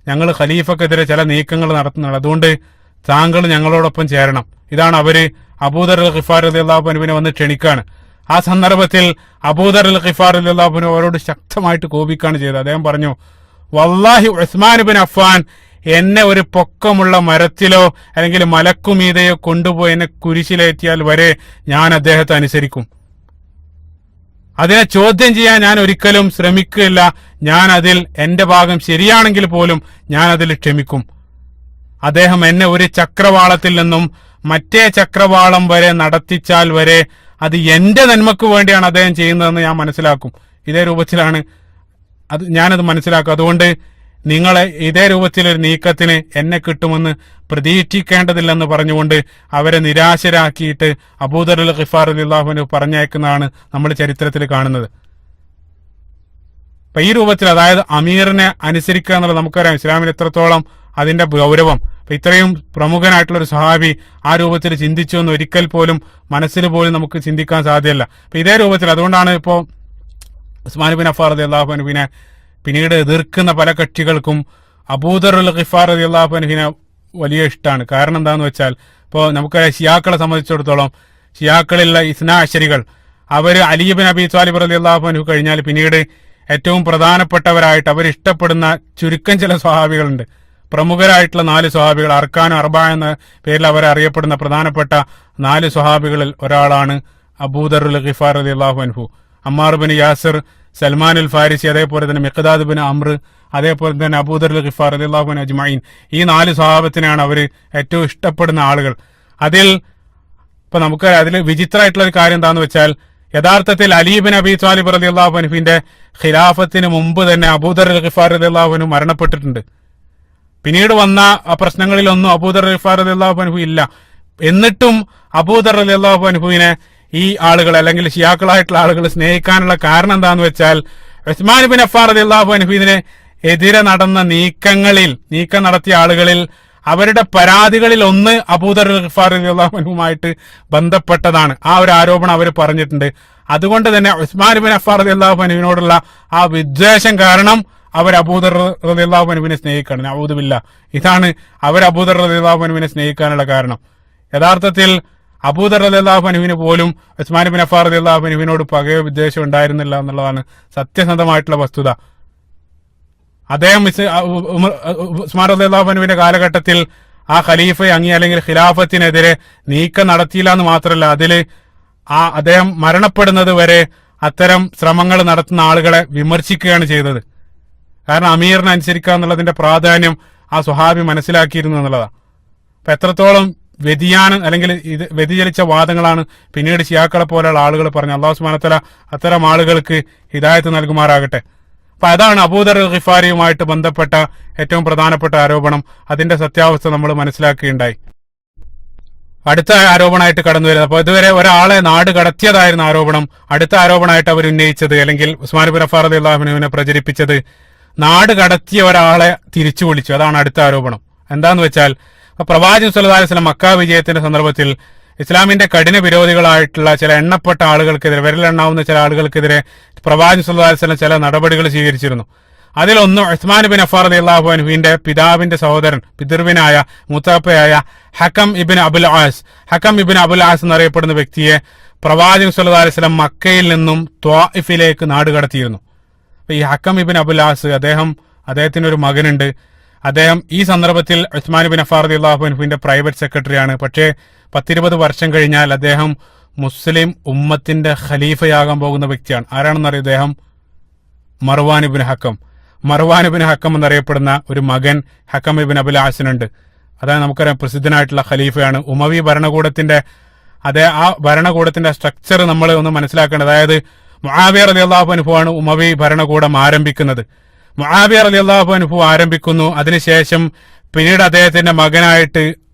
ഞങ്ങൾ ഖലീഫക്കെതിരെ ചില നീക്കങ്ങൾ നടത്തുന്നുണ്ട്, അതുകൊണ്ട് താങ്കൾ ഞങ്ങളോടൊപ്പം ചേരണം. ഇതാണ് അവര് അബൂദർ ഗിഫാർ റളിയല്ലാഹു അൻഹുവിനെ വന്ന് ക്ഷണിക്കാണ്. ആ സന്ദർഭത്തിൽ അബൂദർ ഗിഫാർ റളിയല്ലാഹു അൻഹു അവരോട് ശക്തമായിട്ട് കോപിക്കാണ് ചെയ്തത്. അദ്ദേഹം പറഞ്ഞു, വല്ലാഹി ഉസ്മാൻ ബിൻ അഫ്ഫാൻ എന്നെ ഒരു പൊക്കമുള്ള മരത്തിലോ അല്ലെങ്കിൽ മലക്കുമീതയോ കൊണ്ടുപോയി എന്നെ കുരിശിലേറ്റിയാൽ വരെ ഞാൻ അദ്ദേഹത്തെ അനുസരിക്കും. അതിനെ ചോദ്യം ചെയ്യാൻ ഞാൻ ഒരിക്കലും ശ്രമിക്കുകയില്ല. ഞാൻ അതിൽ എന്റെ ഭാഗം ശരിയാണെങ്കിൽ പോലും ഞാൻ അതിൽ ക്ഷമിക്കും. അദ്ദേഹം എന്നെ ഒരു ചക്രവാളത്തിൽ നിന്നും മറ്റേ ചക്രവാളം വരെ നടത്തിച്ചാൽ വരെ അത് എന്റെ നന്മക്ക് വേണ്ടിയാണ് അദ്ദേഹം ചെയ്യുന്നതെന്ന് ഞാൻ മനസ്സിലാക്കും. ഇതേ രൂപത്തിലാണ് ഞാനത് മനസ്സിലാക്കും. അതുകൊണ്ട് നിങ്ങളെ ഇതേ രൂപത്തിലൊരു നീക്കത്തിന് എന്നെ കിട്ടുമെന്ന് പ്രതീക്ഷിക്കേണ്ടതില്ലെന്ന് പറഞ്ഞുകൊണ്ട് അവരെ നിരാശരാക്കിയിട്ട് അബൂദർ ഗിഫാർ റളിയല്ലാഹു അൻഹു പറഞ്ഞയക്കുന്നതാണ് നമ്മൾ ചരിത്രത്തിൽ കാണുന്നത്. അപ്പൊ ഈ രൂപത്തിൽ, അതായത് അമീറിനെ അനുസരിക്കുക എന്നുള്ളത് നമുക്കറിയാം ഇസ്ലാമിൽ എത്രത്തോളം അതിന്റെ ഗൗരവം. അപ്പൊ ഇത്രയും പ്രമുഖനായിട്ടുള്ള ഒരു സഹാബി ആ രൂപത്തിൽ ചിന്തിച്ചു എന്ന് ഒരിക്കൽ പോലും മനസ്സിൽ പോലും നമുക്ക് ചിന്തിക്കാൻ സാധ്യമല്ല. അപ്പൊ ഇതേ രൂപത്തിൽ, അതുകൊണ്ടാണ് ഇപ്പോ ഉസ്മാൻ ബിൻ അഫ്ഫാൻ റളിയല്ലാഹു അൻഹുവിനെ പിന്നീട് എതിർക്കുന്ന പല കക്ഷികൾക്കും അബൂദർ ഗിഫാർ റളിയല്ലാഹു അൻഹുവിനെ വലിയ ഇഷ്ടമാണ്. കാരണം എന്താന്ന് വെച്ചാൽ, ഇപ്പോൾ നമുക്കറിയാം ഷിയാക്കളെ സംബന്ധിച്ചിടത്തോളം, ഷിയാക്കളിലുള്ള ഇസ്നാ അശരികൾ അവര് അലി ബിൻ അബി ത്വാലിബ് റളിയല്ലാഹു അൻഹു കഴിഞ്ഞാൽ പിന്നീട് ഏറ്റവും പ്രധാനപ്പെട്ടവരായിട്ട് അവർ ഇഷ്ടപ്പെടുന്ന ചുരുക്കം ചില സ്വഹാബികളുണ്ട്. പ്രമുഖരായിട്ടുള്ള 4 സ്വഹാബികൾ, അർക്കാനും അർബ എന്ന പേരിൽ അവരെ അറിയപ്പെടുന്ന പ്രധാനപ്പെട്ട 4 സ്വഹാബികളിൽ ഒരാളാണ് അബൂദർ ഗിഫാർ റളിയല്ലാഹു അൻഹു. അമ്മാർ ബിൻ യാസിർ, സൽമാൻ അൽ ഫാരിസി, അതേപോലെ തന്നെ മിഖ്ദാദ് ബിൻ അംർ, അതേപോലെ തന്നെ അബൂദർ ഗിഫാർ റളിയല്ലാഹു അൻഹു അജ്മഈൻ. ഈ 4 സ്വഹാബത്തിനെയാണ് അവർ ഏറ്റവും ഇഷ്ടപ്പെടുന്ന ആളുകൾ. ഇപ്പൊ നമുക്ക് അതിൽ വിചിത്രമായിട്ടുള്ള ഒരു കാര്യം എന്താണെന്ന് വെച്ചാൽ, യഥാർത്ഥത്തിൽ അലി ബിൻ അബി ത്വാലിബ് റളിയല്ലാഹു അൻഹുവിന്റെ ഖിലാഫത്തിന് മുമ്പ് തന്നെ അബൂദർ ഗിഫാർ റളിയല്ലാഹു അൻഹു മരണപ്പെട്ടിട്ടുണ്ട്. പിന്നീട് വന്ന ആ പ്രശ്നങ്ങളിലൊന്നും അബൂദർ ഗിഫാർ റളിയല്ലാഹു അൻഹു ഇല്ല. എന്നിട്ടും അബൂദർ റളിയല്ലാഹു അൻഹുവിനെ ഈ ആളുകൾ, അല്ലെങ്കിൽ ഷിയാക്കളായിട്ടുള്ള ആളുകൾ സ്നേഹിക്കാനുള്ള കാരണം എന്താന്ന് വെച്ചാൽ, ഉസ്മാൻ ബിൻ അഫ്ഫാൻ റളിയല്ലാഹു അൻഹുവിനെ എതിരെ നടന്ന നീക്കം നടത്തിയ ആളുകളിൽ അവരുടെ പരാതികളിൽ ഒന്ന് അബൂദർ ഗിഫാർ റളിയല്ലാഹു അൻഹുമായിട്ട് ബന്ധപ്പെട്ടതാണ്. ആ ഒരു ആരോപണം അവർ പറഞ്ഞിട്ടുണ്ട്. അതുകൊണ്ട് തന്നെ ഉസ്മാൻ ബിൻ അഫ്ഫാൻ റളിയല്ലാഹു അൻഹുവിനോടുള്ള ആ വിദ്വേഷം കാരണം അവർ അബൂദർ റളിയല്ലാഹു അൻഹുവിനെ സ്നേഹിക്കണം. നഊദു ബില്ലാഹ്. ഇതാണ് അവർ അബൂദർ റളിയല്ലാഹു അൻഹുവിനെ സ്നേഹിക്കാനുള്ള കാരണം. യഥാർത്ഥത്തിൽ അബൂദർ റളിയല്ലാഹു അൻഹുവിന് പോലും ഉസ്മാൻ ബിൻ അഫ്ഫാൻ റളിയല്ലാഹു അൻഹുവിനോട് പകയോ വിദ്വേഷം ഉണ്ടായിരുന്നില്ല എന്നുള്ളതാണ് സത്യസന്ധമായിട്ടുള്ള വസ്തുത. അദ്ദേഹം ഉസ്മാൻ റളിയല്ലാഹു അൻഹുവിന്റെ കാലഘട്ടത്തിൽ ആ ഖലീഫയെ അല്ലെങ്കിൽ ഖിലാഫത്തിനെതിരെ നീക്കം നടത്തിയില്ല എന്ന് മാത്രമല്ല, അതില് അദ്ദേഹം മരണപ്പെടുന്നത് വരെ അത്തരം ശ്രമങ്ങൾ നടത്തുന്ന ആളുകളെ വിമർശിക്കുകയാണ് ചെയ്തത്. കാരണം അമീറിനെ അനുസരിക്കുക എന്നുള്ളതിന്റെ പ്രാധാന്യം ആ സ്വഹാബി മനസ്സിലാക്കിയിരുന്നു എന്നുള്ളതാണ്. അപ്പൊ എത്രത്തോളം വ്യതിയാനം അല്ലെങ്കിൽ ഇത് വ്യതിചലിച്ച വാദങ്ങളാണ് പിന്നീട് ഷിയാക്കളെ പോലെയുള്ള ആളുകൾ പറഞ്ഞു. അല്ലാഹു സുബ്ഹാനഹു വ തആല അത്തരം ആളുകൾക്ക് ഹിദായത്ത് നൽകുമാറാകട്ടെ. അപ്പൊ അതാണ് അബൂദർ ഗിഫാരിയുമായിട്ട് ബന്ധപ്പെട്ട ഏറ്റവും പ്രധാനപ്പെട്ട ആരോപണം. അതിന്റെ സത്യാവസ്ഥ നമ്മൾ മനസ്സിലാക്കുകയുണ്ടായി. അടുത്ത ആരോപണമായിട്ട് കടന്നു വരുന്നത്, അപ്പൊ ഇതുവരെ ഒരാളെ നാട് കടത്തിയതായിരുന്ന ആരോപണം, അടുത്ത ആരോപണമായിട്ട് അവർ ഉന്നയിച്ചത്, അല്ലെങ്കിൽ ഉസ്മാൻ ബിൻ അഫ്ഫാൻ റളിയല്ലാഹു അൻഹുവിനെ പ്രചരിപ്പിച്ചത്, നാട് കടത്തിയ ഒരാളെ തിരിച്ചു വിളിച്ചു. അതാണ് അടുത്ത ആരോപണം. എന്താന്ന് വെച്ചാൽ, പ്രവാചകൻ സല്ലല്ലാഹു അലൈഹി വസല്ലം മക്ക വിജയത്തിന്റെ സന്ദർഭത്തിൽ ഇസ്ലാമിന്റെ കഠിന വിരോധികളായിട്ടുള്ള ചില എണ്ണപ്പെട്ട ആളുകൾക്കെതിരെ, വിരലെണ്ണാവുന്ന ചില ആളുകൾക്കെതിരെ പ്രവാചകൻ സല്ലല്ലാഹു അലൈഹി വസല്ലം ചില നടപടികൾ സ്വീകരിച്ചിരുന്നു. അതിലൊന്ന് ഉസ്മാൻ ബിൻ അഫ്ഫാർ റളിയല്ലാഹു അൻഹുവിന്റെ പിതാവിന്റെ സഹോദരൻ, പിതൃവിനായ മൂത്താപ്പയായ ഹക്കം ഇബ്ൻ അബുൽ ആസ്. ഹക്കം ഇബ്ൻ അബുൽ ആസ് എന്നറിയപ്പെടുന്ന വ്യക്തിയെ പ്രവാചകൻ സ്വല്ലല്ലാഹു അലൈഹി വസല്ലം മക്കയിൽ നിന്നും ത്വാഇഫിലേക്ക് നാട് കടത്തിയിരുന്നു. അപ്പൊ ഈ ഹക്കം ഇബ്ൻ അബുൽ ആസ് അദ്ദേഹത്തിന് ഒരു മകനുണ്ട്. അദ്ദേഹം ഈ സന്ദർഭത്തിൽ ഉസ്മാൻ ബിൻ അഫ്ഫാർ റളിയല്ലാഹു അൻഹുവിന്റെ പ്രൈവറ്റ് സെക്രട്ടറിയാണ്. പക്ഷേ 10-20 വർഷം കഴിഞ്ഞാൽ അദ്ദേഹം മുസ്ലിം ഉമ്മത്തിന്റെ ഖലീഫയാകാൻ പോകുന്ന വ്യക്തിയാണ്. ആരാണെന്നറിയാം? അദ്ദേഹം മർവാൻ ഇബ്ൻ ഹക്കം. മർവാൻ ഇബ്ൻ ഹക്കം എന്നറിയപ്പെടുന്ന ഒരു മകൻ ഹക്കം ഇബ്ൻ അബുൽ ആസിനുണ്ട്. അതായത് നമുക്കറിയാം പ്രസിദ്ധനായിട്ടുള്ള ഖലീഫയാണ്. ഉമവി ഭരണകൂടത്തിന്റെ ആ ഭരണകൂടത്തിന്റെ സ്ട്രക്ചർ നമ്മൾ ഒന്ന് മനസ്സിലാക്കേണ്ടത്. അതായത് മുആവിയ റളിയല്ലാഹു അൻഹു ആണ് ഉമവി ഭരണകൂടം ആരംഭിക്കുന്നത്. മുആവിയ റളിയല്ലാഹു അൻഹു ആരംഭിക്കുന്നു. അതിനുശേഷം പിന്നീട് അദ്ദേഹത്തിന്റെ മകനായിട്ട്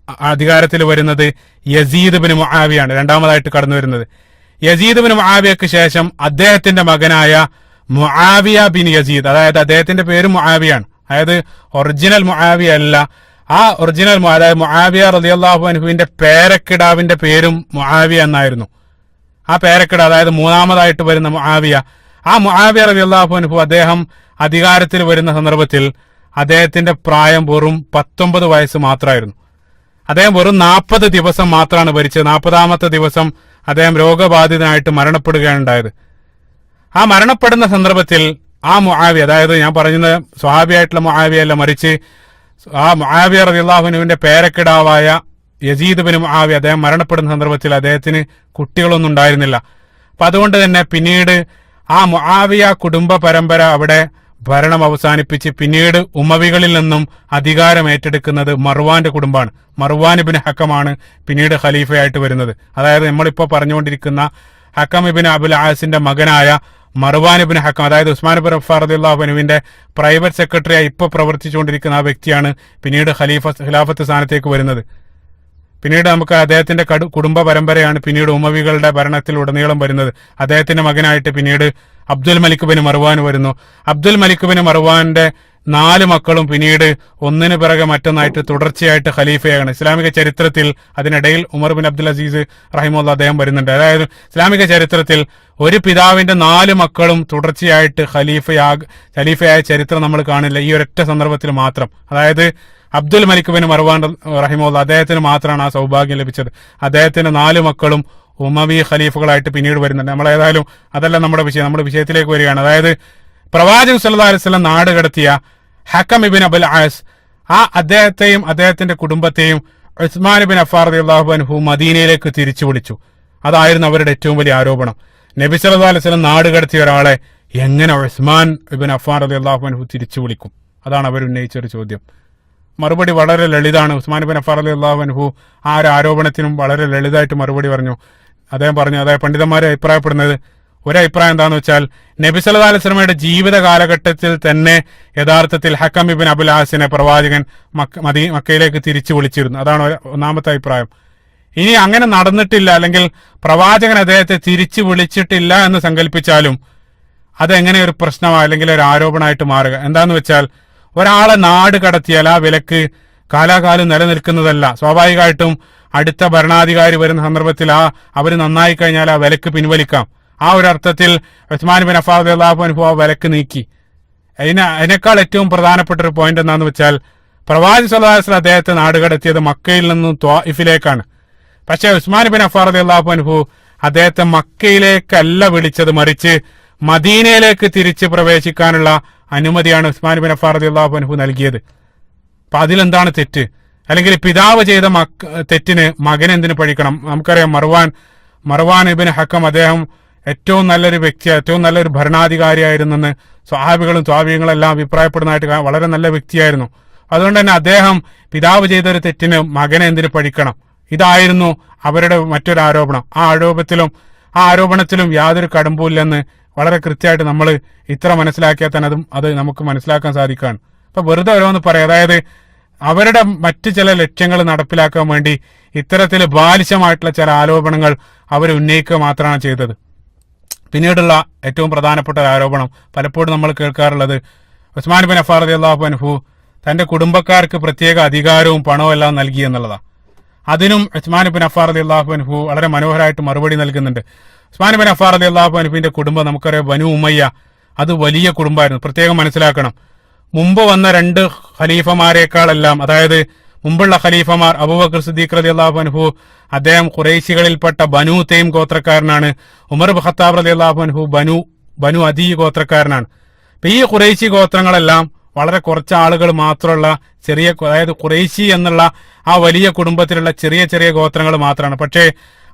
അധികാരത്തിൽ വരുന്നത് യസീദ് ബിൻ മുആവിയാണ്, രണ്ടാമതായിട്ട് കടന്നു വരുന്നത്. യസീദ് ബിൻ മുആവിയക്ക് ശേഷം അദ്ദേഹത്തിന്റെ മകനായ മുആവിയ ബിൻ യസീദ്, അതായത് അദ്ദേഹത്തിന്റെ പേര് മുആവിയാണ്, അതായത് ഒറിജിനൽ മുആവിയ അല്ല, ആ ഒറിജിനൽ അതായത് മുആവിയ റളിയല്ലാഹു അൻഹുവിന്റെ പേരക്കിടാവിന്റെ പേരും മുആവിയ എന്നായിരുന്നു. ആ പേരക്കിട അതായത് മൂന്നാമതായിട്ട് വരുന്ന മുആവിയ, ആ മുആവിയ റളിയല്ലാഹു അൻഹു അദ്ദേഹം അധികാരത്തിൽ വരുന്ന സന്ദർഭത്തിൽ അദ്ദേഹത്തിന്റെ പ്രായം വെറും 19 വയസ്സ് മാത്രമായിരുന്നു. അദ്ദേഹം വെറും 40 ദിവസം മാത്രമാണ് ഭരിച്ചത്. 40ാമത്തെ ദിവസം അദ്ദേഹം രോഗബാധിതനായിട്ട് മരണപ്പെടുകയാണ് ഉണ്ടായത്. ആ മരണപ്പെടുന്ന സന്ദർഭത്തിൽ ആ മുആവിയ, അതായത് ഞാൻ പറയുന്നത് സ്വഹാബിയായിട്ടുള്ള മുആവിയ അല്ല, മറിച്ച് ആ മുആവിയ റളിയല്ലാഹു അൻഹുവിന്റെ പേരക്കിടാവായ യസീദ് ബിൻ മുആവിയ അദ്ദേഹം മരണപ്പെടുന്ന സന്ദർഭത്തിൽ അദ്ദേഹത്തിന് കുട്ടികളൊന്നും ഉണ്ടായിരുന്നില്ല. അപ്പൊ അതുകൊണ്ട് തന്നെ പിന്നീട് ആ മുആവിയ കുടുംബ പരമ്പര അവിടെ ഭരണം അവസാനിപ്പിച്ച് പിന്നീട് ഉമവികളിൽ നിന്നും അധികാരം ഏറ്റെടുക്കുന്നത് മർവാന്റെ കുടുംബമാണ്. മർവാൻ ഇബ്ൻ ഹക്കമാണ് പിന്നീട് ഖലീഫയായിട്ട് വരുന്നത്. അതായത് നമ്മളിപ്പോ പറഞ്ഞുകൊണ്ടിരിക്കുന്ന ഹക്കം ഇബ്ൻ അബുൽ ആസിന്റെ മകനായ മർവാൻ ഇബ്ൻ ഹക്കം, അതായത് ഉസ്മാൻ ബിൻ അഫ്ഫാർ റളിയല്ലാഹു അൻഹുവിന്റെ പ്രൈവറ്റ് സെക്രട്ടറിയായി ഇപ്പോൾ പ്രവർത്തിച്ചുകൊണ്ടിരിക്കുന്ന ആ വ്യക്തിയാണ് പിന്നീട് ഖിലാഫത്ത് സ്ഥാനത്തേക്ക് വരുന്നത്. പിന്നീട് നമുക്ക് അദ്ദേഹത്തിന്റെ കുടുംബ പരമ്പരയാണ് പിന്നീട് ഉമവികളുടെ ഭരണത്തിൽ ഉടനീളം വരുന്നത്. അദ്ദേഹത്തിന്റെ മകനായിട്ട് പിന്നീട് അബ്ദുൽ മലിക് ബിൻ മർവാൻ വരുന്നു. അബ്ദുൽ മലിക് ബിൻ മർവാന്റെ 4 മക്കളും പിന്നീട് ഒന്നിനു പിറകെ മറ്റൊന്നായിട്ട് തുടർച്ചയായിട്ട് ഖലീഫയാണ്. ഇസ്ലാമിക ചരിത്രത്തിൽ അതിനിടയിൽ ഉമർ ബിൻ അബ്ദുൽ അസീസ് റഹിമഹുല്ലാഹ് അദ്ദേഹം വരുന്നുണ്ട്. അതായത് ഇസ്ലാമിക ചരിത്രത്തിൽ ഒരു പിതാവിന്റെ 4 മക്കളും തുടർച്ചയായിട്ട് ഖലീഫയായ ചരിത്രം നമ്മൾ കാണില്ല, ഈ ഒരൊറ്റ സന്ദർഭത്തിൽ മാത്രം. അതായത് അബ്ദുൽ മലിക് ബിൻ മർവാൻ റഹിമഹുല്ലാഹ് അദ്ദേഹത്തിന് മാത്രമാണ് ആ സൗഭാഗ്യം ലഭിച്ചത്. അദ്ദേഹത്തിന്റെ 4 മക്കളും ഉമവി ഖലീഫകളായിട്ട് പിന്നീട് വരുന്നുണ്ട്. നമ്മളേതായാലും അതല്ല നമ്മുടെ വിഷയം, നമ്മുടെ വിഷയത്തിലേക്ക് വരികയാണ്. അതായത് പ്രവാചകൻ സല്ലല്ലാഹു അലൈഹി വസല്ലം നാട് കടത്തിയ ഹക്കം ഇബ്ൻ അബുൽ ആസ്, ആ അദ്ദേഹത്തെയും അദ്ദേഹത്തിന്റെ കുടുംബത്തെയും ഉസ്മാൻ ബിൻ അഫ്ഫാർ റളിയല്ലാഹു അൻഹു മദീനയിലേക്ക് തിരിച്ചു വിളിച്ചു. അതായിരുന്നു അവരുടെ ഏറ്റവും വലിയ ആരോപണം. നബി സല്ലല്ലാഹു അലൈഹി വസല്ലം നാട് കടത്തിയ ഒരാളെ എങ്ങനെ ഉസ്മാൻ ഇബ്ൻ അഫ്ഫാർ റളിയല്ലാഹു അൻഹു തിരിച്ചു വിളിക്കും? അതാണ് അവർ ഉന്നയിച്ച ഒരു ചോദ്യം. മറുപടി വളരെ ലളിതാണ്. ഉസ്മാൻ ബിൻ അഫ്ഫാർ റളിയല്ലാഹു അൻഹു ആ ഒരു ആരോപണത്തിനും വളരെ ലളിതമായിട്ട് മറുപടി പറഞ്ഞു. അദ്ദേഹം പറഞ്ഞു, അതായത് പണ്ഡിതന്മാരെ അഭിപ്രായപ്പെടുന്നത്, ഒരഭിപ്രായം എന്താണെന്ന് വെച്ചാൽ നബി സല്ലല്ലാഹു അലൈഹി വസല്ലമയുടെ ജീവിത കാലഘട്ടത്തിൽ തന്നെ യഥാർത്ഥത്തിൽ ഹക്കം ഇബ്ൻ അബുൽ ആസിനെ പ്രവാചകൻ മക്കയിലേക്ക് തിരിച്ചു വിളിച്ചിരുന്നു. അതാണ് ഒന്നാമത്തെ അഭിപ്രായം. ഇനി അങ്ങനെ നടന്നിട്ടില്ല, അല്ലെങ്കിൽ പ്രവാചകൻ അദ്ദേഹത്തെ തിരിച്ചു വിളിച്ചിട്ടില്ല എന്ന് സങ്കല്പിച്ചാലും അതെങ്ങനെ ഒരു പ്രശ്നമാണ് അല്ലെങ്കിൽ ഒരു ആരോപണമായിട്ട് മാറുക? എന്താന്ന് വെച്ചാൽ ഒരാളെ നാട് കടത്തിയാൽ ആ വിലക്ക് കാലാകാലം നിലനിൽക്കുന്നതല്ല. സ്വാഭാവികമായിട്ടും അടുത്ത ഭരണാധികാരി വരുന്ന സന്ദർഭത്തിൽ അവർ നന്നായി കഴിഞ്ഞാൽ ആ വിലക്ക് പിൻവലിക്കാം. ആ ഒരു അർത്ഥത്തിൽ ഉസ്മാൻ ബിൻ അഫ്ഫാർ റളിയല്ലാഹു അൻഹു ആ വിലക്ക് നീക്കി. അതിനേക്കാൾ ഏറ്റവും പ്രധാനപ്പെട്ട ഒരു പോയിന്റ് എന്താണെന്ന് വെച്ചാൽ പ്രവാചകൻ സ്വല്ലല്ലാഹു അലൈഹി വസല്ലം അദ്ദേഹത്തെ നാട് കടത്തിയത് മക്കയിൽ നിന്നും ത്വാഇഫിലേക്കാണ്. പക്ഷേ ഉസ്മാൻ ബിൻ അഫ്ഫാർ റളിയല്ലാഹു അൻഹു അദ്ദേഹത്തെ മക്കയിലേക്കല്ല വിളിച്ചത്, മറിച്ച് മദീനയിലേക്ക് തിരിച്ച് പ്രവേശിക്കാനുള്ള അനുമതിയാണ് ഉസ്മാൻ ബിൻ അഫ്ഫാർ റളിയല്ലാഹു അൻഹു നൽകിയത്. അപ്പൊ അതിലെന്താണ് തെറ്റ്? അല്ലെങ്കിൽ പിതാവ് ചെയ്ത തെറ്റിന് മകൻ എന്തിനു പഴിക്കണം? നമുക്കറിയാം മർവാൻ ഇബ്ൻ ഹക്കം അദ്ദേഹം ഏറ്റവും നല്ലൊരു വ്യക്തി, ഏറ്റവും നല്ലൊരു ഭരണാധികാരിയായിരുന്നെന്ന് സ്വഹാബികളും ത്വാബീങ്ങളും എല്ലാം അഭിപ്രായപ്പെടുന്നതായിട്ട് വളരെ നല്ല വ്യക്തിയായിരുന്നു. അതുകൊണ്ട് തന്നെ അദ്ദേഹം പിതാവ് ചെയ്തൊരു തെറ്റിന് മകനെ എന്തിനു പഴിക്കണം? ഇതായിരുന്നു അവരുടെ മറ്റൊരു ആരോപണം. ആ ആരോപണത്തിലും യാതൊരു കടമ്പുമില്ലെന്ന് വളരെ കൃത്യമായിട്ട് നമ്മൾ ഇത്ര മനസ്സിലാക്കിയാൽ തന്നെ അത് നമുക്ക് മനസ്സിലാക്കാൻ സാധിക്കുകയാണ്. അപ്പൊ വെറുതെ ഓരോന്ന് പറയാം, അതായത് അവരുടെ മറ്റു ചില ലക്ഷ്യങ്ങൾ നടപ്പിലാക്കാൻ വേണ്ടി ഇത്തരത്തിൽ ബാലിശമായിട്ടുള്ള ചില ആരോപണങ്ങൾ അവർ ഉന്നയിക്കുക മാത്രമാണ് ചെയ്തത്. പിന്നീടുള്ള ഏറ്റവും പ്രധാനപ്പെട്ട ഒരു ആരോപണം പലപ്പോഴും നമ്മൾ കേൾക്കാറുള്ളത് ഉസ്മാൻ ബിൻ അഫ്ഫാർ റളിയല്ലാഹു അൻഹു തന്റെ കുടുംബക്കാർക്ക് പ്രത്യേക അധികാരവും പണവും എല്ലാം നൽകി എന്നുള്ളതാണ്. അതിനും ഉസ്മാൻ ബിൻ അഫ്ഫാർ റളിയല്ലാഹു അൻഹു വളരെ മനോഹരമായിട്ട് മറുപടി നൽകുന്നുണ്ട്. ഉസ്മാൻ ബിൻ അഫ്ഫാർ റളിയല്ലാഹു അൻഹുവിന്റെ കുടുംബം നമുക്കറിയാം, ബനു ഉമയ്യ, അത് വലിയ കുടുംബമായിരുന്നു. പ്രത്യേകം മനസ്സിലാക്കണം, മുമ്പ് വന്ന രണ്ട് ഖലീഫമാരെക്കാളെല്ലാം, അതായത് മുമ്പുള്ള ഖലീഫമാർ അബൂബക്കർ സിദ്ദീഖ് റളിയല്ലാഹു അൻഹു അദ്ദേഹം ഖുറൈശികളിൽപ്പെട്ട ബനു തൈം ഗോത്രക്കാരനാണ്. ഉമർ ഇബ്നു ഖത്താബ് റളിയല്ലാഹു അൻഹു ബനു അദി ഗോത്രക്കാരനാണ്. അപ്പൊ ഈ ഖുറൈശി ഗോത്രങ്ങളെല്ലാം വളരെ കുറച്ച് ആളുകൾ മാത്രമുള്ള ചെറിയ, അതായത് ഖുറൈശി എന്നുള്ള ആ വലിയ കുടുംബത്തിലുള്ള ചെറിയ ചെറിയ ഗോത്രങ്ങൾ മാത്രമാണ്. പക്ഷേ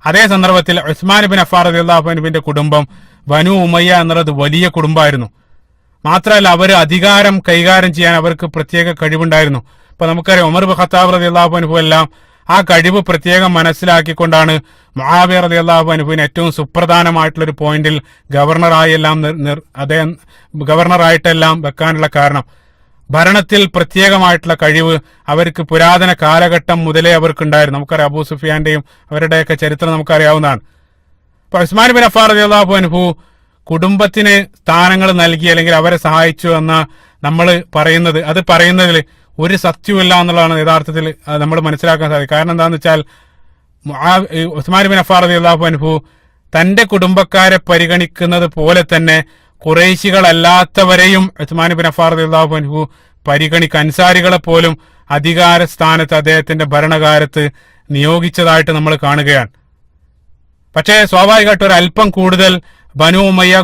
അതേ സന്ദർഭത്തിൽ ഉസ്മാൻ ഇബ്നു അഫ്ഫാൻ റളിയല്ലാഹു അൻഹുവിന്റെ കുടുംബം ബനു ഉമയ്യ എന്നുള്ളത് വലിയ കുടുംബമായിരുന്നു. മാത്രമല്ല അവർ അധികാരം കൈകാര്യം ചെയ്യാൻ അവർക്ക് പ്രത്യേക കഴിവുണ്ടായിരുന്നു. ഇപ്പൊ നമുക്കറിയാം ഉമർ ഇബ്നു ഖത്താബ് റളിയല്ലാഹു അൻഹു എല്ലാം ആ കഴിവ് പ്രത്യേകം മനസ്സിലാക്കിക്കൊണ്ടാണ് മുആവിയ റളിയല്ലാഹു അൻഹുവിന് ഏറ്റവും സുപ്രധാനമായിട്ടുള്ള ഒരു പോയിന്റിൽ ഗവർണറായിട്ടെല്ലാം വെക്കാനുള്ള കാരണം. ഭരണത്തിൽ പ്രത്യേകമായിട്ടുള്ള കഴിവ് അവർക്ക് പുരാതന കാലഘട്ടം മുതലേ അവർക്കുണ്ടായിരുന്നു. നമുക്കറിയാം അബൂ സുഫിയാന്റെയും അവരുടെയൊക്കെ ചരിത്രം നമുക്കറിയാവുന്നതാണ്. അപ്പൊ ഉസ്മാൻ ബിൻ അഫ്ഫാൻ റളിയല്ലാഹു അൻഹു കുടുംബത്തിന് സ്ഥാനങ്ങൾ നൽകി അല്ലെങ്കിൽ അവരെ സഹായിച്ചു എന്ന നമ്മൾ പറയുന്നതിൽ ഒരു സത്യമില്ല എന്നുള്ളതാണ് യഥാർത്ഥത്തിൽ നമ്മൾ മനസ്സിലാക്കാൻ സാധിക്കും. കാരണം എന്താണെന്ന് വെച്ചാൽ ഉസ്മാൻ ബിൻ അഫ്ഫാൻ റളിയല്ലാഹു അൻഹു തന്റെ കുടുംബക്കാരെ പരിഗണിക്കുന്നത് പോലെ തന്നെ ഖുറൈശികളല്ലാത്തവരെയും ഉസ്മാൻ ബിൻ അഫ്ഫാൻ റളിയല്ലാഹു അൻഹു അൻസാരികളെ പോലും അധികാര സ്ഥാനത്ത് അദ്ദേഹത്തിന്റെ ഭരണകാലത്ത് നിയോഗിച്ചതായിട്ട് നമ്മൾ കാണുകയാണ്. പക്ഷേ സ്വാഭാവികമായിട്ട് ഒരു അല്പം കൂടുതൽ ബനു ഉമയ്യ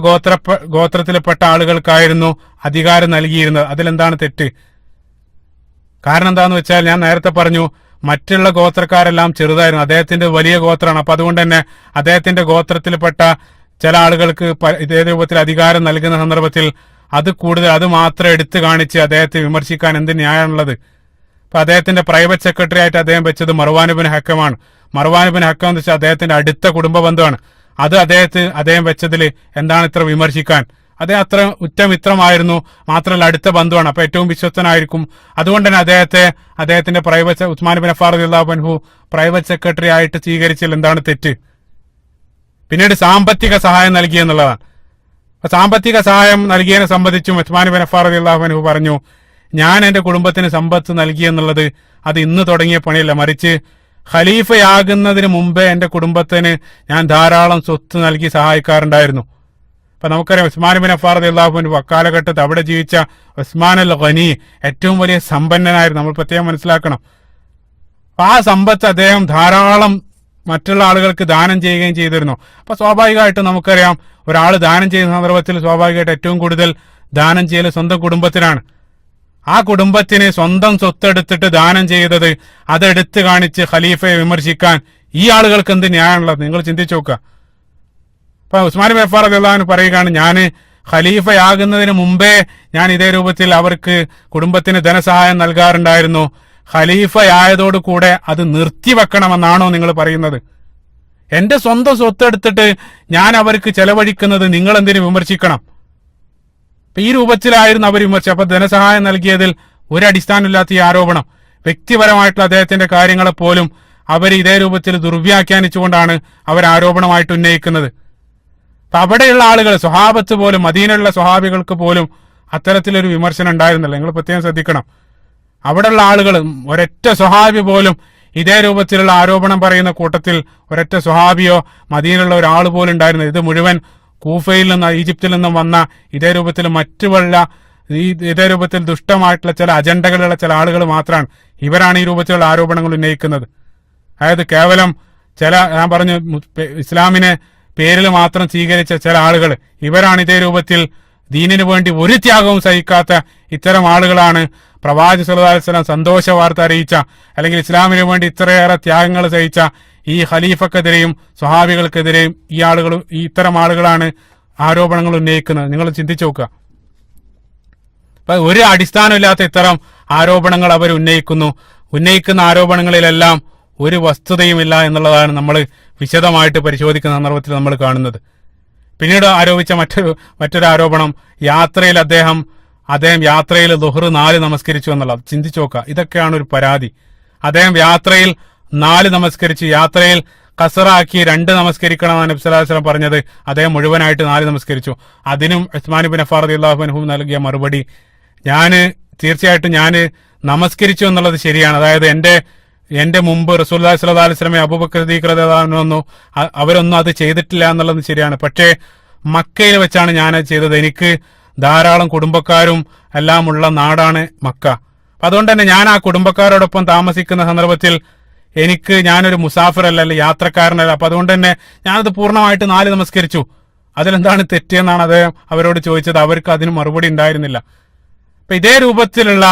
ഗോത്രത്തിൽപ്പെട്ട ആളുകൾക്കായിരുന്നു അധികാരം നൽകിയിരുന്നത്. അതിലെന്താണ് തെറ്റ്? കാരണം എന്താന്ന് വെച്ചാൽ ഞാൻ നേരത്തെ പറഞ്ഞു, മറ്റുള്ള ഗോത്രക്കാരെല്ലാം ചെറുതായിരുന്നു, അദ്ദേഹത്തിന്റെ വലിയ ഗോത്രമാണ്. അപ്പൊ അതുകൊണ്ട് തന്നെ അദ്ദേഹത്തിന്റെ ഗോത്രത്തിൽപ്പെട്ട ചില ആളുകൾക്ക് ഇതേ രൂപത്തിൽ അധികാരം നൽകുന്ന സന്ദർഭത്തിൽ അത് മാത്രം എടുത്തു കാണിച്ച് അദ്ദേഹത്തെ വിമർശിക്കാൻ എന്ത് ന്യായമാണുള്ളത്? അപ്പൊ അദ്ദേഹത്തിന്റെ പ്രൈവറ്റ് സെക്രട്ടറി ആയിട്ട് അദ്ദേഹം വെച്ചത് മർവാൻ ഇബ്നു ഹക്കമാണ്. മർവാൻ ഇബ്നു ഹക്കം എന്ന് വെച്ചാൽ അദ്ദേഹത്തിന്റെ അടുത്ത കുടുംബ ബന്ധുവാണ്. അദ്ദേഹം വെച്ചതിൽ എന്താണ് ഇത്ര വിമർശിക്കാൻ? അദ്ദേഹം അത്ര ഉറ്റമിത്രമായിരുന്നു, മാത്രമല്ല അടുത്ത ബന്ധുവാണ്, അപ്പൊ ഏറ്റവും വിശ്വസ്തനായിരിക്കും. അതുകൊണ്ട് തന്നെ അദ്ദേഹത്തിന്റെ ഉസ്മാൻ ബിൻ അഫ്ഫാൻ റളിയല്ലാഹു അൻഹു പ്രൈവറ്റ് സെക്രട്ടറി ആയിട്ട് സ്വീകരിച്ചതിൽ എന്താണ് തെറ്റ്? പിന്നീട് സാമ്പത്തിക സഹായം നൽകി എന്നുള്ളതാണ്. അപ്പൊ സാമ്പത്തിക സഹായം നൽകിയതിനെ സംബന്ധിച്ചും ഉസ്മാൻ ബിൻ അഫ്ഫാൻ റളിയല്ലാഹു അൻഹു പറഞ്ഞു, ഞാൻ എന്റെ കുടുംബത്തിന് സമ്പത്ത് നൽകി എന്നുള്ളത് അത് ഇന്ന് തുടങ്ങിയ പണിയല്ല, മറിച്ച് ഖലീഫയാകുന്നതിന് മുമ്പേ എന്റെ കുടുംബത്തിന് ഞാൻ ധാരാളം സ്വത്ത് നൽകി സഹായിക്കാറുണ്ടായിരുന്നു. അപ്പൊ നമുക്കറിയാം ഉസ്മാൻ ബിൻ അഫ്ഫാൻ റളിയല്ലാഹു അൻഹു അക്കാലഘട്ടത്ത് അവിടെ ജീവിച്ച ഉസ്മാൻ അൽ ഖനി ഏറ്റവും വലിയ സമ്പന്നനായിരുന്നു. നമ്മൾ പ്രത്യേകം മനസ്സിലാക്കണം. ആ സമ്പത്ത് അദ്ദേഹം ധാരാളം മറ്റുള്ള ആളുകൾക്ക് ദാനം ചെയ്യുകയും ചെയ്തിരുന്നു. അപ്പൊ സ്വാഭാവികമായിട്ടും നമുക്കറിയാം, ഒരാൾ ദാനം ചെയ്യുന്ന സന്ദർഭത്തിൽ സ്വാഭാവികമായിട്ട് ഏറ്റവും കൂടുതൽ ദാനം ചെയ്യൽ സ്വന്തം കുടുംബത്തിനാണ്. ആ കുടുംബത്തിന് സ്വന്തം സ്വത്തെടുത്തിട്ട് ദാനം ചെയ്തത് അതെടുത്ത് കാണിച്ച് ഖലീഫയെ വിമർശിക്കാൻ ഈ ആളുകൾക്ക് എന്ത് ന്യായമുള്ളത്? നിങ്ങൾ ചിന്തിച്ചു നോക്കുക. അപ്പൊ ഉസ്മാൻ ബിൻ അഫ്ഫാൻ റളിയല്ലാഹു അൻഹു പറയുകയാണ്, ഞാൻ ഖലീഫയാകുന്നതിന് മുമ്പേ ഞാൻ ഇതേ രൂപത്തിൽ അവർക്ക് കുടുംബത്തിന് ധനസഹായം നൽകാറുണ്ടായിരുന്നു. ഖലീഫയായതോടു കൂടെ അത് നിർത്തിവെക്കണമെന്നാണോ നിങ്ങൾ പറയുന്നത്? എന്റെ സ്വന്തം സ്വത്തെടുത്തിട്ട് ഞാൻ അവർക്ക് ചെലവഴിക്കുന്നത് നിങ്ങൾ എന്തിനു വിമർശിക്കണം? ഈ രൂപത്തിലായിരുന്നു അവർ വിമർശിച്ചത്. അപ്പൊ ധനസഹായം നൽകിയതിൽ ഒരടിസ്ഥാനമില്ലാത്ത ഈ ആരോപണം, വ്യക്തിപരമായിട്ടുള്ള അദ്ദേഹത്തിന്റെ കാര്യങ്ങളെ പോലും അവർ ഇതേ രൂപത്തിൽ ദുർവ്യാഖ്യാനിച്ചുകൊണ്ടാണ് അവർ ആരോപണമായിട്ട് ഉന്നയിക്കുന്നത്. അപ്പൊ അവിടെയുള്ള ആളുകൾ, സ്വഹാബത്ത് പോലും, മദീനയിലുള്ള സ്വഹാബികൾക്ക് പോലും അത്തരത്തിലൊരു വിമർശനം ഉണ്ടായിരുന്നില്ല. നിങ്ങൾ പ്രത്യേകം ശ്രദ്ധിക്കണം. അവിടെയുള്ള ആളുകൾ, ഒരൊറ്റ സ്വഹാബി പോലും ഇതേ രൂപത്തിലുള്ള ആരോപണം പറയുന്ന കൂട്ടത്തിൽ ഒരൊറ്റ സ്വഹാബിയോ മദീനയിലുള്ള ഒരാൾ പോലും ഉണ്ടായിരുന്നില്ല. ഇത് മുഴുവൻ കൂഫയിൽ നിന്ന്, ഈജിപ്തിൽ നിന്നും വന്ന ഇതേ രൂപത്തിൽ ഇതേ രൂപത്തിൽ ദുഷ്ടമായിട്ടുള്ള ചില അജണ്ടകളുള്ള ചില ആളുകൾ മാത്രമാണ്. ഇവരാണ് ഈ രൂപത്തിലുള്ള ആരോപണങ്ങൾ ഉന്നയിക്കുന്നത്. അതായത് കേവലം ഞാൻ പറഞ്ഞു, ഇസ്ലാമിനെ പേരിൽ മാത്രം സ്വീകരിച്ച ചില ആളുകൾ, ഇവരാണ് ഇതേ രൂപത്തിൽ ദീനിനു വേണ്ടി ഒരു ത്യാഗവും സഹിക്കാത്ത ഇത്തരം ആളുകളാണ് പ്രവാചകൻ സല്ലല്ലാഹു അലൈഹി വസല്ലം സന്തോഷ വാർത്ത അറിയിച്ച, അല്ലെങ്കിൽ ഇസ്ലാമിനു വേണ്ടി ഇത്രയേറെ ത്യാഗങ്ങൾ സഹിച്ച ഈ ഖലീഫക്കെതിരെയും സ്വഹാബികൾക്കെതിരെയും ഇത്തരം ആളുകളാണ് ആരോപണങ്ങൾ ഉന്നയിക്കുന്നത്. നിങ്ങൾ ചിന്തിച്ചു നോക്കുക. അപ്പൊ ഒരു അടിസ്ഥാനമില്ലാത്ത ഇത്തരം ആരോപണങ്ങൾ അവർ ഉന്നയിക്കുന്ന ആരോപണങ്ങളിലെല്ലാം ഒരു വസ്തുതയുമില്ല എന്നുള്ളതാണ് നമ്മൾ വിശദമായിട്ട് പരിശോധിക്കുന്ന സന്ദർഭത്തിൽ നമ്മൾ കാണുന്നത്. പിന്നീട് ആരോപിച്ച മറ്റൊരു ആരോപണം, യാത്രയിൽ അദ്ദേഹം യാത്രയിൽ ദുഹ്ർ 4 നമസ്കരിച്ചു എന്നുള്ളത്. ചിന്തിച്ചു നോക്കുക. ഇതൊക്കെയാണ് ഒരു പരാതി. അദ്ദേഹം യാത്രയിൽ 4 നമസ്കരിച്ചു. യാത്രയിൽ ഖസറാക്കി 2 നമസ്കരിക്കണമെന്ന് നബി സല്ലല്ലാഹു അലൈഹി വസല്ലം പറഞ്ഞത് അദ്ദേഹം മുഴുവനായിട്ട് 4 നമസ്കരിച്ചു. അതിനും ഉസ്മാൻ ബിൻ അഫ്ഫാൻ റളിയല്ലാഹു അൻഹു നൽകിയ മറുപടി, തീർച്ചയായിട്ടും ഞാൻ നമസ്കരിച്ചു എന്നുള്ളത് ശരിയാണ്. അതായത് എന്റെ മുമ്പ് റസൂലുള്ളാഹി സ്വല്ലല്ലാഹു അലൈഹി വസല്ലം അബൂബക്കർ സിദ്ദീഖ് റളിയല്ലാഹു അൻഹു അവരൊന്നും അത് ചെയ്തിട്ടില്ല എന്നുള്ളത് ശരിയാണ്. പക്ഷേ മക്കയിൽ വെച്ചാണ് ഞാനത് ചെയ്തത്. എനിക്ക് ധാരാളം കുടുംബക്കാരും എല്ലാം ഉള്ള നാടാണ് മക്ക. അതുകൊണ്ട് തന്നെ ഞാൻ ആ കുടുംബക്കാരോടൊപ്പം താമസിക്കുന്ന സന്ദർഭത്തിൽ ഞാനൊരു മുസാഫിറല്ല, അല്ലെ യാത്രക്കാരനല്ല. അപ്പൊ അതുകൊണ്ട് തന്നെ ഞാനത് പൂർണ്ണമായിട്ട് 4 നമസ്കരിച്ചു. അതിലെന്താണ് തെറ്റെന്നാണ് അദ്ദേഹം അവരോട് ചോദിച്ചത്. അവർക്ക് അതിന് മറുപടി ഉണ്ടായിരുന്നില്ല. അപ്പൊ ഇതേ രൂപത്തിലുള്ള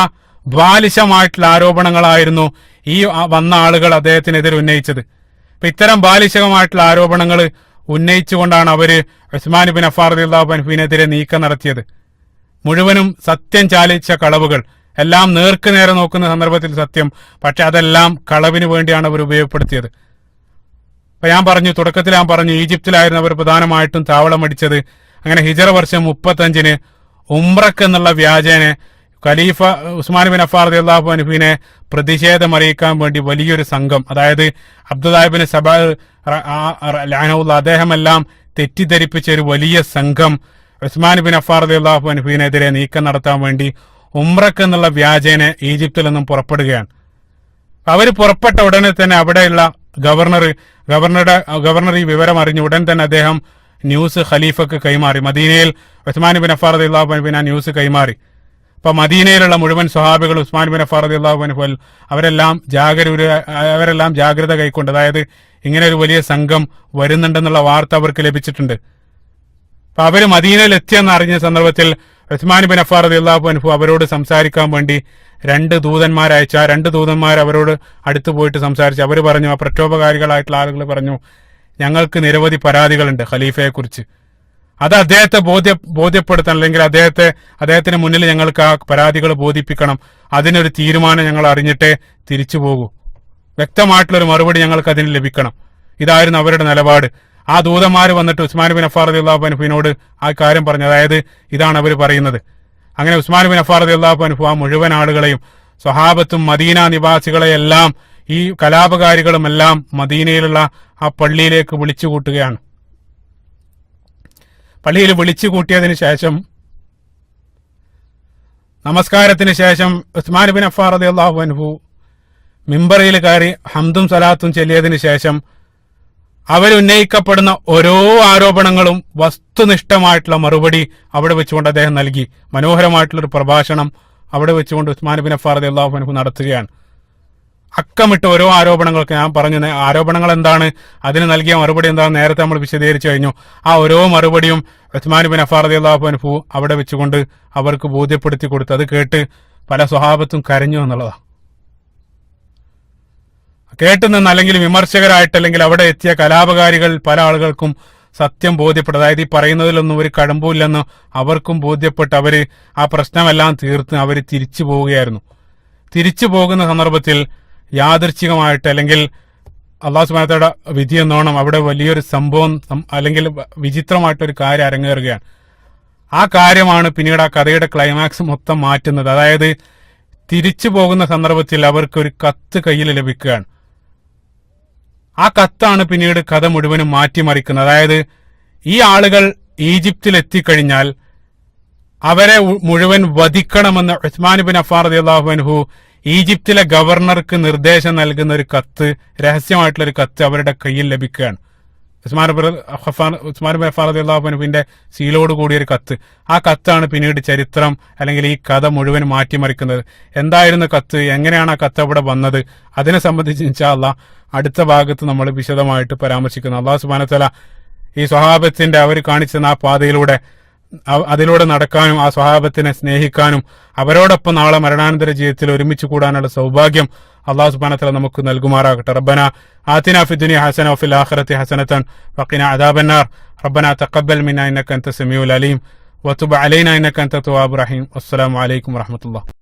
ബാലിശമായിട്ടുള്ള ആരോപണങ്ങളായിരുന്നു ഈ വന്ന ആളുകൾ അദ്ദേഹത്തിനെതിരെ ഉന്നയിച്ചത്. അപ്പൊ ഇത്തരം ബാലിശമായിട്ടുള്ള ആരോപണങ്ങൾ ഉന്നയിച്ചുകൊണ്ടാണ് അവര് ഉസ്മാൻ ബിൻ അഫ്ഫാൻ റളിയല്ലാഹു അൻഹുവിനെതിരെ നീക്കം നടത്തിയത്. മുഴുവനും സത്യം ചാലിച്ച കളവുകൾ, എല്ലാം നേർക്ക് നേരെ നോക്കുന്ന സന്ദർഭത്തിൽ സത്യം, പക്ഷെ അതെല്ലാം കളവിന് വേണ്ടിയാണ് അവർ ഉപയോഗപ്പെടുത്തിയത്. അപ്പൊ തുടക്കത്തിൽ ഞാൻ പറഞ്ഞു ഈജിപ്തിലായിരുന്നു അവർ പ്രധാനമായിട്ടും താവളമടിച്ചത്. അങ്ങനെ ഹിജറ വർഷം 35 ഉംറക്ക് എന്നുള്ള വ്യാജേന ഖലീഫ ഉസ്മാൻ ബിൻ അഫ്ഫാൻ റളിയല്ലാഹു അൻഹുവിനെ പ്രതിഷേധം അറിയിക്കാൻ വേണ്ടി വലിയൊരു സംഘം, അതായത് അബ്ദുല്ലാഹ് ഇബ്നു സബ ലഅനഹുല്ലാഹ്, അദ്ദേഹമെല്ലാം തെറ്റിദ്ധരിപ്പിച്ച ഒരു വലിയ സംഘം ഉസ്മാൻ ബിൻ അഫ്ഫാൻ റളിയല്ലാഹു അൻഹുവിനെതിരെ നീക്കം നടത്താൻ വേണ്ടി ഉംറക്ക് എന്നുള്ള വ്യാജേന ഈജിപ്തിൽ നിന്നും പുറപ്പെടുകയാണ്. അവർ പുറപ്പെട്ട ഉടനെ തന്നെ അവിടെയുള്ള ഗവർണർ ഈ വിവരം അറിഞ്ഞു. ഉടൻ തന്നെ അദ്ദേഹം ന്യൂസ് ഖലീഫക്ക് കൈമാറി. മദീനയിൽ ഉസ്മാൻ ബിൻ അഫ്ഫാൻ റളിയല്ലാഹു അൻഹുവിന് ആ ന്യൂസ് കൈമാറി. അപ്പൊ മദീനയിലുള്ള മുഴുവൻ സ്വഹാബികൾ ഉസ്മാൻ ബിൻ അഫ്ഫാൻ റളിയല്ലാഹു അൻഹു അവരെല്ലാം ജാഗ്രത കൈക്കൊണ്ട്, അതായത് ഇങ്ങനെ ഒരു വലിയ സംഘം വരുന്നുണ്ടെന്നുള്ള വാർത്ത അവർക്ക് ലഭിച്ചിട്ടുണ്ട്. അപ്പൊ അവര് മദീനയിൽ എത്തിയെന്ന് അറിഞ്ഞ സന്ദർഭത്തിൽ ഉസ്മാൻ ബിൻ അഫ്ഫാൻ റളിയല്ലാഹു അൻഹു അവരോട് സംസാരിക്കാൻ വേണ്ടി 2 ദൂതന്മാരെ അയച്ചു. ആ 2 ദൂതന്മാർ അവരോട് അടുത്ത് പോയിട്ട് സംസാരിച്ചു. അവർ പറഞ്ഞു, ആ പ്രക്ഷോഭകാരികളായിട്ടുള്ള ആളുകൾ പറഞ്ഞു, ഞങ്ങൾക്ക് നിരവധി പരാതികളുണ്ട് ഖലീഫയെ കുറിച്ച്. അത് അദ്ദേഹത്തെ ബോധ്യപ്പെടുത്തണം, അല്ലെങ്കിൽ അദ്ദേഹത്തിന് മുന്നിൽ ഞങ്ങൾക്ക് ആ പരാതികൾ ബോധിപ്പിക്കണം. അതിനൊരു തീരുമാനം ഞങ്ങൾ അറിഞ്ഞിട്ടേ തിരിച്ചു പോകൂ. വ്യക്തമായിട്ടുള്ളൊരു മറുപടി ഞങ്ങൾക്ക് അതിന് ലഭിക്കണം. ഇതായിരുന്നു അവരുടെ നിലപാട്. ആ ദൂതന്മാർ വന്നിട്ട് ഉസ്മാൻ ബിൻ അഫ്ഫാൻ റളിയല്ലാഹു അൻഹുവിനോട് ആ കാര്യം പറഞ്ഞു. അതായത് ഇതാണ് അവർ പറയുന്നത്. അങ്ങനെ ഉസ്മാൻ ബിൻ അഫ്ഫാൻ റളിയല്ലാഹു അൻഹു ആ മുഴുവൻ ആളുകളെയും, സ്വഹാബത്തും മദീന നിവാസികളെയെല്ലാം, ഈ കലാപകാരികളുമെല്ലാം മദീനയിലുള്ള ആ പള്ളിയിലേക്ക് വിളിച്ചു കൂട്ടുകയാണ്. പള്ളിയിൽ വിളിച്ചു കൂട്ടിയതിന് ശേഷം, നമസ്കാരത്തിന് ശേഷം ഉസ്മാൻ ബിൻ അഫ്ഫാൻ റളിയല്ലാഹു അൻഹു മിമ്പറിൽ കയറി ഹംദും സലാത്തും ചൊല്ലിയതിന് ശേഷം അവരുന്നയിക്കപ്പെടുന്ന ഓരോ ആരോപണങ്ങളും വസ്തുനിഷ്ഠമായിട്ടുള്ള മറുപടി അവിടെ വെച്ചുകൊണ്ട് അദ്ദേഹം നൽകി. മനോഹരമായിട്ടുള്ളൊരു പ്രഭാഷണം അവിടെ വെച്ചുകൊണ്ട് ഉസ്മാൻ ബിൻ അഫ്ഫാൻ റളിയല്ലാഹു അൻഹു നടത്തുകയാണ്. അക്കമിട്ട് ഓരോ ആരോപണങ്ങൾക്ക്, ഞാൻ പറഞ്ഞു ആരോപണങ്ങൾ എന്താണ്, അതിന് നൽകിയ മറുപടി എന്താണെന്ന് നേരത്തെ നമ്മൾ വിശദീകരിച്ചു കഴിഞ്ഞു. ആ ഓരോ മറുപടിയും ഉസ്മാൻ ബിൻ അഫ്ഫാൻ റളിയല്ലാഹു അൻഹു അവിടെ വെച്ചുകൊണ്ട് അവർക്ക് ബോധ്യപ്പെടുത്തി കൊടുത്തു. അത് കേട്ട് പല സ്വഹാബത്തും കരഞ്ഞു എന്നുള്ളതാണ്. കേട്ടുനിന്ന് അല്ലെങ്കിൽ വിമർശകരായിട്ട്, അല്ലെങ്കിൽ അവിടെ എത്തിയ കലാപകാരികൾ പല ആളുകൾക്കും സത്യം ബോധ്യപ്പെട്ടു. അതായത് ഈ പറയുന്നതിലൊന്നും ഒരു കഴമ്പുമില്ലെന്ന് അവർക്കും ബോധ്യപ്പെട്ട് അവര് ആ പ്രശ്നമെല്ലാം തീർത്ത് അവർ തിരിച്ചു പോവുകയായിരുന്നു. തിരിച്ചു പോകുന്ന സന്ദർഭത്തിൽ യാദൃച്ഛികമായിട്ട്, അല്ലെങ്കിൽ അള്ളാഹു സുബ്ഹാനഹു വ തആല വിധി എന്നോണം അവിടെ വലിയൊരു സംഭവം, അല്ലെങ്കിൽ വിചിത്രമായിട്ടൊരു കാര്യം അരങ്ങേറുകയാണ്. ആ കാര്യമാണ് പിന്നീട് ആ കഥയുടെ ക്ലൈമാക്സ് മൊത്തം മാറ്റുന്നത്. അതായത് തിരിച്ചു പോകുന്ന സന്ദർഭത്തിൽ അവർക്ക് ഒരു കത്ത് കയ്യിൽ ലഭിക്കുകയാണ്. ആ കത്താണ് പിന്നീട് കഥ മുഴുവനും മാറ്റിമറിക്കുന്നത്. അതായത് ഈ ആളുകൾ ഈജിപ്തിൽ എത്തിക്കഴിഞ്ഞാൽ അവരെ മുഴുവൻ വധിക്കണമെന്ന് ഉസ്മാൻ ബിൻ അഫ്ഫാൻ റളിയല്ലാഹു അൻഹു ഈജിപ്തിലെ ഗവർണർക്ക് നിർദ്ദേശം നൽകുന്ന ഒരു കത്ത്, രഹസ്യമായിട്ടുള്ള ഒരു കത്ത് അവരുടെ കയ്യിൽ ലഭിക്കുകയാണ്. ഉസ്മാൻ ബിൻ അഫ്ഫാൻ റളിയല്ലാഹു അൻഹുവിന്റെ സീലോട് കൂടിയ ഒരു കത്ത്. ആ കത്താണ് പിന്നീട് ചരിത്രം, അല്ലെങ്കിൽ ഈ കഥ മുഴുവൻ മാറ്റിമറിക്കുന്നത്. എന്തായിരുന്നു കത്ത്, എങ്ങനെയാണ് ആ കത്ത് അവിടെ വന്നത്, അതിനെ സംബന്ധിച്ച് ഇൻഷാ അല്ലാഹ് അടുത്ത ഭാഗത്ത് നമ്മൾ വിശദമായിട്ട് പരാമർശിക്കുന്നു. അല്ലാഹു സുബ്ഹാനഹു വ തആല ഈ സ്വഹാബത്തിന്റെ അവർ കാണിച്ചെന്ന ആ പാതയിലൂടെ അതിലൂടെ നടക്കാനും ആ സ്വഹാബത്തിനെ സ്നേഹിക്കാനും അവരോടൊപ്പം നാളെ മരണാനന്തര ജീവിതത്തിൽ ഒരുമിച്ച് കൂടാനുള്ള സൗഭാഗ്യം അല്ലാഹു സുബ്ഹാനഹു വ തആല നമുക്ക് നൽകുമാറാകട്ടെ. റബ്ബന ആതിനാ ഫിദ്ദുനിയ ഹസന വഫിൽ ആഖിറതി ഹസനതൻ വഖിനാ അദാബന്നാർ. റബ്ബന തഖബ്ബൽ മിന്നാ ഇന്നക അൻത സമീഉൽ അലീം വതുബ് അലൈനാ ഇന്നക അൻത തവ്വാബുർ റഹീം. അസ്സലാമു അലൈക്കും വറഹ്മത്തുള്ളാഹി.